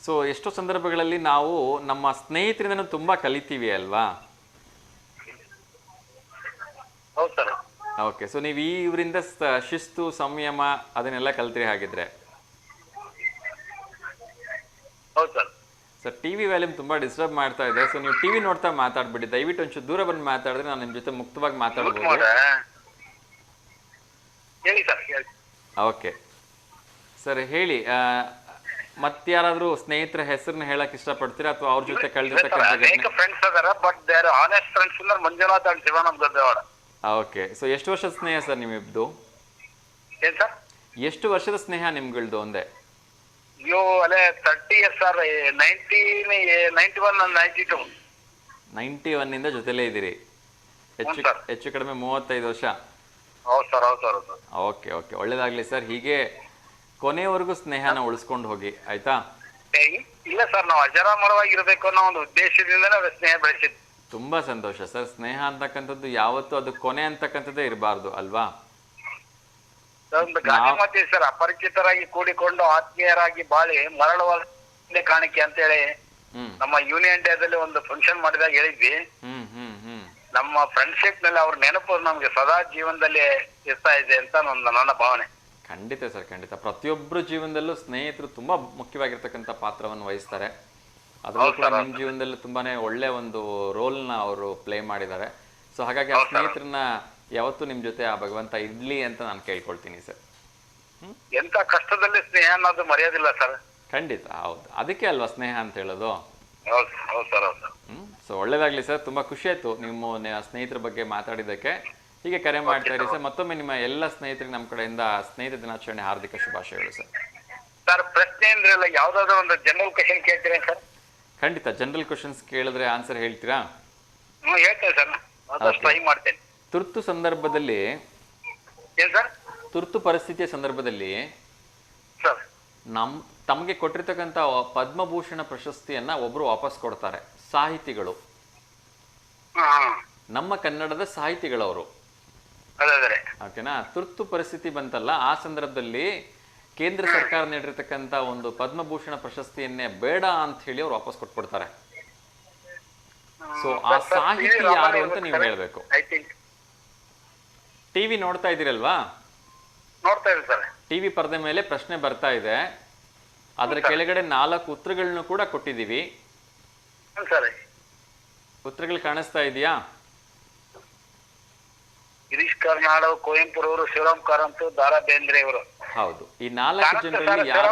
ಸೊ ಎಷ್ಟೋ ಸಂದರ್ಭಗಳಲ್ಲಿ ನಾವು ನಮ್ಮ ಸ್ನೇಹಿತರಿಂದ ತುಂಬಾ ಕಲಿತೀವಿ ಅಲ್ವಾ? ಹೌದು ಸರ್. ಓಕೆ, ಸೊ ನೀವು ಇವರಿಂದ ಶಿಸ್ತು, ಸಂಯಮ ಅದನ್ನೆಲ್ಲ ಕಲ್ತ್ರಿ ಹಾಗಿದ್ರೆ. ಹೌದು ಸರ್. ಸರ್, ಟಿವಿ ವ್ಯಾಲ್ಯೂಮ್ ತುಂಬಾ ಡಿಸ್ಟರ್ಬ್ ಮಾಡ್ತಾ ಇದೆ. ಸೊ ನೀವು ಟಿವಿ ನೋಡ್ತಾ ಮಾತಾಡ್ಬಿಡಿ ದಯವಿಟ್ಟು. ಒಂಚೂರು ದೂರ ಬಂದು ಮಾತಾಡಿದ್ರೆ ನಾನು ನಿಮ್ಮ ಜೊತೆ ಮುಕ್ತವಾಗಿ ಮಾತಾಡ್ಬೋದು. ಹೇಳಿ ಸರ್. ಓಕೆ ಸರ್, ಹೇಳಿ. ಮತ್ತಾರಾದ್ರೂ ಸ್ನೇಹಿತರ ಹೆಸರನ್ನ ಹೇಳಕ್ ಇಷ್ಟಪಡ್ತೀರಾ ಅಥವಾ ಅವ್ರ ಜೊತೆ ಅನೇಕ ಫ್ರೆಂಡ್ಸ್ ಅದಾರ, but they are honest friends ಅಂದ್ರೆ Manjunath and Shivanand Gubbewad. Okay, so ಎಷ್ಟು ವರ್ಷದ ಸ್ನೇಹ ಸರ್ ನಿಮ್ಮಿಬ್ದು? ಏನ್ ಸರ್? ಎಷ್ಟು ವರ್ಷದ ಸ್ನೇಹ ನಿಮ್ಗಳ್ದು ಒಂದೇ? ಅಯ್ಯೋ, ಅಲ್ಲೇ 30 years ಸರ್. 91 and 92. 91 ಇಂದ ಜೊತೆಲೇ ಇದ್ದೀರಿ? ಹೆಚ್ಚು ಕಡಿಮೆ 35 ವರ್ಷ. ಹೌದು ಸರ್, ಹೌದು ಸರ್, ಹೌದು. ಓಕೆ ಓಕೆ, ಒಳ್ಳೇದಾಗ್ಲಿ ಸರ್. ಹೀಗೆ ಕೊನೆಯವರೆಗೂ ಸ್ನೇಹನ ಉಳಿಸ್ಕೊಂಡು ಹೋಗಿ, ಆಯ್ತಾ? ಇಲ್ಲ ಸರ್, ನಾವು ಅಜರಾಮರವಾಗಿರ್ಬೇಕು ಅನ್ನೋ ಒಂದು ಉದ್ದೇಶದಿಂದನೇ ಸ್ನೇಹ ಬೆಳೆಸಿದ್ವಿ. ತುಂಬಾ ಸಂತೋಷ ಸರ್. ಸ್ನೇಹ ಅಂತಕ್ಕಂಥದ್ದು ಯಾವತ್ತೂ ಅದು ಕೊನೆ ಅಂತಕ್ಕಂಥದ್ದೇ ಇರಬಾರ್ದು ಅಲ್ವಾ? ಒಂದು ಗಾದೆ ಮಾತಿದೆ ಸರ್, ಅಪರಿಚಿತರಾಗಿ ಕೂಡಿಕೊಂಡು ಆತ್ಮೀಯರಾಗಿ ಬಾಳಿ ಮರಳುವ ಕಾಣಿಕೆ ಅಂತ ಹೇಳಿ ನಮ್ಮ ಯೂನಿಯನ್ ಡೇದಲ್ಲಿ ಒಂದು ಫಂಕ್ಷನ್ ಮಾಡಿದಾಗ ಹೇಳಿದ್ವಿ. ನಮ್ಮ ಫ್ರೆಂಡ್ಶಿಪ್ ನಲ್ಲಿ ಅವ್ರ ನೆನಪು ನಮ್ಗೆ ಸದಾ ಜೀವನದಲ್ಲಿ ಇರ್ತಾ ಇದೆ ಅಂತ ನನ್ನ ಭಾವನೆ. ಖಂಡಿತ ಸರ್, ಖಂಡಿತ. ಪ್ರತಿಯೊಬ್ಬರ ಜೀವನದಲ್ಲೂ ಸ್ನೇಹಿತರು ತುಂಬಾ ಮುಖ್ಯವಾಗಿರ್ತಕ್ಕಂಥ ಪಾತ್ರವನ್ನು ವಹಿಸ್ತಾರೆ. ಅದರಲ್ಲೂ ಕೂಡ ನಿಮ್ಮ ಜೀವನದಲ್ಲಿ ತುಂಬಾನೇ ಒಳ್ಳೆ ಒಂದು ರೋಲ್ನ ಅವರು ಪ್ಲೇ ಮಾಡಿದ್ದಾರೆ. ಸೊ ಹಾಗಾಗಿ ಆ ಸ್ನೇಹಿತರನ್ನ ಯಾವತ್ತೂ ನಿಮ್ ಜೊತೆ ಆ ಭಗವಂತ ಇಡ್ಲಿ ಅಂತ ನಾನು ಕೇಳ್ಕೊಳ್ತೀನಿ ಸರ್. ಎಂತ ಕಷ್ಟದಲ್ಲಿ ಸ್ನೇಹ ಅನ್ನೋದು ಮರೆಯೋದಿಲ್ಲ ಸರ್. ಖಂಡಿತ, ಹೌದು. ಅದಕ್ಕೆ ಅಲ್ವಾ ಸ್ನೇಹ ಅಂತ ಹೇಳೋದು. ಸೊ ಒಳ್ಳೇದಾಗ್ಲಿ ಸರ್. ತುಂಬಾ ಖುಷಿ ಆಯ್ತು ನಿಮ್ಮ ಸ್ನೇಹಿತರ ಬಗ್ಗೆ ಮಾತಾಡಿದ್ದಕ್ಕೆ. ಹೀಗೆ ಕರೆ ಮಾಡ್ತಾ ಇರಿ ಸರ್. ಮತ್ತೊಮ್ಮೆ ನಿಮ್ಮ ಎಲ್ಲ ಸ್ನೇಹಿತರಿಗೆ ನಮ್ಮ ಕಡೆಯಿಂದ ಸ್ನೇಹಿತ ದಿನಾಚರಣೆ ಹಾರ್ದಿಕ ಶುಭಾಶಯಗಳು ಸರ್. ಸರ್, ಪ್ರಶ್ನೆ ಅಂದ್ರೆ ಯಾವ್ದಾದ್ರು ಒಂದು ಜನರಲ್ ಕ್ವೆಶ್ಚನ್ ಕೇಳ್ತೀರಾ ಸರ್? ಖಂಡಿತ. ಜನರಲ್ ಕ್ವೆಶನ್ಸ್ ಕೇಳಿದ್ರೆ ಆನ್ಸರ್ ಹೇಳ್ತೀರಾ? ಹೇಳ್ತೇನೆ ಸರ್, ಆದಷ್ಟು ಟ್ರೈ ಮಾಡ್ತೇನೆ. ತುರ್ತು ಸಂದರ್ಭದಲ್ಲಿ, ತುರ್ತು ಪರಿಸ್ಥಿತಿಯ ಸಂದರ್ಭದಲ್ಲಿ ತಮಗೆ ಕೊಟ್ಟಿರ್ತಕ್ಕಂಥ ಪದ್ಮಭೂಷಣ ಪ್ರಶಸ್ತಿಯನ್ನ ಒಬ್ರು ವಾಪಸ್ ಕೊಡ್ತಾರೆ, ಸಾಹಿತಿಗಳು. ನಮ್ಮ ಕನ್ನಡದ ಸಾಹಿತಿಗಳವರು. ಓಕೆನಾ? ತುರ್ತು ಪರಿಸ್ಥಿತಿ ಬಂತಲ್ಲ, ಆ ಸಂದರ್ಭದಲ್ಲಿ ಕೇಂದ್ರ ಸರ್ಕಾರ ನೀಡಿರ್ತಕ್ಕಂಥ ಒಂದು ಪದ್ಮಭೂಷಣ ಪ್ರಶಸ್ತಿಯನ್ನೇ ಬೇಡ ಅಂತ ಹೇಳಿ ಅವ್ರು ವಾಪಸ್ ಕೊಟ್ಬಿಡ್ತಾರೆ. ಸೊ ಆ ಸಾಹಿತಿ ಯಾರು ಅಂತ ನೀವು ಹೇಳ್ಬೇಕು. ಟಿವಿ ನೋಡ್ತಾ ಇದ್ದೀರಲ್ವಾ? ಟಿವಿ ಪರದೆ ಮೇಲೆ ಪ್ರಶ್ನೆ ಬರ್ತಾ ಇದೆ. ಅದರ ಕೆಳಗಡೆ 4 ಉತ್ತರಗಳನ್ನು ಕೂಡ ಕೊಟ್ಟಿದ್ದೀವಿ. ಉತ್ತರಗಳು ಕಾಣಿಸ್ತಾ ಇದೆಯಾ? ಗಿರೀಶ್ ಕಾರ್ನಾಡ್, ಕುವೆಂಪು ಅವರು, ಶಿವರಾಮ್ ಕಾರಂತ್, ದಾರಾ ಬೇಂದ್ರೆ ಅವರು. ಹೌದು. ಈ 4 ಜನರಲ್ಲಿ ಯಾರು?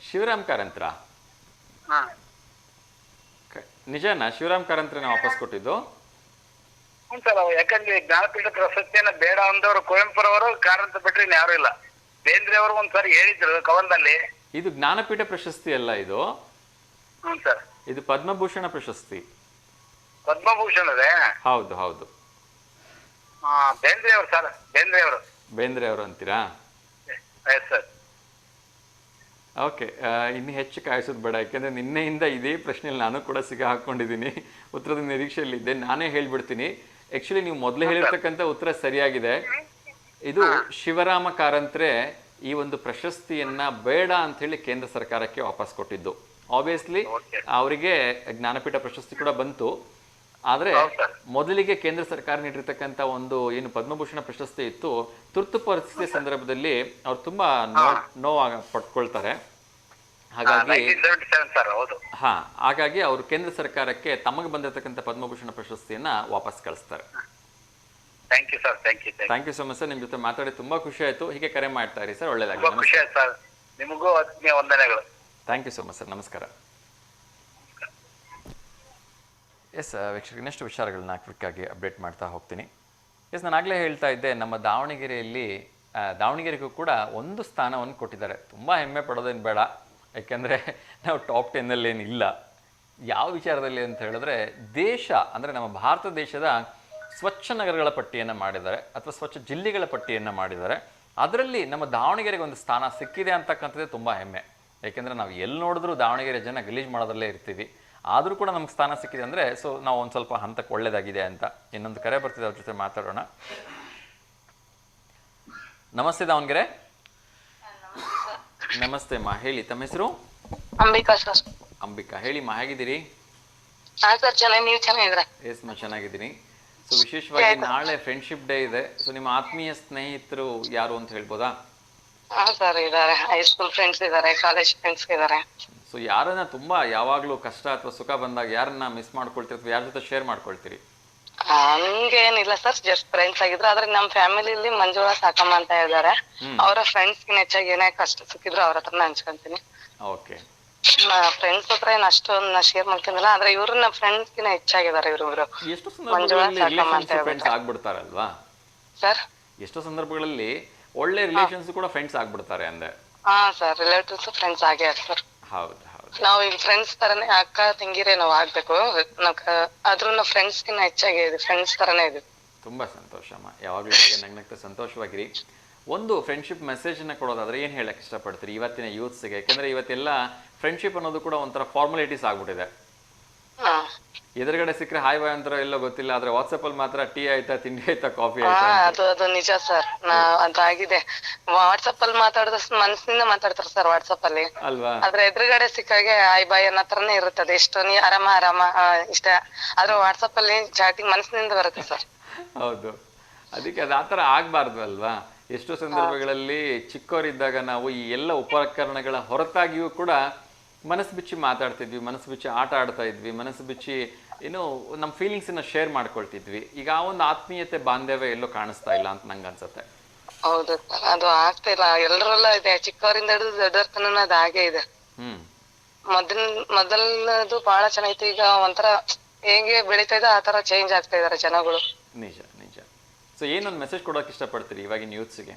ಶಿವರಾಮ್ ಕಾರಂತ್ರ. ನಿಜನಾ? ಶಿವರಾಮ್ ಕಾರಂತ್ರನ ವಾಪಸ್ ಕೊಟ್ಟಿದ್ದು? ಯಾಕಂದ್ರೆ ಜ್ಞಾನಪೀಠ ಪ್ರಶಸ್ತಿಯನ್ನ ಬೇಡ ಅಂದವರು ಕುವೆಂಪುರವರು, ಕಾರಂತ ಬಿಟ್ರೆ ಯಾರು ಇಲ್ಲ. ಬೇಂದ್ರೆ ಅವರು ಒಂದ್ಸರಿ ಹೇಳಿದ್ರು ಕವನದಲ್ಲಿ. ಇದು ಜ್ಞಾನಪೀಠ ಪ್ರಶಸ್ತಿ ಅಲ್ಲ, ಇದು ಇದು ಪದ್ಮಭೂಷಣ ಪ್ರಶಸ್ತಿ. ಪದ್ಮಭೂಷಣ? ಹೌದು ಹೌದು. ಬೇಂದ್ರೆ ಅವರು ಸರ್, ಬೇಂದ್ರೆ ಅವರು ಅಂತೀರಾ? ಓಕೆ, ಇನ್ನು ಹೆಚ್ಚು ಕಾಯಿಸೋದು ಬೇಡ. ಯಾಕೆಂದ್ರೆ ನಿನ್ನೆಯಿಂದ ಇದೇ ಪ್ರಶ್ನೆಯಲ್ಲಿ ನಾನು ಕೂಡ ಹಾಕೊಂಡಿದ್ದೀನಿ. ಉತ್ತರದ ನಿರೀಕ್ಷೆಯಲ್ಲಿದ್ದೆ. ನಾನೇ ಹೇಳ್ಬಿಡ್ತೀನಿ. ಆಕ್ಚುಲಿ ನೀವು ಮೊದಲೇ ಹೇಳಿರ್ತಕ್ಕಂಥ ಉತ್ತರ ಸರಿಯಾಗಿದೆ. ಇದು ಶಿವರಾಮ ಕಾರಂತ್ರೆ ಈ ಒಂದು ಪ್ರಶಸ್ತಿಯನ್ನ ಬೇಡ ಅಂತ ಹೇಳಿ ಕೇಂದ್ರ ಸರ್ಕಾರಕ್ಕೆ ವಾಪಸ್ ಕೊಟ್ಟಿದ್ದು. ಆಬ್ವಿಯಸ್ಲಿ ಅವರಿಗೆ ಜ್ಞಾನಪೀಠ ಪ್ರಶಸ್ತಿ ಕೂಡ ಬಂತು. ಆದ್ರೆ ಮೊದಲಿಗೆ ಕೇಂದ್ರ ಸರ್ಕಾರ ನೀಡಿರ್ತಕ್ಕಂಥ ಒಂದು ಏನು ಪದ್ಮಭೂಷಣ ಪ್ರಶಸ್ತಿ ಇತ್ತು, ತುರ್ತು ಪರಿಸ್ಥಿತಿ ಸಂದರ್ಭದಲ್ಲಿ ಅವ್ರು ತುಂಬಾ ನೋವಾಗ ಪಡ್ಕೊಳ್ತಾರೆ. ಹಾಗಾಗಿ ಅವರು ಕೇಂದ್ರ ಸರ್ಕಾರಕ್ಕೆ ತಮಗೆ ಬಂದಿರತಕ್ಕಂಥ ಪದ್ಮಭೂಷಣ ಪ್ರಶಸ್ತಿಯನ್ನ ವಾಪಸ್ ಕಳಿಸ್ತಾರೆ. Thank you sir, thank you. Thank you so much sir. ನಿಮ್ಮ ಜೊತೆ ಮಾತಾಡಿ ತುಂಬಾ ಖುಷಿ ಆಯ್ತು. ಹೀಗೆ ಕರೆ ಮಾಡ್ತಾ ಇರಿ ಸರ್. ಒಳ್ಳೆಯದಾಗಲಿ. ತುಂಬಾ ಖುಷಿ ಆಯ್ತು ಸರ್. ನಿಮಗೂ ಆತ್ಮೀಯ ವಂದನೆಗಳು. Thank you so much sir. ನಮಸ್ಕಾರ. ಎಸ್ ವೀಕ್ಷಕರಿಗೆ ಇನ್ನಷ್ಟು ವಿಚಾರಗಳನ್ನ ಕ್ವಿಕ್ಕಾಗಿ ಅಪ್ಡೇಟ್ ಮಾಡ್ತಾ ಹೋಗ್ತೀನಿ. ಎಸ್, ನಾನು ಆಗಲೇ ಹೇಳ್ತಾ ಇದ್ದೆ, ನಮ್ಮ ದಾವಣಗೆರೆಯಲ್ಲಿ ದಾವಣಗೆರೆಗೂ ಕೂಡ ಒಂದು ಸ್ಥಾನವನ್ನು ಕೊಟ್ಟಿದ್ದಾರೆ. ತುಂಬ ಹೆಮ್ಮೆ ಪಡೋದೇನು ಬೇಡ, ಯಾಕೆಂದರೆ ನಾವು ಟಾಪ್ 10 ಏನಿಲ್ಲ. ಯಾವ ವಿಚಾರದಲ್ಲಿ ಅಂತ ಹೇಳಿದ್ರೆ, ದೇಶ ಅಂದರೆ ನಮ್ಮ ಭಾರತ ದೇಶದ ಸ್ವಚ್ಛ ನಗರಗಳ ಪಟ್ಟಿಯನ್ನು ಮಾಡಿದ್ದಾರೆ ಅಥವಾ ಸ್ವಚ್ಛ ಜಿಲ್ಲೆಗಳ ಪಟ್ಟಿಯನ್ನು ಮಾಡಿದ್ದಾರೆ. ಅದರಲ್ಲಿ ನಮ್ಮ ದಾವಣಗೆರೆಗೆ ಒಂದು ಸ್ಥಾನ ಸಿಕ್ಕಿದೆ ಅಂತಕ್ಕಂಥದ್ದೇ ತುಂಬ ಹೆಮ್ಮೆ. ಯಾಕೆಂದರೆ ನಾವು ಎಲ್ಲಿ ನೋಡಿದ್ರೂ ದಾವಣಗೆರೆ ಜನ ಗಲೀಜು ಮಾಡೋದರಲ್ಲೇ ಇರ್ತೀವಿ. ಆದರೂ ಕೂಡ ನಮ್ಗೆ ಸ್ಥಾನ ಸಿಕ್ಕಿದೆ ಅಂದರೆ ಸೊ ನಾವು ಒಂದು ಸ್ವಲ್ಪ ಹಂತಕ್ಕೆ ಒಳ್ಳೆಯದಾಗಿದೆ ಅಂತ. ಇನ್ನೊಂದು ಕರೆ ಬರ್ತಿದೆ, ಅವ್ರ ಜೊತೆ ಮಾತಾಡೋಣ. ನಮಸ್ತೆ ದಾವಣಗೆರೆ. ನಮಸ್ತೆ ಅಮ್ಮ, ಹೇಳಿ ತಮ್ಮ ಹೆಸರು? ಅಂಬಿಕಾ ಸರ್. ಅಂಬಿಕಾ, ಹೇಳಿ ಮಾ, ಹೇಗಿದ್ದೀರಿ? ಹಾ ಸರ್, ಚೆನ್ನಾಗಿ. ನೀವು ಚೆನ್ನಾಗಿದ್ದೀರಾ? ಎಸ್ ಮಾ, ಚೆನ್ನಾಗಿದ್ದೀನಿ. ಸೊ ವಿಶೇಷವಾಗಿ ನಾಳೆ ಫ್ರೆಂಡ್ಶಿಪ್ ಡೇ ಇದೆ. ಸೊ ನಿಮ್ಮ ಆತ್ಮೀಯ ಸ್ನೇಹಿತರು ಯಾರು ಅಂತ ಹೇಳ್ಬೋದಾ? ಹಾ ಸರ್, ಇದಾರೆ. ಹೈಸ್ಕೂಲ್ ಫ್ರೆಂಡ್ಸ್ ಇದಾರೆ, ಕಾಲೇಜ್ ಫ್ರೆಂಡ್ಸ್ ಇದಾರೆ. ಸೊ ಯಾರನ್ನ ತುಂಬಾ ಯಾವಾಗ್ಲೂ ಕಷ್ಟ ಅಥವಾ ಸುಖ ಬಂದಾಗ ಯಾರನ್ನ ಮಿಸ್ ಮಾಡ್ಕೊಳ್ತೀರಿ ಅಥವಾ ಯಾರ ಜೊತೆ ಶೇರ್ ಮಾಡ್ಕೊಳ್ತೀರಿ? ಹಂಗೇನಿಲ್ಲ ಸರ್, ಜಸ್ಟ್ ಫ್ರೆಂಡ್ಸ್ ಆಗಿದ್ರು. ಆದ್ರೆ ನಮ್ ಫ್ಯಾಮಿಲಿಲಿ ಮಂಜುಳಾ ಸಾಕಮ್ಮ ಅಂತ ಇದಾರೆ. ಅವರ ಫ್ರೆಂಡ್ಸ್ ಗಿನ ಹೆಚ್ಚಾಗಿ ಏನೇ ಕಷ್ಟ ಸಿಕ್ಕಿದ್ರು ಅವ್ರ ಹತ್ರನ ಹಂಚ್ಕೊಂತೀನಿ. ಓಕೆ. ಫ್ರೆಂಡ್ಸ್ ಹತ್ರ ಏನ್ ಅಷ್ಟೊಂದು ಶೇರ್ ಮಾಡ್ಕೊಂಡಿಲ್ಲ, ಆದ್ರೆ ಇವ್ರು ನಮ್ಮ ಫ್ರೆಂಡ್ಸ್ ಗಿನ ಹೆಚ್ಚಾಗಿದ್ದಾರೆ. ಇವ್ರು ಎಷ್ಟೋ ಸಂದರ್ಭಗಳಲ್ಲಿ ಫ್ರೆಂಡ್ಸ್ ಆಗ್ಬಿಡ್ತಾರಲ್ವಾ ಸರ್? ಎಷ್ಟೋ ಸಂದರ್ಭಗಳಲ್ಲಿ ಒಳ್ಳೆ ರಿಲೇಷನ್ಸ್ ಕೂಡ ಫ್ರೆಂಡ್ಸ್ ಆಗ್ಬಿಡ್ತಾರೆ ಅಂದೆ. ಹಾ ಸರ್, ರಿಲೇಟಿವ್ಸ್ ಫ್ರೆಂಡ್ಸ್ ಆಗೇ ಸರ್. ಹೌದು ಹೌದು. ನಾವ್ ಈಗ ಫ್ರೆಂಡ್ಸ್ ತರನೇ, ಅಕ್ಕ ತಂಗಿರೇ ನಾವ್ ಆಗ್ಬೇಕು. ಆದ್ರೂ ನಾವು ಫ್ರೆಂಡ್ಸ್ ಗಿನ್ನ ಹೆಚ್ಚಾಗಿ ಫ್ರೆಂಡ್ಸ್ ತರನೇ ಇದೆ. ತುಂಬಾ ಸಂತೋಷ ಅಮ್ಮ. ಯಾವಾಗ್ಲೂ ಹಾಗೆ ನಗ್ನಗ್ತಾ ಸಂತೋಷವಾಗಿರಿ. ಒಂದು ಫ್ರೆಂಡ್ಶಿಪ್ ಮೆಸೇಜ್ ನ ಕೊಡೋದಾದ್ರೆ ಏನ್ ಹೇಳಕ್ ಇಷ್ಟಪಡ್ತೀರಿ ಇವತ್ತಿನ ಯೂತ್ಸ್ಗೆ? ಯಾಕಂದ್ರೆ ಇವತ್ತೆಲ್ಲ ಫ್ರೆಂಡ್ಶಿಪ್ ಅನ್ನೋದು ಕೂಡ ಒಂಥರ ಫಾರ್ಮಾಲಿಟೀಸ್ ಆಗ್ಬಿಟ್ಟಿದೆ. ಎದುರುಗಡೆ ಸಿಕ್ಕರೆ ಹಾಯ್ ಬಾಯ್ ಅಂತಾರೋ ಎಲ್ಲೋ ಗೊತ್ತಿಲ್ಲ, ಆದ್ರೆ ವಾಟ್ಸ್ಆಪ್ ಅಲ್ಲಿ ಮಾತ್ರ ಟೀ ಆಯ್ತಾ, ತಿಂಡಿ ಆಯ್ತಾ, ಕಾಫಿ ಆಯ್ತಾ. ಅದು ನಿಜ ಸರ್, ಅದಾಗಿದೆ. ವಾಟ್ಸ್ಆಪ್ ಅಲ್ಲಿ ಮಾತಾಡಿದಷ್ಟು ಮನಸ್ಸಿನಿಂದ ಮಾತಾಡ್ತಾರೆ ಸರ್ ವಾಟ್ಸ್ಆಪ್ ಅಲ್ಲಿ ಅಲ್ವಾ? ಆದ್ರೆ ಎದುರುಗಡೆ ಸಿಕ್ಕಾಗೆ ಹಾಯ್ ಬಾಯ್ ಅನ್ನೋ ತರನೇ ಇರುತ್ತದೆ. ಎಷ್ಟು ನೀ ಆರಾಮ ಇಷ್ಟ, ಆದ್ರೆ ವಾಟ್ಸ್ಆಪ್ ಅಲ್ಲಿ ಚಾಟಿಂಗ್ ಮನಸ್ಸಿನಿಂದ ಬರುತ್ತೆ ಸರ್. ಹೌದು, ಅದಕ್ಕೆ ಅದು ಆತರ ಆಗ್ಬಾರ್ದು ಅಲ್ವಾ? ಎಷ್ಟೋ ಸಂದರ್ಭಗಳಲ್ಲಿ ಚಿಕ್ಕವರಿದ್ದಾಗ ನಾವು ಈ ಎಲ್ಲ ಉಪಕರಣಗಳ ಹೊರತಾಗಿಯೂ ಕೂಡ ಮನಸ್ಸು ಬಿಚ್ಚಿ ಮಾತಾಡ್ತಿದ್ವಿ, ಮನಸ್ಸು ಬಿಚ್ಚಿ ಆಟ ಆಡ್ತಾ ಇದ್ವಿ, ಮನಸ್ಸು ಬಿಚ್ಚಿ ಏನೋ ನಮ್ಮ ಫೀಲಿಂಗ್ಸನ್ನ ಶೇರ್ ಮಾಡ್ಕೊಳ್ತಿದ್ವಿ. ಈಗ ಆ ಒಂದು ಆತ್ಮೀಯತೆ ಬಾಂಧವ್ಯ ಎಲ್ಲೋ ಕಾಣಿಸ್ತಾ ಇಲ್ಲ ಅಂತ ನಂಗೆ ಅನ್ಸುತ್ತೆ. ಹೌದು, ಅದು ಆಗ್ತಾ ಇಲ್ಲ. ಎಲ್ಲರೆಲ್ಲ ಇದೆ, ಚಿಕ್ಕವರಿಂದ ಹಿಡಿದು ದೊಡ್ಡವ್ರ ತನಕ ಅದು ಹಾಗೆ ಇದೆ. ಮೊದಲದು ಬಹಳ ಚೆನ್ನಾಗಿತ್ತು. ಈಗ ಒಂಥರ ಹೇಗೆ ಬೆಳೀತಾ ಇದೆ ಆ ತರ ಚೇಂಜ್ ಆಗ್ತಾ ಇದಾರೆ ಜನಗಳು. ನಿಜ ನಿಜ. ಸೊ ಏನೊಂದು ಮೆಸೇಜ್ ಕೊಡೋಕೆ ಇಷ್ಟಪಡ್ತೀರಿ ಇವಾಗಿನ ಯೂತ್ಸ್ಗೆ?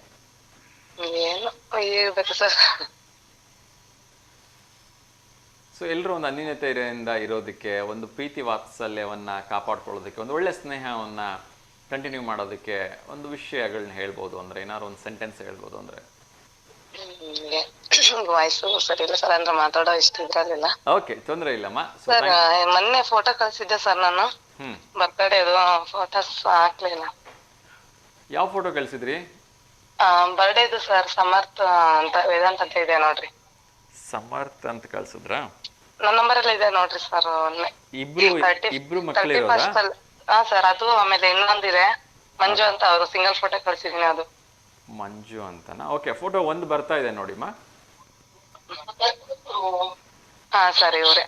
ಏನು ಹೇಳ್ಬೇಕು ಸರ್, ಸೊ ಎಲ್ಲರೂ ಒಂದು ಅನ್ಯೂನ್ಯತೆಯಿಂದ ಇರೋದಕ್ಕೆ, ಒಂದು ಪ್ರೀತಿ ವಾತ್ಸಲ್ಯವನ್ನ ಕಾಪಾಡ್ಕೊಳ್ಳೋದಕ್ಕೆ, ಒಂದು ಒಳ್ಳೆ ಸ್ನೇಹವನ್ನ ಕಂಟಿನ್ಯೂ ಮಾಡೋದಕ್ಕೆ ಒಂದು ವಿಷಯಗಳನ್ನ ಹೇಳ್ಬೋದು ಅಂದ್ರೆ, ಏನಾದ್ರು ಒಂದು ಸೆಂಟೆನ್ಸ್ ಹೇಳ್ಬೋದು ಅಂದ್ರೆ? ವಾಯ್ಸು ಸರಿ ಇಲ್ಲ ಸರ್, ಅಂದ್ರೆ ಮಾತಾಡೋ ಇಷ್ಟ ಇದ್ರಲ್ಲಿಲ್ಲ. ಓಕೆ, ತೊಂದರೆ ಇಲ್ಲಮ್ಮ. ಸರ್ ಮೊನ್ನೆ ಫೋಟೋ ಕಳ್ಸಿದ್ದೆ ಸರ್ ನಾನು, ಬರ್ತ್ಡೇದು ಫೋಟೋಸ್ ಹಾಕ್ಲಿಲ್ಲ. ಯಾವ ಫೋಟೋ ಕಳ್ಸಿದ್ರಿ? ಬರ್ಡೇದು ಸರ್, ಸಮರ್ಥ ಅಂತ ವೇದಾಂತ್ ಅಂತ ಇದೆ ನೋಡ್ರಿ. ಸಮರ್ಥ ಅಂತ ಕಳ್ಸಿದ್ರಾ? ನನ್ನ ನಂಬರ್ ಎಲ್ಲ ಇದೆ ನೋಡ್ರಿ ಸರ್. ಇಬ್ರು ಮಕ್ಕಳು? ಹಾ ಸರ್, ಅದು ಆಮೇಲೆ ಇನ್ನೊಂದಿದೆ ಮಂಜು ಅಂತ, ಅವರು ಸಿಂಗಲ್ ಫೋಟೋ ಕಳ್ಸಿದೀನಿ. ಅದು ಮಂಜು ಅಂತನಾ? ಓಕೆ, ಫೋಟೋ ಒಂದು ಬರ್ತಾ ಇದೆ ನೋಡಿಮ್ಮ. ಹಾ ಸರ್, ಇವ್ರೆ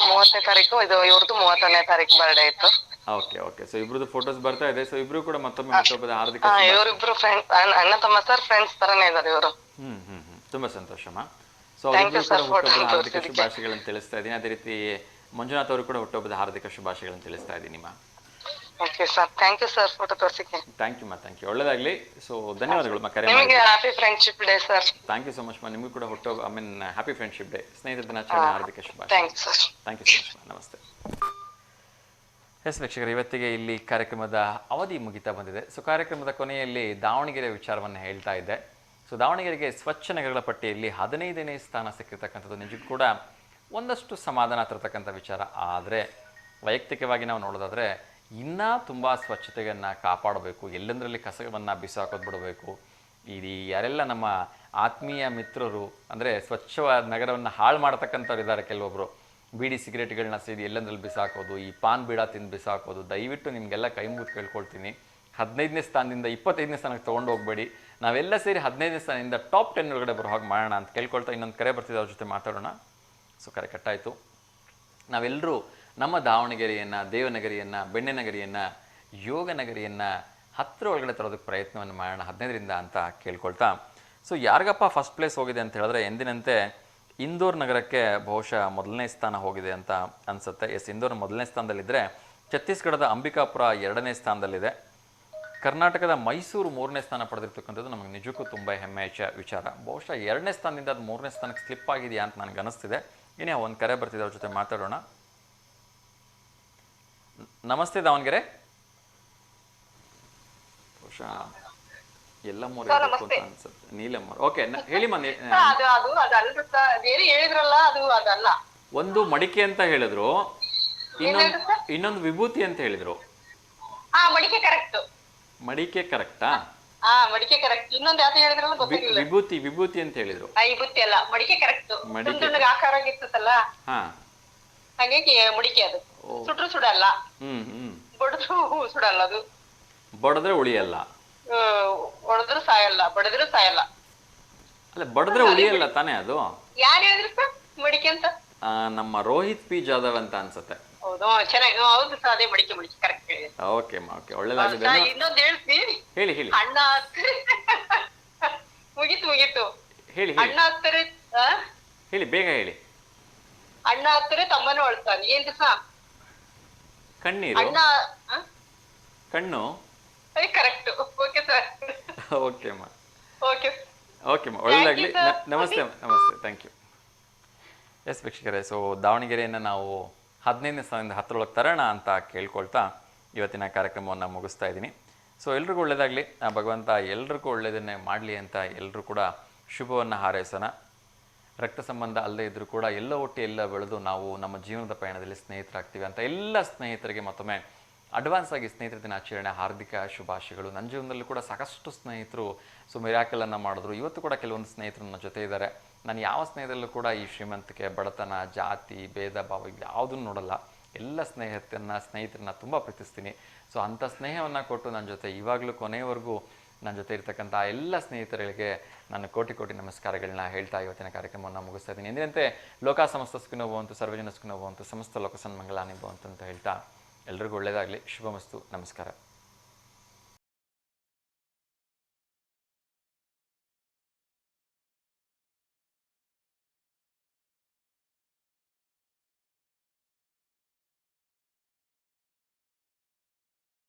30ನೇ ತಾರೀಕು, ಇದು ಇವ್ರದ್ದು 31ನೇ ತಾರೀಕು ಬರ್ಡೇ ಇತ್ತು. Okay okay. ಸೊ ಇಬ್ರದ್ದು ಫೋಟೋಸ್ ಬರ್ತಾ ಇದೆ. ಸೊ ಇಬ್ರು ಕೂಡ ಮತ್ತೊಮ್ಮೆ ಹುಟ್ಟುಹಬ್ಬದ ಹಾರ್ದಿಕ ಇವರಿಬ್ರು ಫ್ರೆಂಡ್ಸ್, ಅಣ್ಣ ತಮ್ಮ ಸರ್, ಫ್ರೆಂಡ್ಸ್ ತರನೇ ಇದಾರೆ ಇವರು. ತುಂಬಾ ಸಂತೋಷಮ್ಮ. ಸೊ ಅವರಿಬ್ರು ಕೂಡ ಹುಟ್ಟುಹಬ್ಬದ ಹಾರ್ದಿಕ ಶುಭಾಶಯಗಳನ್ನು ತಿಳಿಸ್ತಾ ಇದ್ದೀನಿ. ಅದೇ ರೀತಿ ಮಂಜುನಾಥ್ ಅವರು ಕೂಡ ಹುಟ್ಟುಹಬ್ಬದ ಹಾರ್ದಿಕ ಶುಭಾಶಯಗಳನ್ನು ತಿಳಿಸ್ತಾ ಇದ್ದೀನಿ ನಿಮ್ಮ. Okay sir, thank you sir photo ತೋರಿಸಿಕೆ. ಥ್ಯಾಂಕ್ ಯು ಮಾ, ಥ್ಯಾಂಕ್ ಯು. ಒಳ್ಳೆದಾಗ್ಲಿ. ಸೊ ಧನ್ಯವಾದಗಳು ಮಾ, ಕರೆ ನಿಮಗೆ happy friendship day sir. Thank you so much ಮಾ. ನಿಮಗೂ ಕೂಡ ಹುಟ್ಟುಹಬ್ಬ, ಹ್ಯಾಪಿ ಫ್ರೆಂಡ್ಶಿಪ್ ಡೇ, ಸ್ನೇಹಿತರ ದಿನಾಚರಣೆ ಹಾರ್ದಿಕ ಶುಭಾಶಯ. Thank you sir. Thank you so much ಮಾ. ನಮಸ್ತೆ. ಎಸ್ ವೀಕ್ಷಕರು, ಇವತ್ತಿಗೆ ಇಲ್ಲಿ ಕಾರ್ಯಕ್ರಮದ ಅವಧಿ ಮುಗಿತಾ ಬಂದಿದೆ. ಸೊ ಕಾರ್ಯಕ್ರಮದ ಕೊನೆಯಲ್ಲಿ ದಾವಣಗೆರೆ ವಿಚಾರವನ್ನು ಹೇಳ್ತಾ ಇದ್ದೆ. ಸೊ ದಾವಣಗೆರೆಗೆ ಸ್ವಚ್ಛ ನಗರಗಳ ಪಟ್ಟಿಯಲ್ಲಿ 15ನೇ ಸ್ಥಾನ ಸಿಕ್ಕಿರ್ತಕ್ಕಂಥದ್ದು ನಿಜಕ್ಕೂ ಕೂಡ ಒಂದಷ್ಟು ಸಮಾಧಾನ ತರತಕ್ಕಂಥ ವಿಚಾರ. ಆದರೆ ವೈಯಕ್ತಿಕವಾಗಿ ನಾವು ನೋಡೋದಾದರೆ ಇನ್ನೂ ತುಂಬ ಸ್ವಚ್ಛತೆಯನ್ನು ಕಾಪಾಡಬೇಕು, ಎಲ್ಲೆಂದರಲ್ಲಿ ಕಸವನ್ನು ಬಿಸಾಕೋದು ಬಿಡಬೇಕು. ಇದು ಯಾರೆಲ್ಲ ನಮ್ಮ ಆತ್ಮೀಯ ಮಿತ್ರರು ಅಂದರೆ ಸ್ವಚ್ಛವಾದ ನಗರವನ್ನು ಹಾಳು ಮಾಡ್ತಕ್ಕಂಥವ್ರು ಇದ್ದಾರೆ, ಕೆಲವೊಬ್ಬರು ಬೀಡಿ ಸಿಗರೇಟ್ಗಳನ್ನ ಸೇರಿ ಎಲ್ಲೆಂದ್ರಲ್ಲಿ ಬಿಸಾಕೋದು, ಈ ಪಾನ್ ಬೀಡ ತಿಂದು ಬಿಸಾಕೋದು, ದಯವಿಟ್ಟು ನಿಮಗೆಲ್ಲ ಕೈ ಮುಗಿದು ಕೇಳ್ಕೊಳ್ತೀನಿ, 15ನೇ ಸ್ಥಾನದಿಂದ 25ನೇ ಸ್ಥಾನಕ್ಕೆ ತೊಗೊಂಡು ಹೋಗಬೇಡಿ. ನಾವೆಲ್ಲ ಸೇರಿ 15ನೇ ಸ್ಥಾನದಿಂದ ಟಾಪ್ 10 ಒಳಗಡೆ ಬರೋ ಹಾಗೆ ಮಾಡೋಣ ಅಂತ ಕೇಳ್ಕೊಳ್ತಾ ಇನ್ನೊಂದು ಕರೆ ಬರ್ತಿದ್ದೆ, ಅವ್ರ ಜೊತೆ ಮಾತಾಡೋಣ. ಸೊ ಕರೆ ಕಟ್ಟಾಯಿತು. ನಾವೆಲ್ಲರೂ ನಮ್ಮ ದಾವಣಗೆರೆಯನ್ನು, ದೇವನಗರಿಯನ್ನು, ಬೆಣ್ಣೆನಗರಿಯನ್ನು ಯೋಗ ನಗರಿಯನ್ನು ಹತ್ತಿರ ಒಳಗಡೆ ತರೋದಕ್ಕೆ ಪ್ರಯತ್ನವನ್ನು ಮಾಡೋಣ 15ರಿಂದ ಅಂತ ಕೇಳ್ಕೊಳ್ತಾ. ಸೊ ಯಾರಿಗಪ್ಪ ಫಸ್ಟ್ ಪ್ಲೇಸ್ ಹೋಗಿದೆ ಅಂತ ಹೇಳಿದ್ರೆ ಎಂದಿನಂತೆ ಇಂದೋರ್ ನಗರಕ್ಕೆ ಬಹುಶಃ ಮೊದಲನೇ ಸ್ಥಾನ ಹೋಗಿದೆ ಅಂತ ಅನಿಸುತ್ತೆ. ಎಸ್, ಇಂದೋರ್ ಮೊದಲನೇ ಸ್ಥಾನದಲ್ಲಿದ್ದರೆ ಛತ್ತೀಸ್ಗಢದ ಅಂಬಿಕಾಪುರ 2ನೇ ಸ್ಥಾನದಲ್ಲಿದೆ. ಕರ್ನಾಟಕದ ಮೈಸೂರು 3ನೇ ಸ್ಥಾನ ಪಡೆದಿರ್ತಕ್ಕಂಥದ್ದು ನಮಗೆ ನಿಜಕ್ಕೂ ತುಂಬ ಹೆಮ್ಮೆಯ ವಿಚಾರ. ಬಹುಶಃ 2ನೇ ಸ್ಥಾನದಿಂದ ಅದು 3ನೇ ಸ್ಥಾನಕ್ಕೆ ಸ್ಲಿಪ್ ಆಗಿದೆಯಾ ಅಂತ ನನಗೆ ಅನಿಸ್ತಿದೆ. ಏನೇ ಒಂದು ಕರೆ ಬರ್ತಿದೆ, ಅವ್ರ ಜೊತೆ ಮಾತಾಡೋಣ. ನಮಸ್ತೆ ದಾವಣಗೆರೆ. ಬಹುಶಃ ಎಲ್ಲಮ್ಮವ್ರು ಅಂತ ಅನ್ಸುತ್ತೆ, ನೀಲಮ್ಮವ್ರು. ಓಕೆ, ಹೇಳಿ ಮನೆ. ಒಂದು ಮಡಿಕೆ ಅಂತ ಹೇಳಿದ್ರು, ಇನ್ನೊಂದು ವಿಭೂತಿ ಅಂತ ಹೇಳಿದ್ರು. ಮಡಿಕೆ ಕರೆಕ್ಟ್. ಮಡಿಕೆ ಕರೆಕ್ಟಾ? ಮಡಿಕೆ ಕರೆಕ್ಟ್. ಇನ್ನೊಂದು ಯಾವ್ದು ಹೇಳಿದ್ರಲ್ಲ ಗೊತ್ತಿಲ್ಲ. ವಿಭೂತಿ ಅಂತ ಹೇಳಿದ್ರು. ವಿಭೂತಿ ಅಲ್ಲ, ಮಡಿಕೆ ಕರೆಕ್ಟ್. ತುಂಡುಗೆ ಆಕಾರ ಆಗಿರ್ತದಲ್ಲ, ಹಾಗಾಗಿ ಮಡಿಕೆ. ಅದು ಸುಟ್ರು ಸುಡಲ್ಲ, ಬಡದ್ರು ಸುಡಲ್ಲ. ಅದು ಬಡದ್ರೆ ಉಳಿಯಲ್ಲ, ಹೊಡೆದ್ರು ಸಾಯಲ್ಲ, ಬಡದ್ರು ಸಾಯಲ್ಲ. ಅಲ್ಲ, ಬಡದ್ರೆ ಉಳಿಯಲ್ಲ ತಾನೇ ಅದು? ಯಾರು ಹೇಳಿದ್ರು ಸರ್ ಮಡಿಕೆ ಅಂತ? ನಮ್ಮ ರೋಹಿತ್ ಪಿ ಜಾಧವ್ ಅಂತ ಅನ್ಸುತ್ತೆ. ಹೌದು, ಚೆನ್ನಾಗಿ. ಹೌದು ಸರ್, ಅದೇ ಮಡಿಕೆ ಕರೆಕ್ಟ್ ಹೇಳಿ. ಓಕೆ ಓಕೆ, ಒಳ್ಳೆದಾಗಿದೆ. ಇನ್ನೊಂದು ಹೇಳ್ತೀನಿ, ಹೇಳಿ. ಅಣ್ಣ ಮುಗೀತು. ಹೇಳಿ ಅಣ್ಣ ಹತ್ತಾರೆ, ಹೇಳಿ, ಬೇಗ ಹೇಳಿ. ಅಣ್ಣ ಹತ್ತಾರೆ ತಮ್ಮನ ಹೊಳ್ತಾನೆ. ಏನ್ ಸರ್? ಕಣ್ಣೀರು. ಅಣ್ಣ ಕಣ್ಣು. ಕರೆಕ್ಟ್. Okay sir. ಓಕೆ ಅಮ್ಮ. ಓಕೆ ಒಳ್ಳೆದಾಗ್ಲಿ. ನಮಸ್ತೆ, ಥ್ಯಾಂಕ್ ಯು. ಎಸ್ ವೀಕ್ಷಕರೇ, ಸೊ ದಾವಣಗೆರೆಯನ್ನು ನಾವು 15ನೇ ಸ್ಥಾನದಿಂದ 10ರೊಳಗೆ ತರೋಣ ಅಂತ ಕೇಳ್ಕೊಳ್ತಾ ಇವತ್ತಿನ ಕಾರ್ಯಕ್ರಮವನ್ನು ಮುಗಿಸ್ತಾ ಇದ್ದೀನಿ. ಸೊ ಎಲ್ರಿಗೂ ಒಳ್ಳೆಯದಾಗಲಿ, ಭಗವಂತ ಎಲ್ರಿಗೂ ಒಳ್ಳೆಯದನ್ನೇ ಮಾಡಲಿ ಅಂತ ಎಲ್ಲರೂ ಕೂಡ ಶುಭವನ್ನು ಹಾರೈಸೋಣ. ರಕ್ತ ಸಂಬಂಧ ಅಲ್ಲದೇ ಇದ್ದರೂ ಕೂಡ ಎಲ್ಲ ಒಟ್ಟು ಎಲ್ಲ ಬೆಳೆದು ನಾವು ನಮ್ಮ ಜೀವನದ ಪಯಣದಲ್ಲಿ ಸ್ನೇಹಿತರಾಗ್ತೀವಿ ಅಂತ ಎಲ್ಲ ಸ್ನೇಹಿತರಿಗೆ ಮತ್ತೊಮ್ಮೆ ಅಡ್ವಾನ್ಸ್ ಆಗಿ ಸ್ನೇಹಿತರ ದಿನಾಚರಣೆ ಹಾರ್ದಿಕ ಶುಭಾಶಯಗಳು. ನನ್ನ ಜೀವನದಲ್ಲೂ ಕೂಡ ಸಾಕಷ್ಟು ಸ್ನೇಹಿತರು ಮಿರಾಕಲನ್ನು ಮಾಡಿದ್ರು. ಇವತ್ತು ಕೂಡ ಕೆಲವೊಂದು ಸ್ನೇಹಿತರು ನನ್ನ ಜೊತೆ ಇದ್ದಾರೆ. ನಾನು ಯಾವ ಸ್ನೇಹಿತರಲ್ಲೂ ಕೂಡ ಈ ಶ್ರೀಮಂತಿಕೆ, ಬಡತನ, ಜಾತಿ, ಭೇದ ಭಾವ ಯಾವುದನ್ನು ನೋಡಲ್ಲ. ಎಲ್ಲ ಸ್ನೇಹಿತರನ್ನ ತುಂಬ ಪ್ರೀತಿಸ್ತೀನಿ. ಸೊ ಅಂಥ ಸ್ನೇಹವನ್ನು ಕೊಟ್ಟು ನನ್ನ ಜೊತೆ ಇವಾಗಲೂ ಕೊನೆಯವರೆಗೂ ನನ್ನ ಜೊತೆ ಇರ್ತಕ್ಕಂಥ ಎಲ್ಲ ಸ್ನೇಹಿತರಿಗೆ ನಾನು ಕೋಟಿ ನಮಸ್ಕಾರಗಳನ್ನ ಹೇಳ್ತಾ ಇವತ್ತಿನ ಕಾರ್ಯಕ್ರಮವನ್ನು ಮುಗಿಸ್ತಾ ಇದ್ದೀನಿ. ಎಂದಿನಂತೆ ಲೋಕ ಸಮಸ್ತ ಸುಖಿನೋ ಭವಂತು, ಸರ್ವಜನ ಸುಖಿನೋ ಭವಂತು, ಸಮಸ್ತ ಲೋಕ ಸನ್ಮಂಗಲಾನಿ ಭವಂತು ಅಂತ ಹೇಳ್ತಾ ಎಲ್ರಿಗೂ ಒಳ್ಳೆಯದಾಗಲಿ. ಶುಭಮಸ್ತು. ನಮಸ್ಕಾರ.